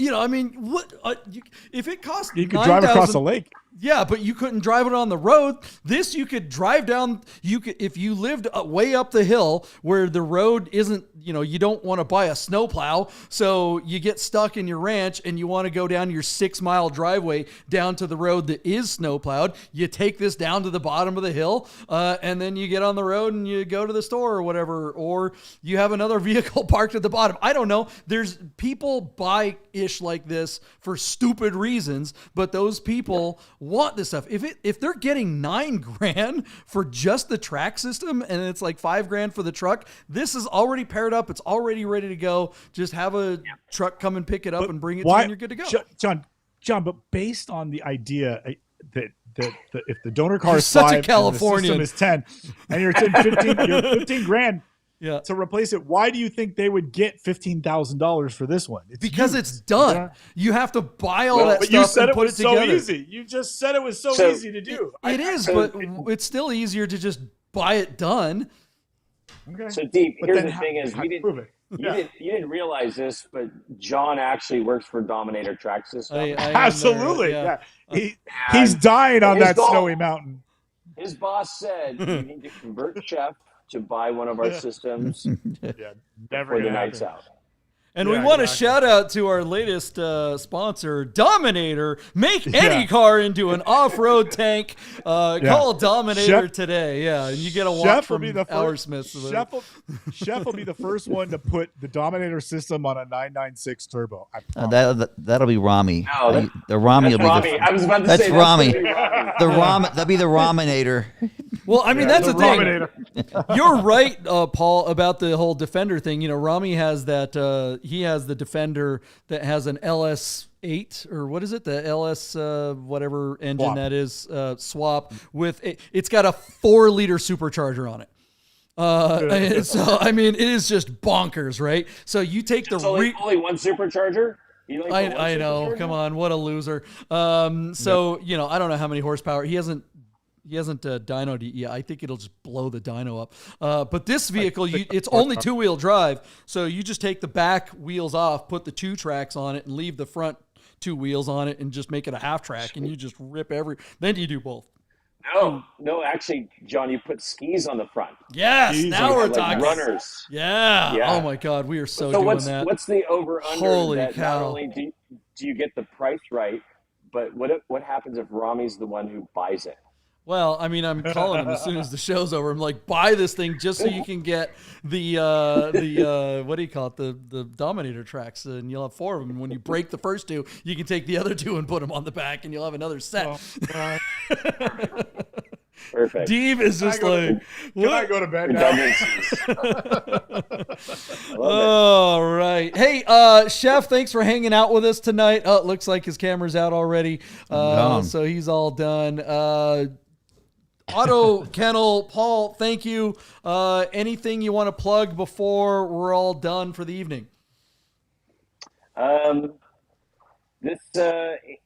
if it costs you could drive across a lake. Yeah, but you couldn't drive it on the road. This you could drive down. If you lived way up the hill where the road isn't, you don't want to buy a snowplow, so you get stuck in your ranch and you want to go down your 6-mile driveway down to the road that is snowplowed. You take this down to the bottom of the hill, and then you get on the road and you go to the store or whatever, or you have another vehicle parked at the bottom. I don't know. There's people buy ish like this for stupid reasons, but those people want this stuff. If they're getting $9,000 for just the track system and it's like $5,000 for the truck, this is already paired up. It's already ready to go. Just have a truck come and pick it up and bring it to you and you're good to go. John, but based on the idea that if the donor car You're is such a 5 Californian. and the system is 10 and you're $15,000 to replace it, why do you think they would get $15,000 for this one? Because it's done. Yeah. You have to buy all that but stuff you said and put it together. So easy. You just said it was so easy to do. It is, but it's still easier to just buy it done. Okay. So Deeb, here's the thing is you didn't realize this, but John actually works for Dominator Track System. Absolutely. He's dying on that snowy mountain. His boss said you need to convert Chef to buy one of our systems never for the night's out. And we want to shout out to our latest sponsor, Dominator. Make any car into an off-road tank. Call Dominator today. Yeah, and you get a watch from Hoursmith. Chef will be the first one to put the Dominator system on a 996 turbo. That'll be Rami. No, the Rami will be Rami. I was about to say Rami. That'll be the Raminator. Well, I mean, that's the thing. You're right, Paul, about the whole Defender thing. You know, Rami has that. He has the Defender that has an LS8 or what is it? The LS whatever engine that is swap with it's got a 4-liter supercharger on it. So I mean, it is just bonkers, right? So you take only one supercharger. I know. Come on, what a loser. So you know, I don't know how many horsepower he hasn't dynoed it yet. I think it'll just blow the dyno up. But this vehicle, it's only 2-wheel drive. So you just take the back wheels off, put the 2 tracks on it, and leave the front 2 wheels on it, and just make it a half track. And you just rip then you do both. No, actually, John, you put skis on the front. Yes, now we're talking. Runners. Yeah. Oh my God, we are so doing that. What's the over/under? Holy that cow! Not only do you get the price right, but what happens if Rami's the one who buys it? Well, I mean, I'm calling him as soon as the show's over. I'm like, buy this thing just so you can get the what do you call it? The Dominator tracks, and you'll have 4 of them. And when you break the first 2, you can take the other 2 and put them on the back, and you'll have another set. Perfect. Deeb is just can I go to bed now? All right. Hey, Chef, thanks for hanging out with us tonight. Oh, it looks like his camera's out already. So he's all done. Auto Kennel, Paul, thank you. Anything you want to plug before we're all done for the evening? This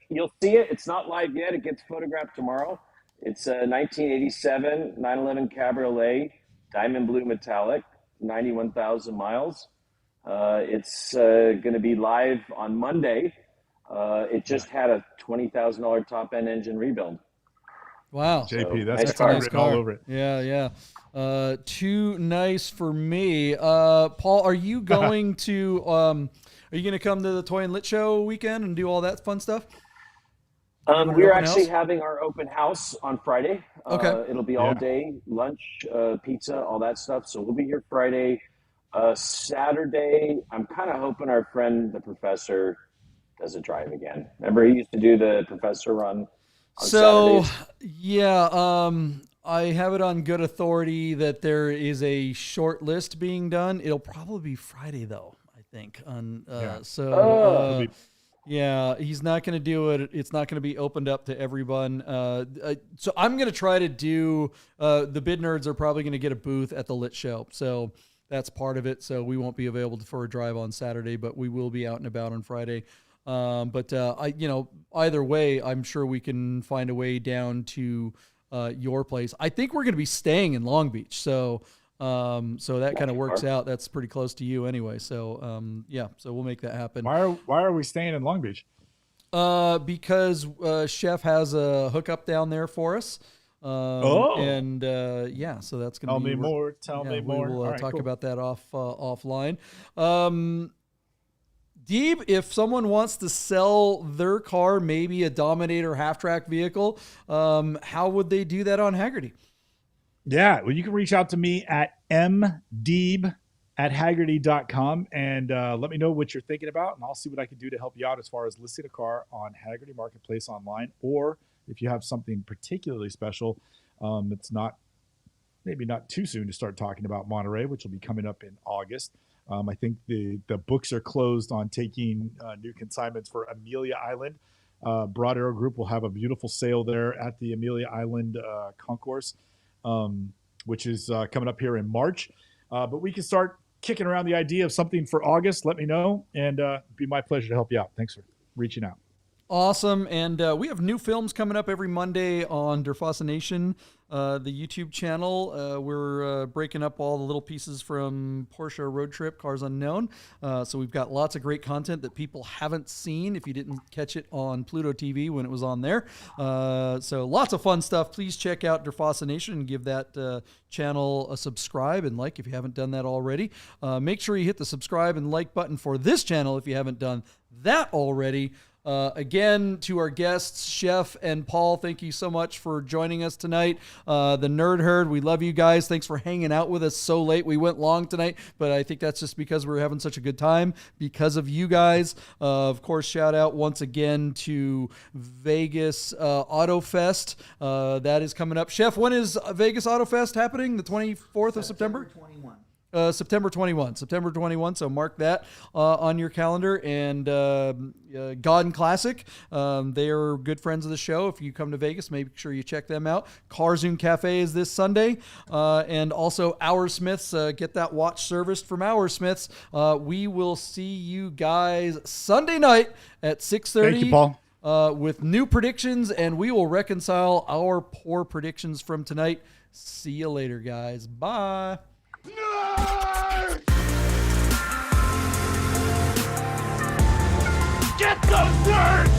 you'll see it. It's not live yet. It gets photographed tomorrow. It's a 1987 911 Cabriolet, diamond blue metallic, 91,000 miles. It's going to be live on Monday. It just had a $20,000 top-end engine rebuild. Wow. JP, that's nice car. All over it. Yeah. Too nice for me. Paul, are you going to come to the Toy and Lit Show weekend and do all that fun stuff? We're actually having our open house on Friday. Okay. It'll be all day, lunch, pizza, all that stuff. So we'll be here Friday. Saturday, I'm kind of hoping our friend, the professor, does a drive again. Remember, he used to do the professor run on Saturdays? Yeah, I have it on good authority that there is a short list being done. It'll probably be Friday, though, I think. Yeah, he's not going to do it. It's not going to be opened up to everyone. So I'm going to try to do the Bid Nerds are probably going to get a booth at the Lit Show. So that's part of it. So we won't be available for a drive on Saturday, but we will be out and about on Friday. Either way, I'm sure we can find a way down to your place. I think we're going to be staying in Long Beach. So that kind of works out. That's pretty close to you anyway. So, so we'll make that happen. Why are we staying in Long Beach? Because Chef has a hookup down there for us. So that's going to be more. Tell me more. We'll talk about that offline. Deeb, if someone wants to sell their car, maybe a Dominator half-track vehicle, how would they do that on Hagerty? Yeah, well, you can reach out to me at mdeeb@hagerty.com and let me know what you're thinking about, and I'll see what I can do to help you out as far as listing a car on Hagerty Marketplace online or if you have something particularly special, it's maybe not too soon to start talking about Monterey, which will be coming up in August. I think the books are closed on taking new consignments for Amelia Island. Broad Arrow Group will have a beautiful sale there at the Amelia Island concourse, which is coming up here in March. But we can start kicking around the idea of something for August. Let me know, and it'd be my pleasure to help you out. Thanks for reaching out. Awesome. And we have new films coming up every Monday on Der Fascination, the YouTube channel. We're breaking up all the little pieces from Porsche Road Trip, Cars Unknown. So we've got lots of great content that people haven't seen if you didn't catch it on Pluto TV when it was on there. So lots of fun stuff. Please check out Der Fascination and give that channel a subscribe and like if you haven't done that already. Make sure you hit the subscribe and like button for this channel if you haven't done that already. Again, to our guests, Chef and Paul, thank you so much for joining us tonight. The Nerd Herd, we love you guys. Thanks for hanging out with us so late. We went long tonight, but I think that's just because we're having such a good time because of you guys. Of course, shout out once again to Vegas Auto Fest. That is coming up. Chef, when is Vegas Auto Fest happening? The 24th of September? 21. September 21. So mark that on your calendar. And Godden Classic, they are good friends of the show. If you come to Vegas, make sure you check them out. Carzoon Cafe is this Sunday. And also Hour Smiths, get that watch serviced from Hour Smiths. We will see you guys Sunday night at 6:30. Thank you, Paul. With new predictions, and we will reconcile our poor predictions from tonight. See you later, guys. Bye. Get those nerds!